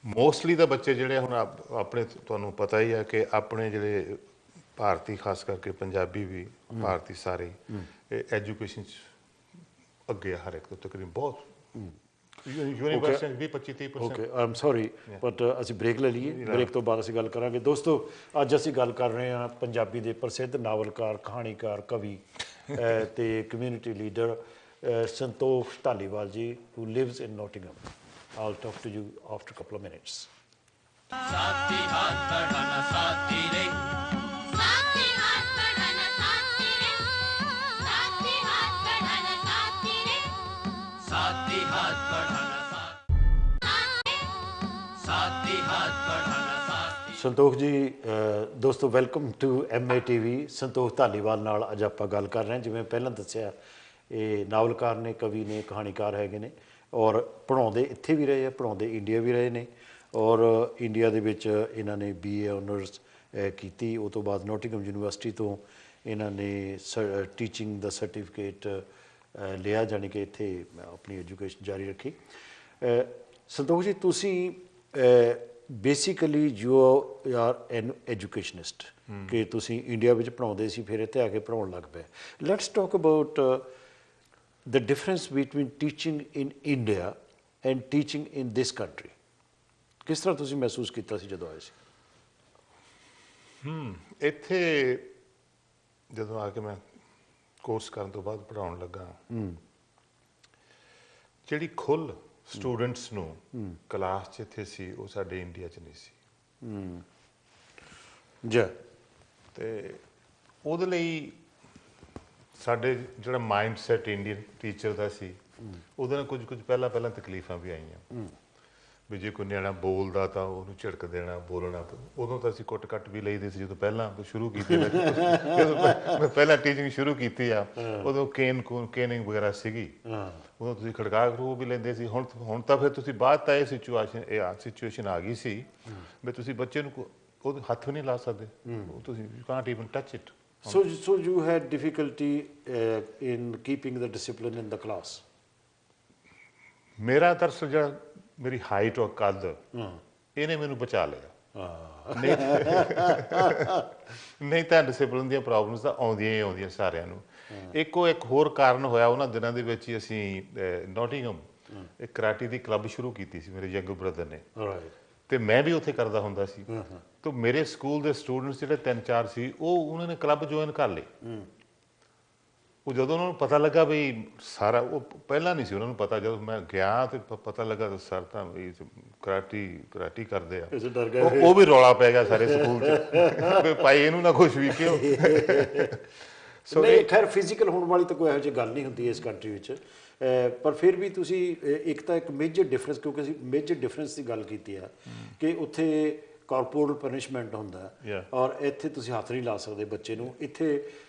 ਮੋਸਟਲੀ ਤਾਂ ਬੱਚੇ ਜਿਹੜੇ ਹੁਣ ਆਪਣੇ, ਤੁਹਾਨੂੰ ਪਤਾ ਹੀ ਹੈ ਕਿ ਆਪਣੇ ਜਿਹੜੇ ਭਾਰਤੀ, ਖਾਸ ਕਰਕੇ ਪੰਜਾਬੀ ਵੀ, ਭਾਰਤੀ ਸਾਰੇ ਐਜੂਕੇਸ਼ਨ 'ਚ ਅੱਗੇ ਆ ਹਰ ਇੱਕ ਤੋਂ ਤਕਰੀਬਨ, ਬਹੁਤ university 20-25-30%। Okay, I am sorry, but ਅਸੀਂ ਬ੍ਰੇਕ ਲੈ ਲਈਏ, ਬ੍ਰੇਕ ਤੋਂ ਬਾਅਦ ਅਸੀਂ ਗੱਲ ਕਰਾਂਗੇ। ਦੋਸਤੋ, ਅੱਜ ਅਸੀਂ ਗੱਲ ਕਰ ਰਹੇ ਹਾਂ ਪੰਜਾਬੀ ਦੇ ਪ੍ਰਸਿੱਧ ਨਾਵਲਕਾਰ, ਕਹਾਣੀਕਾਰ, ਕਵੀ ਤੇ ਕਮਿਊਨਿਟੀ ਲੀਡਰ ਸੰਤੋਖ ਧਾਲੀਵਾਲ ਜੀ, who lives in Nottingham. I'll talk to you after a couple of minutes. साथी हाथ बढ़ाना साथी रे, साथी हाथ बढ़ाना साथी रे, साथी हाथ बढ़ाना साथी रे, साथी हाथ बढ़ाना साथी हाथ बढ़ाना साथी। ਸੰਤੋਖ ਜੀ, ਦੋਸਤੋ ਵੈਲਕਮ ਟੂ MA TV। ਸੰਤੋਖ ਧਾਲੀਵਾਲ ਨਾਲ ਅੱਜ ਆਪਾਂ ਗੱਲ ਕਰ ਰਹੇ ਹਾਂ। ਜਿਵੇਂ ਪਹਿਲਾਂ ਦੱਸਿਆ, ਇਹ ਨਾਵਲਕਾਰ ਨੇ, ਕਵੀ ਨੇ, ਕਹਾਣੀਕਾਰ ਹੈਗੇ ਨੇ, ਔਰ ਪੜ੍ਹਾਉਂਦੇ ਇੱਥੇ ਵੀ ਰਹੇ ਆ, ਪੜ੍ਹਾਉਂਦੇ ਇੰਡੀਆ ਵੀ ਰਹੇ ਨੇ, ਔਰ ਇੰਡੀਆ ਦੇ ਵਿੱਚ ਇਹਨਾਂ ਨੇ BA ਆਨਰਸ ਕੀਤੀ। ਉਹ ਤੋਂ ਬਾਅਦ ਨੋਟਿੰਗਮ ਯੂਨੀਵਰਸਿਟੀ ਤੋਂ ਇਹਨਾਂ ਨੇ ਟੀਚਿੰਗ ਦਾ ਸਰਟੀਫਿਕੇਟ ਲਿਆ, ਜਾਣੀ ਕਿ ਇੱਥੇ ਆਪਣੀ ਐਜੂਕੇਸ਼ਨ ਜਾਰੀ ਰੱਖੀ। ਸੰਤੋਖ ਜੀ, ਤੁਸੀਂ basically you are N educationist, ਕਿ ਤੁਸੀਂ ਇੰਡੀਆ ਵਿੱਚ ਪੜ੍ਹਾਉਂਦੇ ਸੀ, ਫਿਰ ਇੱਥੇ ਆ ਕੇ ਪੜ੍ਹਾਉਣ ਲੱਗ ਪਏ। Let's talk about the difference between teaching in India and teaching in this country. ਕਿਸ ਤਰ੍ਹਾਂ ਤੁਸੀਂ ਮਹਿਸੂਸ ਕੀਤਾ ਸੀ ਜਦੋਂ ਆਏ ਸੀ? ਇੱਥੇ ਜਦੋਂ ਆ ਕੇ ਮੈਂ ਕੋਰਸ ਕਰਨ ਤੋਂ ਬਾਅਦ ਪੜ੍ਹਾਉਣ ਲੱਗਾ, ਜਿਹੜੀ ਖੁੱਲ੍ਹ ਸਟੂਡੈਂਟਸ ਨੂੰ ਕਲਾਸ 'ਚ ਇੱਥੇ ਸੀ, ਉਹ ਸਾਡੇ ਇੰਡੀਆ 'ਚ ਨਹੀਂ ਸੀ। ਜੀ। ਤੇ ਉਹਦੇ ਲਈ ਸਾਡੇ ਜਿਹੜਾ ਮਾਈਂਡ ਸੈਟ ਇੰਡੀਅਨ ਟੀਚਰ ਦਾ ਸੀ, ਉਹਦੇ ਨਾਲ ਕੁਝ ਪਹਿਲਾਂ ਤਕਲੀਫਾਂ ਵੀ ਆਈਆਂ ਵੀ ਜੇ ਕੋਈ ਨਿਆਣਾ ਬੋਲਦਾ ਤਾਂ ਉਹਨੂੰ ਝਿੜਕ ਦੇਣਾ, ਬੋਲਣਾ। ਉਦੋਂ ਤਾਂ ਅਸੀਂ ਕੁੱਟ-ਕੱਟ ਵੀ ਲਈਦੇ ਸੀ ਜਦੋਂ ਪਹਿਲਾਂ ਸ਼ੁਰੂ ਕੀਤੀ, ਮੈਂ ਪਹਿਲਾਂ ਟੀਚਿੰਗ ਸ਼ੁਰੂ ਕੀਤੀ ਆ, ਉਦੋਂ ਕੇਨਿੰਗ ਵਗੈਰਾ ਸੀਗੀ, ਉਦੋਂ ਤੁਸੀਂ ਖੜਕਾ ਖੜੂ ਵੀ ਲੈਂਦੇ ਸੀ। ਹੁਣ ਤਾਂ ਫਿਰ ਤੁਸੀਂ ਬਾਅਦ ਤਾਂ ਇਹ ਸਿਚੁਏਸ਼ਨ ਆ ਗਈ ਸੀ ਵੀ ਤੁਸੀਂ ਬੱਚੇ ਨੂੰ ਉਹਦੇ ਹੱਥ ਵੀ ਨਹੀਂ ਲਾ ਸਕਦੇ, ਤੁਸੀਂ you Kant even touch it. So you had difficulty in keeping the discipline in the class? ਮੇਰਾ ਦਰਅਸਲ ਜਿਹੜਾ ਮੇਰੀ ਹਾਈਟ ਔਰ ਕੱਦ, ਇਹਨੇ ਮੈਨੂੰ ਬਚਾ ਲਿਆ। ਨਹੀਂ ਤਾਂ ਡਿਸਿਪਲਿਨ ਦੀਆਂ ਪ੍ਰੋਬਲਮਸ ਤਾਂ ਆਉਂਦੀਆਂ ਹੀ ਆਉਂਦੀਆਂ ਸਾਰਿਆਂ ਨੂੰ। ਇੱਕ ਹੋਰ ਕਾਰਨ ਹੋਇਆ, ਉਹਨਾਂ ਦਿਨਾਂ ਦੇ ਵਿੱਚ ਹੀ ਅਸੀਂ ਨੋਟਿੰਗਮ ਇੱਕ ਕਰਾਟੇ ਦੀ ਕਲੱਬ ਸ਼ੁਰੂ ਕੀਤੀ ਸੀ ਮੇਰੇ ਯੰਗ ਬ੍ਰਦਰ ਨੇ, ਤੇ ਮੈਂ ਵੀ ਉੱਥੇ ਕਰਦਾ ਹੁੰਦਾ ਸੀ। ਤਾਂ ਮੇਰੇ ਸਕੂਲ ਦੇ ਸਟੂਡੈਂਟਸ ਜਿਹੜੇ 3-4 ਸੀ, ਉਹਨਾਂ ਨੇ ਕਲੱਬ ਜੁਆਇਨ ਕਰ ਲਏ। ਉਹ ਜਦੋਂ ਉਹਨਾਂ ਨੂੰ ਪਤਾ ਲੱਗਾ ਵੀ ਸਾਰਾ, ਉਹ ਪਹਿਲਾਂ ਨਹੀਂ ਸੀ ਉਹਨਾਂ ਨੂੰ ਪਤਾ, ਜਦੋਂ ਮੈਂ ਗਿਆ ਤੇ ਪਤਾ ਲੱਗਾ ਤਾਂ ਸਰ ਤਾਂ ਵੀ ਕਰਾਟੀ ਕਰਦੇ ਆ, ਇਸੇ ਡਰ ਗਏ ਉਹ ਵੀ ਰੌਲਾ ਪੈ ਗਿਆ ਸਾਰੇ ਸਕੂਲ 'ਚ ਵੀ ਭਾਈ ਇਹਨੂੰ ਨਾ ਕੁਛ ਵੀ ਕਿਉਂ। ਸੋ ਇਹ ਖੈਰ ਫਿਜ਼ੀਕਲ ਹੋਣ ਵਾਲੀ ਤਾਂ ਕੋਈ ਇਹੋ ਜਿਹੀ ਗੱਲ ਨਹੀਂ ਹੁੰਦੀ ਇਸ ਕੰਟਰੀ ਵਿੱਚ, ਪਰ ਫਿਰ ਵੀ ਤੁਸੀਂ ਇੱਕ ਤਾਂ ਇੱਕ ਮੇਜਰ ਡਿਫਰੈਂਸ, ਕਿਉਂਕਿ ਅਸੀਂ ਮੇਜਰ ਡਿਫਰੈਂਸ ਦੀ ਗੱਲ ਕੀਤੀ ਆ ਕਿ ਉੱਥੇ ਕਾਰਪੋਰਲ ਪਨਿਸ਼ਮੈਂਟ ਹੁੰਦਾ ਔਰ ਇੱਥੇ ਤੁਸੀਂ ਹੱਥ ਨਹੀਂ ਲਾ ਸਕਦੇ ਬੱਚੇ ਨੂੰ। ਇੱਥੇ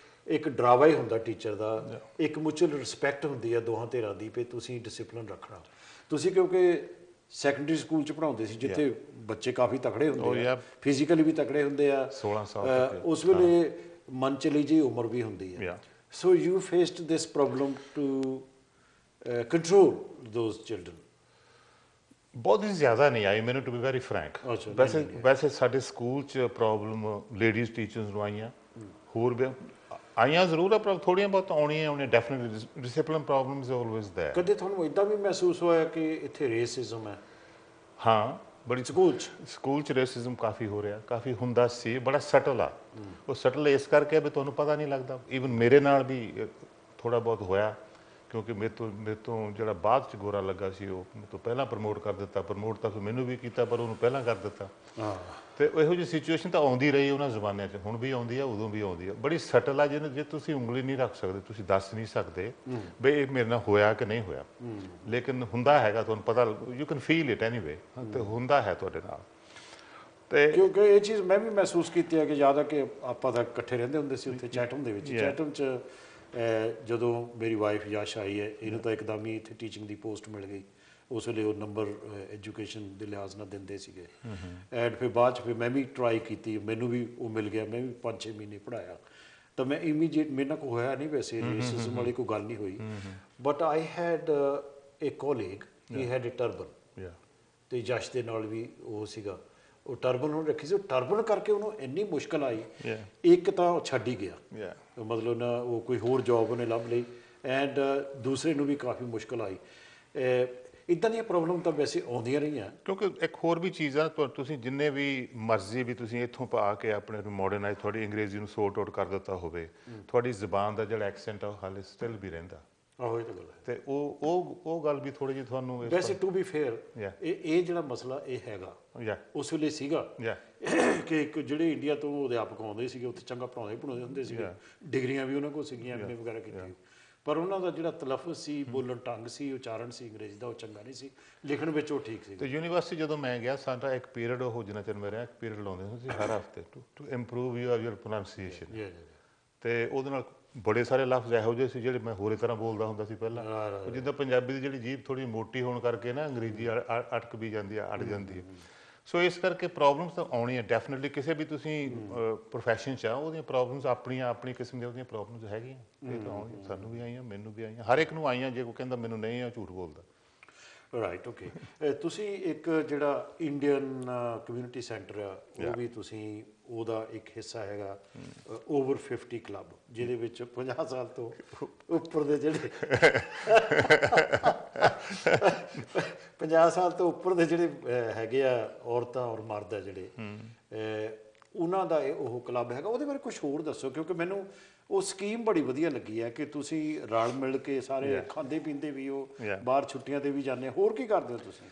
ਇੱਕ ਡਰਾਵਾ ਹੀ ਹੁੰਦਾ ਟੀਚਰ ਦਾ, ਇੱਕ ਮਿਊਚੁਅਲ ਰਿਸਪੈਕਟ ਹੁੰਦੀ ਆ ਦੋਹਾਂ ਧਿਰਾਂ ਦੀ ਵੀ ਤੁਸੀਂ ਡਿਸਪਲਿਨ ਰੱਖਣਾ। ਤੁਸੀਂ ਕਿਉਂਕਿ ਸੈਕੰਡਰੀ ਸਕੂਲ ਚ ਪੜ੍ਹਾਉਂਦੇ ਸੀ ਜਿੱਥੇ ਬੱਚੇ ਕਾਫੀ ਤਕੜੇ ਹੁੰਦੇ ਆ, ਫਿਜ਼ੀਕਲੀ ਵੀ ਤਕੜੇ ਹੁੰਦੇ ਆ, 16 ਸਾਲ ਉਸ ਵੇਲੇ ਮਨ ਚ ਲਈ ਜੀ ਉਮਰ ਵੀ ਹੁੰਦੀ ਹੈ। So you faced this problem to control those children? ਬਹੁਤ ਹੀ ਜ਼ਿਆਦਾ ਨਹੀਂ ਆਈ ਮੈਨੂੰ, ਟੂ ਬੀ ਵੈਰੀ ਫਰੈਂਕ। ਵੈਸੇ ਸਾਡੇ ਸਕੂਲ 'ਚ ਪ੍ਰੋਬਲਮ ਲੇਡੀਜ਼ ਟੀਚਰਸ ਨੂੰ ਆਈਆਂ, ਹੋਰ ਵੀ ਆਈਆਂ ਜ਼ਰੂਰ ਆ, ਪਰ ਥੋੜ੍ਹੀਆਂ ਬਹੁਤ ਆਉਣੀਆਂ definitely. Discipline problems always there. ਕਦੇ ਤੁਹਾਨੂੰ ਇਦਾਂ ਵੀ ਮਹਿਸੂਸ ਹੋਇਆ ਕਿ ਇੱਥੇ ਰੇਸਿਜ਼ਮ ਹੈ? ਹਾਂ, ਬੜੀ ਸਕੂਲ 'ਚ ਰੇਸਿਜ਼ਮ ਕਾਫੀ ਹੋ ਰਿਹਾ, ਕਾਫੀ ਹੁੰਦਾ ਸੀ, ਬੜਾ ਸਟਲ ਆ। ਉਹ ਸਟਲ ਇਸ ਕਰਕੇ ਵੀ ਤੁਹਾਨੂੰ ਪਤਾ ਨਹੀਂ ਲੱਗਦਾ। ਈਵਨ ਮੇਰੇ ਨਾਲ ਵੀ ਥੋੜ੍ਹਾ ਬਹੁਤ ਹੋਇਆ, ਕਿਉਂਕਿ ਮੇਰੇ ਤੋਂ ਜਿਹੜਾ ਬਾਅਦ 'ਚ ਗੋਰਾ ਲੱਗਾ ਸੀ ਉਹ ਮੇਰੇ ਤੋਂ ਪਹਿਲਾਂ ਪ੍ਰਮੋਟ ਕਰ ਦਿੱਤਾ। ਪ੍ਰਮੋਟ ਤਾਂ ਫਿਰ ਮੈਨੂੰ ਵੀ ਕੀਤਾ, ਪਰ ਉਹਨੂੰ ਪਹਿਲਾਂ ਕਰ ਦਿੱਤਾ। ਤੇ ਇਹੋ ਜਿਹੀ ਸਿਚੁਏਸ਼ਨ ਤਾਂ ਆਉਂਦੀ ਰਹੀ ਉਹਨਾਂ ਜ਼ਮਾਨਿਆਂ 'ਚ, ਹੁਣ ਵੀ ਆਉਂਦੀ ਆ, ਉਦੋਂ ਵੀ ਆਉਂਦੀ ਆ। ਬੜੀ ਸਟਲ ਆ, ਜੇ ਤੁਸੀਂ ਉਂਗਲੀ ਨਹੀਂ ਰੱਖ ਸਕਦੇ, ਤੁਸੀਂ ਦੱਸ ਨਹੀਂ ਸਕਦੇ ਵੀ ਇਹ ਮੇਰੇ ਨਾਲ ਹੋਇਆ ਕਿ ਨਹੀਂ ਹੋਇਆ, ਲੇਕਿਨ ਹੁੰਦਾ ਹੈਗਾ, ਤੁਹਾਨੂੰ ਪਤਾ, you can feel it anyway, ਤੇ ਹੁੰਦਾ ਹੈ ਤੁਹਾਡੇ ਨਾਲ। ਤੇ ਕਿਉਂਕਿ ਇਹ ਚੀਜ਼ ਮੈਂ ਵੀ ਮਹਿਸੂਸ ਕੀਤੀ ਹੈ ਕਿ ਯਾਦ ਆ ਕਿ ਆਪਾਂ ਤਾਂ ਇਕੱਠੇ ਰਹਿੰਦੇ ਹੁੰਦੇ ਸੀ ਉੱਥੇ ਚੈਟਮ ਦੇ ਵਿੱਚ। ਚੈਟਮ 'ਚ ਜਦੋਂ ਮੇਰੀ ਵਾਈਫ ਯਸ਼ ਆਈ ਹੈ, ਇਹਨੂੰ ਤਾਂ ਇੱਕਦਮ ਹੀ ਇੱਥੇ ਟੀਚਿੰਗ ਦੀ ਪੋਸਟ ਮਿਲ ਗਈ। ਉਸ ਵੇਲੇ ਉਹ ਨੰਬਰ ਐਜੂਕੇਸ਼ਨ ਦੇ ਲਿਹਾਜ਼ ਨਾਲ ਦਿੰਦੇ ਸੀਗੇ। ਐਂਡ ਫਿਰ ਬਾਅਦ 'ਚ ਫਿਰ ਮੈਂ ਵੀ ਟਰਾਈ ਕੀਤੀ, ਮੈਨੂੰ ਵੀ ਉਹ ਮਿਲ ਗਿਆ, ਮੈਂ ਵੀ 5-6 ਮਹੀਨੇ ਪੜ੍ਹਾਇਆ। ਤਾਂ ਮੈਂ ਇਮੀਡੀਏਟ, ਮੇਰੇ ਨਾਲ ਕੋਈ ਹੋਇਆ ਨਹੀਂ ਵੈਸੇ, ਰੇਸਿਜ਼ਮ ਵਾਲੀ ਕੋਈ ਗੱਲ ਨਹੀਂ ਹੋਈ, but I had A colleague, he had A turban, ਤੇ ਯਸ਼ ਦੇ ਨਾਲ ਵੀ ਉਹ ਸੀਗਾ, ਉਹ ਟਰਬਨ ਉਹਨੇ ਰੱਖੀ ਸੀ। ਉਹ ਟਰਬਨ ਕਰਕੇ ਉਹਨੂੰ ਇੰਨੀ ਮੁਸ਼ਕਲ ਆਈ, ਇੱਕ ਤਾਂ ਉਹ ਛੱਡ ਹੀ ਗਿਆ, ਮਤਲਬ ਨਾ ਉਹ ਕੋਈ ਹੋਰ ਜੋਬ ਉਹਨੇ ਲੱਭ ਲਈ, ਐਂਡ ਦੂਸਰੇ ਨੂੰ ਵੀ ਕਾਫੀ ਮੁਸ਼ਕਲ ਆਈ। ਇੱਦਾਂ ਦੀਆਂ ਪ੍ਰੋਬਲਮ ਤਾਂ ਵੈਸੇ ਆਉਂਦੀਆਂ ਰਹੀਆਂ। ਕਿਉਂਕਿ ਇੱਕ ਹੋਰ ਵੀ ਚੀਜ਼ ਆ, ਤੁਸੀਂ ਜਿੰਨੇ ਵੀ ਮਰਜ਼ੀ ਵੀ ਤੁਸੀਂ ਇੱਥੋਂ ਪਾ ਕੇ ਆਪਣੇ ਮਾਡਰਨਾਈਜ਼ ਤੁਹਾਡੀ ਅੰਗਰੇਜ਼ੀ ਨੂੰ ਸੋਰਟ ਆਊਟ ਕਰ ਦਿੱਤਾ ਹੋਵੇ, ਤੁਹਾਡੀ ਜ਼ਬਾਨ ਦਾ ਜਿਹੜਾ ਐਕਸੈਂਟ ਆ ਉਹ ਹਾਲੇ ਸਟਿਲ ਵੀ ਰਹਿੰਦਾ। ਆਹੋ, ਇਹ ਤਾਂ ਗੱਲ ਹੈ। ਤੇ ਉਹ ਗੱਲ ਵੀ ਥੋੜੀ ਜਿਹੀ ਤੁਹਾਨੂੰ ਵੈਸੇ ਟੂ ਬੀ ਫੇਅਰ ਇਹ ਜਿਹੜਾ ਮਸਲਾ ਇਹ ਹੈਗਾ ਉਸ ਵੇਲੇ ਸੀਗਾ ਕਿ ਇੱਕ ਜਿਹੜੇ ਇੰਡੀਆ ਤੋਂ ਅਧਿਆਪਕ ਆਉਂਦੇ ਸੀਗੇ ਉੱਥੇ ਚੰਗਾ ਪੜ੍ਹਾਉਂਦੇ ਹੁੰਦੇ ਸੀਗੇ, ਡਿਗਰੀਆਂ ਵੀ ਉਹਨਾਂ ਕੋਲ ਸੀਗੀਆਂ, ਐਮਏ ਵਗੈਰਾ ਕੀਤੀ, ਪਰ ਉਹਨਾਂ ਦਾ ਜਿਹੜਾ ਤਲਫਜ਼ ਸੀ, ਬੋਲਣ ਢੰਗ ਸੀ, ਉਚਾਰਨ ਸੀ ਅੰਗਰੇਜ਼ੀ ਦਾ, ਉਹ ਚੰਗਾ ਨਹੀਂ ਸੀ। ਲਿਖਣ ਵਿੱਚ ਉਹ ਠੀਕ ਸੀ। ਤੇ ਯੂਨੀਵਰਸਿਟੀ ਜਦੋਂ ਮੈਂ ਗਿਆ, ਸਾਡਾ ਇੱਕ ਪੀਰੀਅਡ, ਉਹ ਜਿੰਨਾ ਚਿਰ ਮੈਂ ਰਿਹਾ, ਇੱਕ ਪੀਰੀਅਡ ਲਾਉਂਦੇ ਹੁੰਦੇ ਸੀ ਹਰ ਹਫ਼ਤੇ ਟੂ ਇੰਪਰੂਵ ਯੂਅਰ ਪ੍ਰੋਨਾਂਸੀਏਸ਼ਨ। ਤੇ ਉਹਦੇ ਨਾਲ ਬੜੇ ਸਾਰੇ ਲਫ਼ਜ਼ ਇਹੋ ਜਿਹੇ ਸੀ ਜਿਹੜੇ ਮੈਂ ਹੋਰੇ ਤਰ੍ਹਾਂ ਬੋਲਦਾ ਹੁੰਦਾ ਸੀ ਪਹਿਲਾਂ। ਜਿੱਦਾਂ ਪੰਜਾਬੀ ਦੀ ਜਿਹੜੀ ਜੀਭ ਥੋੜ੍ਹੀ ਮੋਟੀ ਹੋਣ ਕਰਕੇ ਨਾ ਅੰਗਰੇਜ਼ੀ ਅਟਕ ਵੀ ਜਾਂਦੀ ਆ, ਅੜ ਜਾਂਦੀ ਹੈ। ਸੋ ਇਸ ਕਰਕੇ ਪ੍ਰੋਬਲਮਸ ਤਾਂ ਆਉਣੀਆਂ ਡੈਫੀਨਿਟਲੀ, ਕਿਸੇ ਵੀ ਤੁਸੀਂ ਪ੍ਰੋਫੈਸ਼ਨ 'ਚ ਆ, ਉਹਦੀਆਂ ਪ੍ਰੋਬਲਮਸ ਆਪਣੀ ਕਿਸਮ ਦੀਆਂ ਉਹਦੀਆਂ ਪ੍ਰੋਬਲਮਸ ਹੈਗੀਆਂ। ਇਹ ਤਾਂ ਆਉਣੀਆਂ, ਸਾਨੂੰ ਵੀ ਆਈਆਂ, ਮੈਨੂੰ ਵੀ ਆਈਆਂ, ਹਰ ਇੱਕ ਨੂੰ ਆਈਆਂ। ਜੇ ਕੋਈ ਕਹਿੰਦਾ ਮੈਨੂੰ ਨਹੀਂ ਆ, ਝੂਠ ਬੋਲਦਾ। Right, okay. ਤੁਸੀਂ ਇੱਕ ਜਿਹੜਾ ਇੰਡੀਅਨ ਕਮਿਊਨਿਟੀ ਸੈਂਟਰ ਆ, ਉਹ ਵੀ ਤੁਸੀਂ, ਉਹਦਾ ਇੱਕ ਹਿੱਸਾ ਹੈਗਾ ਓਵਰ 50 ਕਲੱਬ, ਜਿਹਦੇ ਵਿੱਚ 50 ਸਾਲ ਤੋਂ ਉੱਪਰ ਦੇ ਜਿਹੜੇ 50 ਸਾਲ ਤੋਂ ਉੱਪਰ ਦੇ ਜਿਹੜੇ ਹੈਗੇ ਆ ਔਰਤਾਂ ਔਰ ਮਰਦ ਆ ਜਿਹੜੇ, ਉਹਨਾਂ ਦਾ ਉਹ ਕਲੱਬ ਹੈਗਾ। ਉਹਦੇ ਬਾਰੇ ਕੁਝ ਹੋਰ ਦੱਸੋ, ਕਿਉਂਕਿ ਮੈਨੂੰ ਉਹ ਸਕੀਮ ਬੜੀ ਵਧੀਆ ਲੱਗੀ ਹੈ ਕਿ ਤੁਸੀਂ ਰਲ ਮਿਲ ਕੇ ਸਾਰੇ ਖਾਂਦੇ ਪੀਂਦੇ ਵੀ ਹੋ, ਬਾਹਰ ਛੁੱਟੀਆਂ 'ਤੇ ਵੀ ਜਾਂਦੇ, ਹੋਰ ਕੀ ਕਰਦੇ ਹੋ ਤੁਸੀਂ?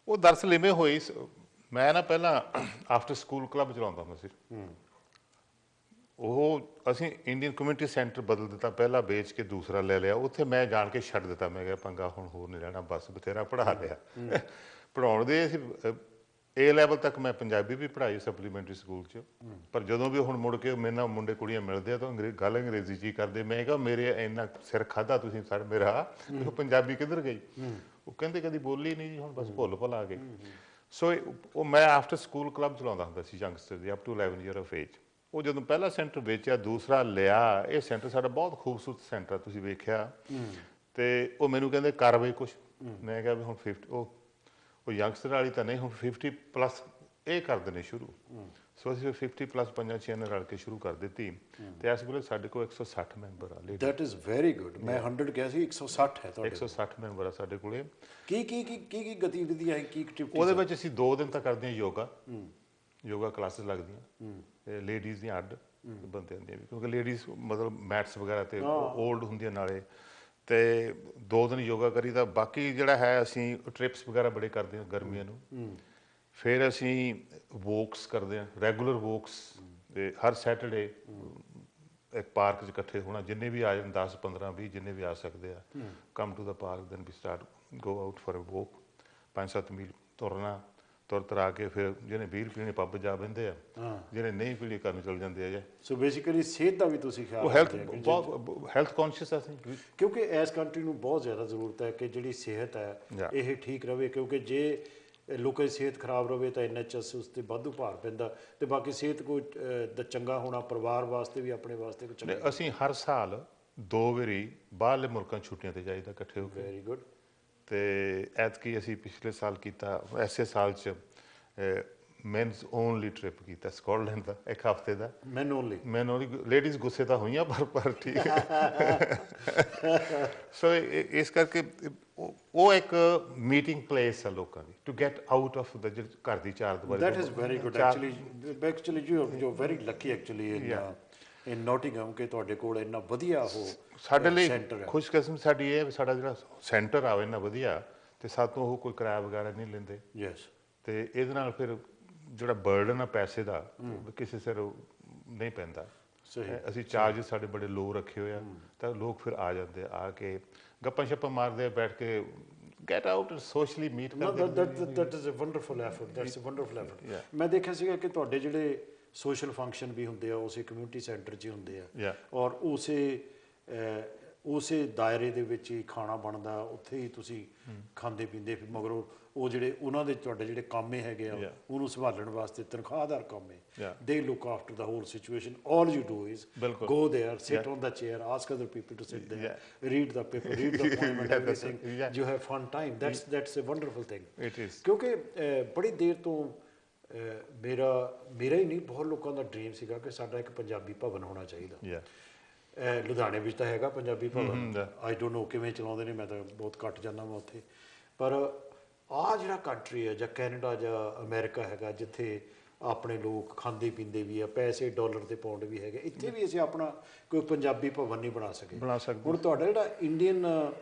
ਉਹ ਦਰਅਸਲ ਇਵੇਂ ਹੋਈ, ਮੈਂ ਨਾ ਪਹਿਲਾਂ ਆਫਟਰ ਸਕੂਲ ਕਲੱਬ ਚਲਾਉਂਦਾ ਹੁੰਦਾ ਸੀ। ਉਹ ਅਸੀਂ ਇੰਡੀਅਨ ਕਮਿਊਨਿਟੀ ਸੈਂਟਰ ਬਦਲ ਦਿੱਤਾ, ਪਹਿਲਾਂ ਵੇਚ ਕੇ ਦੂਸਰਾ ਲੈ ਲਿਆ। ਉੱਥੇ ਮੈਂ ਜਾਣ ਕੇ ਛੱਡ ਦਿੱਤਾ, ਮੈਂ ਕਿਹਾ ਪੰਗਾ ਹੁਣ ਹੋਰ ਨਹੀਂ ਰਹਿਣਾ, ਬਸ ਬਥੇਰਾ ਪੜ੍ਹਾ ਲਿਆ। ਪੜ੍ਹਾਉਣ ਦੇ ਅਸੀਂ A ਲੈਵਲ ਤੱਕ ਮੈਂ ਪੰਜਾਬੀ ਵੀ ਪੜ੍ਹਾਈ ਸਪਲੀਮੈਂਟਰੀ ਸਕੂਲ 'ਚ, ਪਰ ਜਦੋਂ ਵੀ ਹੁਣ ਮੁੜ ਕੇ ਮੇਰੇ ਨਾਲ ਮੁੰਡੇ ਕੁੜੀਆਂ ਮਿਲਦੇ ਆ ਤਾਂ ਗੱਲ ਅੰਗਰੇਜ਼ੀ 'ਚ ਹੀ ਕਰਦੇ। ਮੈਂ ਕਿਹਾ ਮੇਰੇ ਇੰਨਾ ਸਿਰ ਖਾਧਾ ਤੁਸੀਂ ਮੇਰਾ, ਪੰਜਾਬੀ ਕਿੱਧਰ ਗਈ? ਉਹ ਕਹਿੰਦੇ ਕਦੀ ਬੋਲੀ ਨਹੀਂ ਜੀ, ਹੁਣ ਬਸ ਭੁੱਲ ਭੁੱਲ ਆ ਗਈ। ਸੋ ਉਹ ਮੈਂ ਆਫਟਰ ਸਕੂਲ ਕਲੱਬ ਚਲਾਉਂਦਾ ਹੁੰਦਾ ਸੀ ਯੰਗਸਟਰ ਦੀ, up to 11 year of age. ਉਹ ਜਦੋਂ ਪਹਿਲਾ ਸੈਂਟਰ ਵੇਚਿਆ, ਦੂਸਰਾ ਲਿਆ, ਇਹ ਸੈਂਟਰ ਸਾਡਾ ਬਹੁਤ ਖੂਬਸੂਰਤ ਸੈਂਟਰ, ਤੁਸੀਂ ਵੇਖਿਆ। ਤੇ ਉਹ ਮੈਨੂੰ ਕਹਿੰਦੇ ਕਰ ਬਈ ਕੁਛ। ਮੈਂ ਕਿਹਾ ਵੀ ਹੁਣ 50 ਉਹ ਯੰਗਸਟਰ ਵਾਲੀ ਤਾਂ ਨਹੀਂ, ਹੁਣ 50+ ਇਹ ਕਰ ਦੇਣੇ ਸ਼ੁਰੂ। ਸੋ ਅਸੀਂ 50+ 5-6 ਨੇ ਰਲ ਕੇ ਸ਼ੁਰੂ ਕਰ ਦਿੱਤੀ। ਤੇ ਇਸ ਵੇਲੇ ਸਾਡੇ ਕੋਲ 160 ਮੈਂਬਰ ਆ। That is very good. ਮੈਂ 100 ਕਿਹਾ ਸੀ, 160 ਹੈ ਤੁਹਾਡੇ। 160 ਮੈਂਬਰ ਆ ਸਾਡੇ ਕੋਲੇ। ਕੀ ਗਤੀਵਿਧੀਆਂ ਹੈ, ਕੀ ਐਕਟੀਵਿਟੀ? ਉਹਦੇ ਵਿੱਚ ਅਸੀਂ 2 ਦਿਨ ਤਾਂ ਕਰਦੇ ਹਾਂ ਯੋਗਾ। ਯੋਗਾ ਕਲਾਸਿਸ ਲੱਗਦੀਆਂ ਤੇ ਲੇਡੀਜ਼ ਦੀਆਂ ਅੱਡ ਬੰਦਿਆਂ ਦੀਆਂ ਵੀ, ਕਿਉਂਕਿ ਲੇਡੀਜ਼ ਮਤਲਬ ਮੈਟਸ ਵਗੈਰਾ ਤੇ ਓਲਡ ਹੁੰਦੀਆਂ ਨਾਲੇ, ਤੇ 2 ਦਿਨ ਯੋਗਾ ਕਰੀ ਤਾਂ ਬਾਕੀ ਜਿਹੜਾ ਹੈ ਅਸੀਂ ਟ੍ਰਿਪਸ ਵਗੈਰਾ ਬੜੇ ਕਰਦੇ ਹਾਂ ਗਰਮੀਆਂ ਨੂੰ। ਫਿਰ ਅਸੀਂ ਵੋਕਸ ਕਰਦੇ ਹਾਂ, ਰੈਗੂਲਰ ਵੋਕਸ, ਤੇ ਹਰ ਸੈਟਰਡੇ ਇੱਕ ਪਾਰਕ 'ਚ ਇਕੱਠੇ ਹੋਣਾ, ਜਿੰਨੇ ਵੀ ਆ ਜਾਣ 10 15 20 ਜਿੰਨੇ ਵੀ ਆ ਸਕਦੇ ਆ, come to the park, then we start go out for a walk, 5-7 ਮੀਲ ਤੁਰਨਾ, ਤੁਰ ਤਰਾ ਕੇ ਫਿਰ ਜਿਹਨੇ ਬੀਰ ਪੀਣੇ ਪੱਬ ਜਾ ਬਹਿੰਦੇ ਆ, ਜਿਹਨੇ ਨਹੀਂ ਪੀਣੀ ਕਰਨ ਚਲ ਜਾਂਦੇ ਆ। ਸੋ ਬੇਸਿਕਲੀ ਸਿਹਤ ਦਾ ਵੀ ਤੁਸੀਂ ਖਿਆਲ ਉਹ ਹੈਲਥ ਕੌਨਸ਼ੀਅਸ ਆ ਅਸੀਂ, ਕਿਉਂਕਿ ਇਸ ਕੰਟਰੀ ਨੂੰ ਬਹੁਤ ਜ਼ਿਆਦਾ ਜ਼ਰੂਰਤ ਹੈ ਕਿ ਜਿਹੜੀ ਸਿਹਤ ਹੈ ਇਹ ਠੀਕ ਰਵੇ, ਕਿਉਂਕਿ ਜੇ ਲੋਕਾਂ ਦੀ ਸਿਹਤ ਖਰਾਬ ਰਵੇ ਤਾਂ NHS ਉਸ 'ਤੇ ਵਾਧੂ ਭਾਰ ਪੈਂਦਾ, ਤੇ ਬਾਕੀ ਸਿਹਤ ਕੋਈ ਦਾ ਚੰਗਾ ਹੋਣਾ ਪਰਿਵਾਰ ਵਾਸਤੇ ਵੀ ਆਪਣੇ ਵਾਸਤੇ ਕੋਈ ਚੰਗਾ। ਅਸੀਂ ਹਰ ਸਾਲ 2 ਵਾਰੀ ਬਾਹਰਲੇ ਮੁਲਕਾਂ ਛੁੱਟੀਆਂ ਤੇ ਜਾਈਦਾ ਇਕੱਠੇ ਹੋ ਕੇ। Very good. ਤੇ ਐਤਕੀ ਅਸੀਂ ਪਿਛਲੇ ਸਾਲ ਕੀਤਾ, ਐਸੇ ਸਾਲ 'ਚ ਮੈਨਸ ਓਨਲੀ ਟ੍ਰਿਪ ਕੀਤਾ ਸਕਾਟਲੈਂਡ ਦਾ, 1 ਹਫ਼ਤੇ ਦਾ। ਮੈਨ ਓਨਲੀ ਲੇਡੀਜ਼ ਗੁੱਸੇ ਤਾਂ ਹੋਈਆਂ ਪਰ ਠੀਕ ਹੈ। ਸੋ ਇਸ ਕਰਕੇ ਉਹ ਇੱਕ ਮੀਟਿੰਗ ਪਲੇਸ ਆ ਲੋਕਾਂ ਦੀ, to get out of the ਜਿਹੜੀ ਘਰ ਦੀ ਚਾਰ ਦੀਵਾਰੀ। That is very good actually you very lucky actually in Nottingham ਕਿ ਤੁਹਾਡੇ ਕੋਲ ਇੰਨਾ ਵਧੀਆ ਉਹ ਸਾਡੇ ਲਈ ਖੁਸ਼ਕਿਸਮ ਸਾਡੀ ਇਹ ਸਾਡਾ ਜਿਹੜਾ ਸੈਂਟਰ ਆ ਇੰਨਾ ਵਧੀਆ, ਤੇ ਸਾਤੋਂ ਉਹ ਕੋਈ ਕਿਰਾਇਆ ਵਗੈਰਾ ਨਹੀਂ ਲੈਂਦੇ। ਯੈਸ। ਤੇ ਇਹਦੇ ਨਾਲ ਫਿਰ ਜਿਹੜਾ ਬਰਡਨ ਆ ਪੈਸੇ ਦਾ ਕਿਸੇ ਸਿਰ ਨਹੀਂ ਪੈਂਦਾ। ਅਸੀਂ ਚਾਰਜ ਸਾਡੇ ਬੜੇ ਲੋ ਰੱਖੇ ਹੋਏ ਆ, ਤਾਂ ਲੋਕ ਫਿਰ ਆ ਜਾਂਦੇ ਆ ਕੇ ਗੱਪਾਂ ਛੱਪਾਂ ਮਾਰਦੇ ਆ, ਬੈਠ ਕੇ ਗੈਟ ਆਊਟ ਸੋਸ਼ਲੀ ਮੀਟ ਕਰਦੇ। That is a wonderful effort, that's a wonderful effort. ਮੈਂ ਦੇਖਿਆ ਸੀਗਾ ਕਿ ਤੁਹਾਡੇ ਜਿਹੜੇ ਸੋਸ਼ਲ ਫੰਕਸ਼ਨ ਵੀ ਹੁੰਦੇ ਆ ਉਸੇ ਕਮਿਊਨਿਟੀ ਸੈਂਟਰ 'ਚ ਹੀ ਹੁੰਦੇ ਆ, ਔਰ ਉਸੇ ਦਾਇਰੇ ਦੇ ਵਿੱਚ ਹੀ ਖਾਣਾ ਬਣਦਾ, ਉੱਥੇ ਹੀ ਤੁਸੀਂ ਖਾਂਦੇ ਪੀਂਦੇ, ਮਗਰ ਉਹ ਜਿਹੜੇ ਉਹਨਾਂ ਦੇ ਤੁਹਾਡੇ ਜਿਹੜੇ ਕਾਮੇ ਹੈਗੇ ਆ ਉਹਨੂੰ ਸੰਭਾਲਣ ਵਾਸਤੇ ਤਨਖਾਹਦਾਰ ਕਾਮੇ, they look after the whole situation. All you do is go there, sit on the chair, ask other people to sit there, read the paper, read the poem and everything, you have fun time. That's a wonderful thing. It is ਕਿਉਂਕਿ ਬੜੀ ਦੇਰ ਤੋਂ ਮੇਰਾ ਹੀ ਨਹੀਂ, ਬਹੁਤ ਲੋਕਾਂ ਦਾ dream ਸੀਗਾ ਕਿ ਸਾਡਾ ਇੱਕ ਪੰਜਾਬੀ ਭਵਨ ਹੋਣਾ ਚਾਹੀਦਾ। ਲੁਧਿਆਣੇ ਵਿੱਚ ਤਾਂ ਹੈਗਾ ਪੰਜਾਬੀ ਭਵਨ, ਆਈ ਡੋਂਟ ਨੋ ਕਿਵੇਂ ਚਲਾਉਂਦੇ ਨੇ, ਮੈਂ ਤਾਂ ਬਹੁਤ ਘੱਟ ਜਾਂਦਾ ਵਾਂ ਉੱਥੇ। ਪਰ ਆਹ ਜਿਹੜਾ ਕੰਟਰੀ ਹੈ ਜਾਂ ਕੈਨੇਡਾ ਜਾਂ ਅਮਰੀਕਾ ਹੈਗਾ, ਜਿੱਥੇ ਆਪਣੇ ਲੋਕ ਖਾਂਦੇ ਪੀਂਦੇ ਵੀ ਆ, ਪੈਸੇ ਡਾਲਰ ਤੇ ਪਾਉਂਡ ਵੀ ਹੈਗੇ, ਇੱਥੇ ਵੀ ਅਸੀਂ ਆਪਣਾ ਕੋਈ ਪੰਜਾਬੀ ਭਵਨ ਨਹੀਂ ਬਣਾ ਸਕੇ। ਹੁਣ ਤੁਹਾਡਾ ਜਿਹੜਾ ਇੰਡੀਅਨ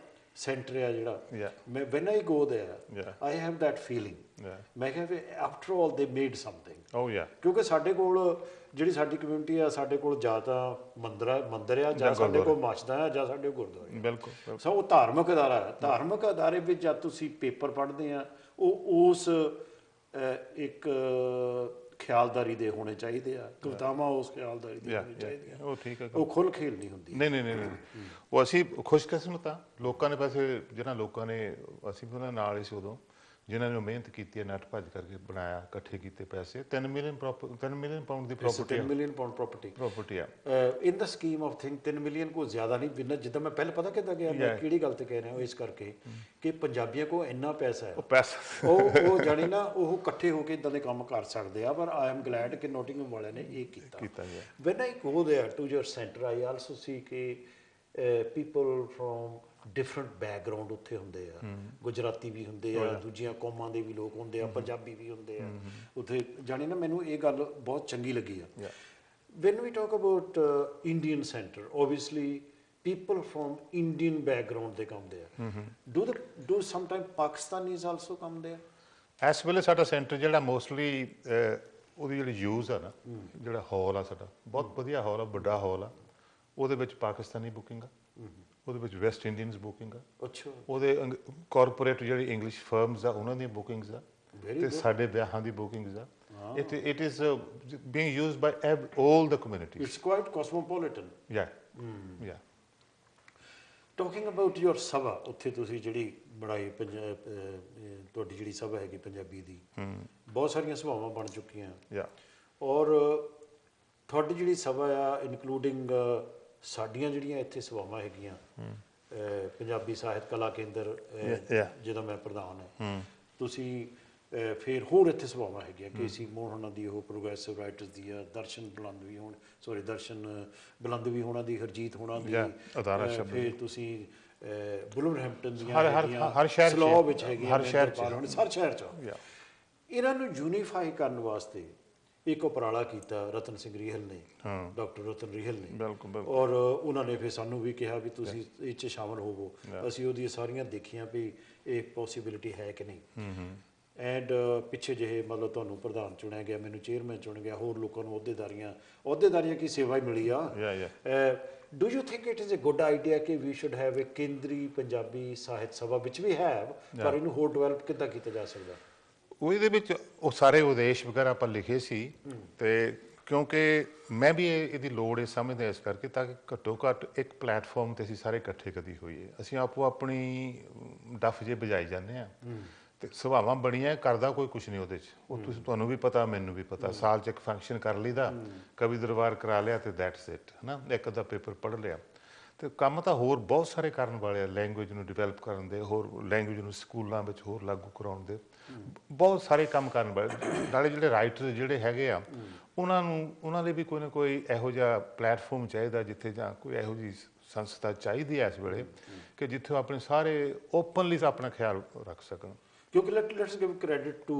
ਸੈਂਟਰ ਆ ਜਿਹੜਾ, ਮੈਂ van I go there I have that feeling, ਮੈਂ ਕਿਹਾ ਵੀ ਆਫਟਰ ਆਲ ਦੇ ਮੇਡ ਸਮਥਿੰਗ। ਕਿਉਂਕਿ ਸਾਡੇ ਕੋਲ ਜਿਹੜੀ ਸਾਡੀ ਕਮਿਊਨਿਟੀ ਆ, ਸਾਡੇ ਕੋਲ ਜਾਂ ਤਾਂ ਮੰਦਰ ਆ, ਜਾਂ ਸਾਡੇ ਕੋਲ ਮਸਜਿਦਾਂ ਆ, ਜਾਂ ਸਾਡੇ ਗੁਰਦੁਆਰੇ। ਬਿਲਕੁਲ। ਸੋ ਉਹ ਧਾਰਮਿਕ ਅਦਾਰਾ ਹੈ। ਧਾਰਮਿਕ ਅਦਾਰੇ ਵਿੱਚ ਜਦ ਤੁਸੀਂ ਪੇਪਰ ਪੜ੍ਹਦੇ ਆ, ਉਹ ਉਸ ਇੱਕ ਖਿਆਲਦਾਰੀ ਦੇ ਹੋਣੇ ਚਾਹੀਦੇ ਆ, ਕਵਿਤਾਵਾਂ ਉਸ ਖਿਆਲਦਾਰੀ ਦੇ ਹੋਣੀ ਚਾਹੀਦੀਆਂ। ਉਹ ਠੀਕ ਹੈ, ਉਹ ਖੁੱਲ੍ਹ ਖੇਲ ਨਹੀਂ ਹੁੰਦੀ। ਨਹੀਂ। ਉਹ ਅਸੀਂ ਖੁਸ਼ਕਿਸਮਤ ਆ, ਲੋਕਾਂ ਨੇ ਵੈਸੇ ਜਿਹਨਾਂ ਲੋਕਾਂ ਨੇ, ਅਸੀਂ ਵੀ ਉਹਨਾਂ ਨਾਲ ਹੀ ਸੀ ਉਦੋਂ, ਜਿਨ੍ਹਾਂ ਨੇ ਮਿਹਨਤ ਕੀਤੀ ਹੈ, ਨੱਠ ਭੱਜ ਕਰਕੇ ਬਣਾਇਆ, ਇਕੱਠੇ ਕੀਤੇ ਪੈਸੇ। 3 ਮਿਲੀਅਨ ਪਾਉਂਡ ਦੀ ਪ੍ਰਾਪਰਟੀ। 3 ਮਿਲੀਅਨ ਪਾਉਂਡ ਪ੍ਰਾਪਰਟੀ ਆ ਇਨ ਦਾ ਸਕੀਮ ਆਫ ਥਿੰਗ। 3 ਮਿਲੀਅਨ ਕੋਈ ਜ਼ਿਆਦਾ ਨਹੀਂ। ਜਿੱਦਾਂ ਮੈਂ ਪਹਿਲਾਂ ਪਤਾ ਕਿੱਦਾਂ ਗਿਆ, ਮੈਂ ਕਿਹੜੀ ਗੱਲ ਤੇ ਕਹਿ ਰਿਹਾ, ਇਸ ਕਰਕੇ ਕਿ ਪੰਜਾਬੀਆਂ ਕੋਲ ਇੰਨਾ ਪੈਸਾ ਹੈ, ਉਹ ਜਾਣੀ ਨਾ ਉਹ ਇਕੱਠੇ ਹੋ ਕੇ ਇੱਦਾਂ ਦੇ ਕੰਮ ਕਰ ਸਕਦੇ ਆ। ਪਰ ਆਈ ਐਮ ਗਲੈਡ ਕਿ ਨੋਟਿੰਗਹਮ ਵਾਲਿਆਂ ਨੇ ਇਹ ਕੀਤਾ। When I go there to your centre, I also see ਕਿ ਪੀਪਲ ਫਰੋਮ ਡਿਫਰੈਂਟ ਬੈਕਗਰਾਊਂਡ ਉੱਥੇ ਹੁੰਦੇ ਆ, ਗੁਜਰਾਤੀ ਵੀ ਹੁੰਦੇ ਆ, ਦੂਜੀਆਂ ਕੌਮਾਂ ਦੇ ਵੀ ਲੋਕ ਹੁੰਦੇ ਆ, ਪੰਜਾਬੀ ਵੀ ਹੁੰਦੇ ਆ ਉੱਥੇ। ਜਾਣੀ ਨਾ ਮੈਨੂੰ ਇਹ ਗੱਲ ਬਹੁਤ ਚੰਗੀ ਲੱਗੀ ਆ। When we talk about Indian centre, obviously people from Indian background they come there. Do sometimes Pakistanis also come there? ਇਸ ਵੇਲੇ ਸਾਡਾ ਸੈਂਟਰ ਜਿਹੜਾ ਮੋਸਟਲੀ ਉਹਦੀ ਜਿਹੜੀ ਯੂਜ਼ ਆ ਨਾ, ਜਿਹੜਾ ਹਾਲ ਆ ਸਾਡਾ ਬਹੁਤ ਵਧੀਆ ਹਾਲ ਆ, ਵੱਡਾ ਹਾਲ ਆ, ਉਹਦੇ ਵਿੱਚ ਪਾਕਿਸਤਾਨੀ ਬੁਕਿੰਗ ਆ, ਉਹਦੇ ਵਿੱਚ ਵੈਸਟ ਇੰਡੀਅਨਸ ਬੁਕਿੰਗ ਆ, ਅੱਛਾ, ਉਹਦੇ ਕਾਰਪੋਰੇਟ ਜਿਹੜੀ ਇੰਗਲਿਸ਼ ਫਰਮਸ ਆ ਉਹਨਾਂ ਦੀਆਂ ਬੁਕਿੰਗਸ ਆ, ਤੇ ਸਾਡੇ ਵਿਆਹਾਂ ਦੀ ਬੁਕਿੰਗਸ ਆ। It is being used by all the communities. It's quite cosmopolitan. Yeah. Talking about your ਸਭਾ, ਉੱਥੇ ਤੁਸੀਂ ਜਿਹੜੀ ਬਣਾਈ ਤੁਹਾਡੀ ਜਿਹੜੀ ਸਭਾ ਹੈਗੀ ਪੰਜਾਬੀ ਦੀ, ਬਹੁਤ ਸਾਰੀਆਂ ਸਭਾਵਾਂ ਬਣ ਚੁੱਕੀਆਂ, ਔਰ ਤੁਹਾਡੀ ਜਿਹੜੀ ਸਭਾ ਆ ਇਨਕਲੂਡਿੰਗ ਸਾਡੀਆਂ ਜਿਹੜੀਆਂ ਇੱਥੇ ਸਭਾਵਾਂ ਹੈਗੀਆਂ, ਪੰਜਾਬੀ ਸਾਹਿਤ ਕਲਾ ਕੇਂਦਰ ਜਿਹਦਾ ਮੈਂ ਪ੍ਰਧਾਨ ਹਾਂ, ਤੁਸੀਂ ਫਿਰ ਹੋਰ ਇੱਥੇ ਸਭਾਵਾਂ ਹੈਗੀਆਂ, KC ਮੋਹਨ ਹੋਣਾ ਦੀ, ਉਹ ਪ੍ਰੋਗਰੈਸਿਵ ਰਾਈਟਰਸ ਦੀ ਆ, ਦਰਸ਼ਨ ਬੁਲੰਦ ਵੀ ਹੋਣਾ ਦੀ, ਹਰਜੀਤ ਹੋਣਾ ਦੀ, ਫਿਰ ਤੁਸੀਂ ਬੁਲਵਰਹੈਂਪਟਨ ਦੀਆਂ ਹੈਗੀਆਂ, ਸਲੋ ਵਿੱਚ ਹੈਗੀਆਂ, ਹਰ ਸ਼ਹਿਰ 'ਚ। ਇਹਨਾਂ ਨੂੰ ਯੂਨੀਫਾਈ ਕਰਨ ਵਾਸਤੇ ਇੱਕ ਉਪਰਾਲਾ ਕੀਤਾ ਰਤਨ ਸਿੰਘ ਰੀਹਲ ਨੇ, ਡਾਕਟਰ ਰਤਨ ਰੀਹਲ ਨੇ, ਬਿਲਕੁਲ ਔਰ ਉਹਨਾਂ ਨੇ ਫਿਰ ਸਾਨੂੰ ਵੀ ਕਿਹਾ ਵੀ ਤੁਸੀਂ ਇਹ 'ਚ ਸ਼ਾਮਲ ਹੋਵੋ। ਅਸੀਂ ਉਹਦੀਆਂ ਸਾਰੀਆਂ ਦੇਖੀਆਂ ਵੀ ਇਹ ਪੋਸੀਬਿਲਿਟੀ ਹੈ ਕਿ ਨਹੀਂ। ਐਂਡ ਪਿੱਛੇ ਜਿਹੇ ਮਤਲਬ ਤੁਹਾਨੂੰ ਪ੍ਰਧਾਨ ਚੁਣਿਆ ਗਿਆ, ਮੈਨੂੰ ਚੇਅਰਮੈਨ ਚੁਣ ਗਿਆ, ਹੋਰ ਲੋਕਾਂ ਨੂੰ ਅਹੁਦੇਦਾਰੀਆਂ ਕੀ ਸੇਵਾ ਹੀ ਮਿਲੀ ਆ। Do you think it is a good idea ਕਿ ਵੀ ਸ਼ੁੱਡ ਹੈਵ ਅ ਕੇਂਦਰੀ ਪੰਜਾਬੀ ਸਾਹਿਤ ਸਭਾ, ਵਿੱਚ ਵੀ ਹੈ, ਪਰ ਇਹਨੂੰ ਹੋਰ ਡਿਵੈਲਪ ਕਿੱਦਾਂ ਕੀਤਾ ਜਾ ਸਕਦਾ? ਉਹਦੇ ਵਿੱਚ ਉਹ ਸਾਰੇ ਉਦੇਸ਼ ਵਗੈਰਾ ਆਪਾਂ ਲਿਖੇ ਸੀ, ਤੇ ਕਿਉਂਕਿ ਮੈਂ ਵੀ ਇਹਦੀ ਲੋੜ ਇਹ ਸਮਝਦਾ ਇਸ ਕਰਕੇ, ਤਾਂ ਕਿ ਘੱਟੋ ਘੱਟ ਇੱਕ ਪਲੇਟਫਾਰਮ ਤੇ ਅਸੀਂ ਸਾਰੇ ਇਕੱਠੇ ਕਦੀ ਹੋਈਏ। ਅਸੀਂ ਆਪੋ ਆਪਣੀ ਡੱਫ ਜੇ ਵਜਾਈ ਜਾਂਦੇ ਆ ਤੇ ਸੁਭਾਵਾਂ ਬਣੀਆਂ, ਕਰਦਾ ਕੋਈ ਕੁਛ ਨਹੀਂ ਉਹਦੇ 'ਚ। ਉਹ ਤੁਹਾਨੂੰ ਵੀ ਪਤਾ, ਮੈਨੂੰ ਵੀ ਪਤਾ, ਸਾਲ 'ਚ ਇੱਕ ਫੰਕਸ਼ਨ ਕਰ ਲਈਦਾ, ਕਵੀ ਦਰਬਾਰ ਕਰਾ ਲਿਆ ਤੇ ਦੈਟਸ ਇਟ, ਹੈ ਨਾ, ਇੱਕ ਅੱਧਾ ਪੇਪਰ ਪੜ੍ਹ ਲਿਆ। ਤੇ ਕੰਮ ਤਾਂ ਹੋਰ ਬਹੁਤ ਸਾਰੇ ਕਰਨ ਵਾਲੇ ਆ, ਲੈਂਗੁਏਜ ਨੂੰ ਡਿਵੈਲਪ ਕਰਨ ਦੇ, ਹੋਰ ਲੈਂਗੁਏਜ ਨੂੰ ਸਕੂਲਾਂ ਵਿੱਚ ਹੋਰ ਲਾਗੂ ਕਰਾਉਣ ਦੇ, ਬਹੁਤ ਸਾਰੇ ਕੰਮ ਕਰਨ ਵਾਲੇ। ਨਾਲੇ ਜਿਹੜੇ ਰਾਈਟਰ ਜਿਹੜੇ ਹੈਗੇ ਆ, ਉਹਨਾਂ ਲਈ ਵੀ ਕੋਈ ਨਾ ਕੋਈ ਇਹੋ ਜਿਹਾ ਪਲੇਟਫਾਰਮ ਚਾਹੀਦਾ, ਜਿੱਥੇ ਜਾਂ ਕੋਈ ਇਹੋ ਜਿਹੀ ਸੰਸਥਾ ਚਾਹੀਦੀ ਹੈ ਇਸ ਵੇਲੇ ਕਿ ਜਿੱਥੇ ਉਹ ਆਪਣੇ ਸਾਰੇ ਓਪਨਲੀ ਆਪਣਾ ਖਿਆਲ ਰੱਖ ਸਕਣ। ਕਿਉਂਕਿ let's give credit to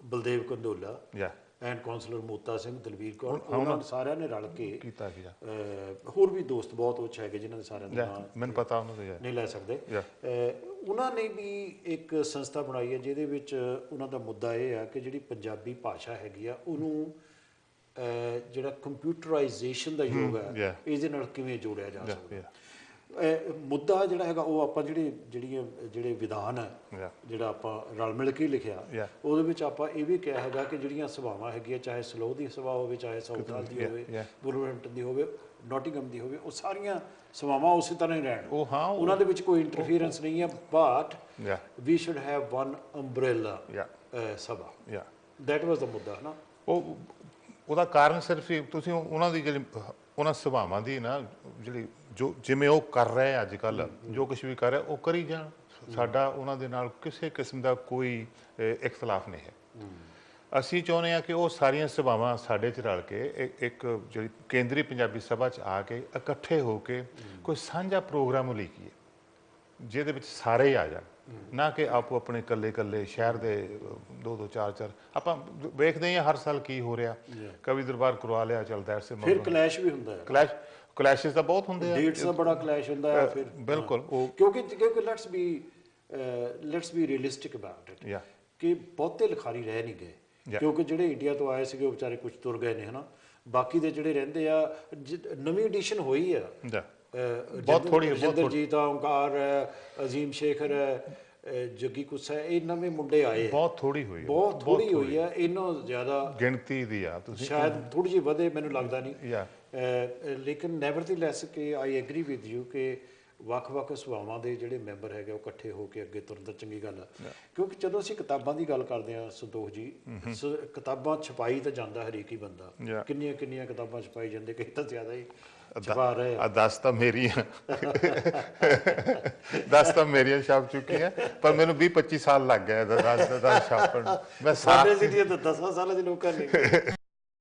Baldev Kandola and councillor Mota Singh, Dalvir Kaur, ਉਹਨਾਂ ਸਾਰਿਆਂ ਨੇ ਰਲ ਕੇ ਕੀਤਾ ਸੀਗਾ। ਹੋਰ ਵੀ ਦੋਸਤ ਬਹੁਤ ਉੱਚ ਹੈਗੇ ਜਿਨ੍ਹਾਂ ਦੇ ਸਾਰਿਆਂ ਦੇ ਨਾਮ ਮੈਨੂੰ ਪਤਾ ਉਹਨਾਂ ਦੇ ਨਹੀਂ ਲੈ ਸਕਦੇ। ਉਹਨਾਂ ਨੇ ਵੀ ਇੱਕ ਸੰਸਥਾ ਬਣਾਈ ਹੈ ਜਿਹਦੇ ਵਿੱਚ ਉਹਨਾਂ ਦਾ ਮੁੱਦਾ ਇਹ ਆ ਕਿ ਜਿਹੜੀ ਪੰਜਾਬੀ ਭਾਸ਼ਾ ਹੈਗੀ ਆ ਉਹਨੂੰ ਜਿਹੜਾ ਕੰਪਿਊਟਰਾਈਜੇਸ਼ਨ ਦਾ ਯੁੱਗ ਹੈ ਇਹਦੇ ਨਾਲ ਕਿਵੇਂ ਜੋੜਿਆ ਜਾ ਸਕਦਾ। ਮੁੱਦਾ ਜਿਹੜਾ ਹੈਗਾ ਉਹ ਆਪਾਂ ਜਿਹੜੇ ਵਿਧਾਨ ਹੈ ਜਿਹੜਾ ਆਪਾਂ ਰਲ ਮਿਲ ਕੇ ਲਿਖਿਆ, ਉਹਦੇ ਵਿੱਚ ਆਪਾਂ ਇਹ ਵੀ ਕਿਹਾ ਹੈਗਾ ਕਿ ਜਿਹੜੀਆਂ ਸਭਾਵਾਂ ਹੈਗੀਆਂ, ਚਾਹੇ ਸਲੋ ਦੀ ਸਭਾ ਹੋਵੇ, ਚਾਹੇ ਸਾਊਥਹਾਲ ਦੀ ਹੋਵੇ, ਵੁਲਵਰਹੈਂਪਟਨ ਦੀ ਹੋਵੇ, ਨੋਟਿੰਗਹਮ ਦੀ ਹੋਵੇ, ਉਹ ਸਾਰੀਆਂ ਸਭਾਵਾਂ ਉਸੇ ਤਰ੍ਹਾਂ ਹੀ ਰਹਿਣ। ਉਹਨਾਂ ਦੇ ਵਿੱਚ ਕੋਈ ਇੰਟਰਫੀਅਰੈਂਸ ਨਹੀਂ ਹੈ, but we should have one umbrella sabha. That was the ਮੁੱਦਾ ਹੈ ਨਾ। ਉਹਦਾ ਕਾਰਨ ਸਿਰਫ ਤੁਸੀਂ ਉਹਨਾਂ ਦੀ ਜਿਹੜੀ ਉਹਨਾਂ ਸਭਾਵਾਂ ਦੀ ਨਾ ਜਿਹੜੀ ਜਿਵੇਂ ਉਹ ਕਰ ਰਹੇ ਅੱਜ ਕੱਲ੍ਹ, ਜੋ ਕੁਛ ਵੀ ਕਰ ਰਿਹਾ ਉਹ ਕਰੀ ਜਾਣ। ਸਾਡਾ ਉਹਨਾਂ ਦੇ ਨਾਲ ਕਿਸੇ ਕਿਸਮ ਦਾ ਕੋਈ ਇਖਤਲਾਫ ਨਹੀਂ ਹੈ। ਅਸੀਂ ਚਾਹੁੰਦੇ ਹਾਂ ਕਿ ਉਹ ਸਾਰੀਆਂ ਸਭਾਵਾਂ ਸਾਡੇ 'ਚ ਰਲ ਕੇ ਇੱਕ ਜਿਹੜੀ ਕੇਂਦਰੀ ਪੰਜਾਬੀ ਸਭਾ 'ਚ ਆ ਕੇ ਇਕੱਠੇ ਹੋ ਕੇ ਕੋਈ ਸਾਂਝਾ ਪ੍ਰੋਗਰਾਮ ਉਲੀਕੀਏ ਜਿਹਦੇ ਵਿੱਚ ਸਾਰੇ ਆ ਜਾਣ, ਨਾ ਕਿ ਆਪੋ ਆਪਣੇ ਇਕੱਲੇ ਸ਼ਹਿਰ ਦੇ 2-2 4-4। ਆਪਾਂ ਵੇਖਦੇ ਹਾਂ ਹਰ ਸਾਲ ਕੀ ਹੋ ਰਿਹਾ, ਕਵੀ ਦਰਬਾਰ ਕਰਵਾ ਲਿਆ, ਚੱਲਦਾ ਐਸੇ ਫਿਰ ਕਲੈਸ਼ ਵੀ ਹੁੰਦਾ ਹੈ। ਕਲੈਸ਼ਸ ਤਾਂ ਬਹੁਤ ਹੁੰਦੇ ਆ, ਡੇਟਸ ਦਾ ਬੜਾ ਕਲੈਸ਼ ਹੁੰਦਾ ਹੈ ਫਿਰ। ਬਿਲਕੁਲ, ਕਿਉਂਕਿ let's B realistic about it ਕਿ ਬਹੁਤੇ ਲਿਖਾਰੀ ਰਹਿ ਨਹੀਂ ਗਏ, ਕਿਉਂਕਿ ਜਿਹੜੇ ਇੰਡੀਆ ਤੋਂ ਆਏ ਸੀਗੇ ਉਹ ਵਿਚਾਰੇ ਕੁਝ ਤੁਰ ਗਏ ਨੇ, ਹੈ ਨਾ। ਬਾਕੀ ਦੇ ਜਿਹੜੇ ਰਹਿੰਦੇ ਆ, ਨਵੀਂ ਐਡੀਸ਼ਨ ਹੋਈ ਆ ਬਹੁਤ ਥੋੜੀ, ਜਿੰਦਰਜੀਤ ਓਂਕਾਰ ਹੈ, ਅਜ਼ੀਮ ਸ਼ੇਖਰ ਹੈ, ਜੱਗੀ ਕੁੱਸਾ ਹੈ, ਇਹ ਨਵੇਂ ਮੁੰਡੇ ਆਏ, ਬਹੁਤ ਥੋੜੀ ਹੋਈ ਹੈ। ਇਹਨਾਂ ਜ਼ਿਆਦਾ ਗਿਣਤੀ ਦੀ ਆ, ਤੁਸੀਂ ਸ਼ਾਇਦ ਥੋੜੀ ਜਿਹੀ ਵਧੇ, ਮੈਨੂੰ ਲੱਗਦਾ ਨਹੀਂ। ਲੇਕਿਨ ਨੈਵਰਥਲੈਸ ਕਿ ਆਈ ਐਗਰੀ ਵਿਦ ਯੂ ਕਿ ਵੱਖ-ਵੱਖ ਸਭਾਵਾਂ ਦੇ ਜਿਹੜੇ ਮੈਂਬਰ ਹੈਗੇ ਉਹ ਇਕੱਠੇ ਹੋ ਕੇ ਅੱਗੇ ਤੁਰਨ ਤਾਂ ਚੰਗੀ ਗੱਲ ਹੈ। ਕਿਉਂਕਿ ਜਦੋਂ ਅਸੀਂ ਕਿਤਾਬਾਂ ਦੀ ਗੱਲ ਕਰਦੇ ਹਾਂ ਸੰਤੋਖ ਜੀ, ਕਿਤਾਬਾਂ ਛਪਾਈ ਤਾਂ ਜਾਂਦਾ ਹਰੇਕ ਹੀ ਬੰਦਾ, ਕਿੰਨੀਆਂ ਕਿਤਾਬਾਂ ਛਪਾਈ ਜਾਂਦੇ, ਕਈ ਤਾਂ ਜ਼ਿਆਦਾ ਹੀ ਛਪਾ ਰਹੇ ਆ। 10 ਤਾਂ ਮੇਰੀਆਂ 10 ਤਾਂ ਮੇਰੀਆਂ ਛਪ ਚੁੱਕੀਆਂ, ਪਰ ਮੈਨੂੰ 20-25 ਸਾਲ ਲੱਗ ਗਏ 10 ਛਾਪਣ। ਮੈਂ ਸਾਡੇ ਸੀ ਤਾਂ 10 ਸਾਲਾਂ ਦੇ ਲੋਕਾਂ ਨੇ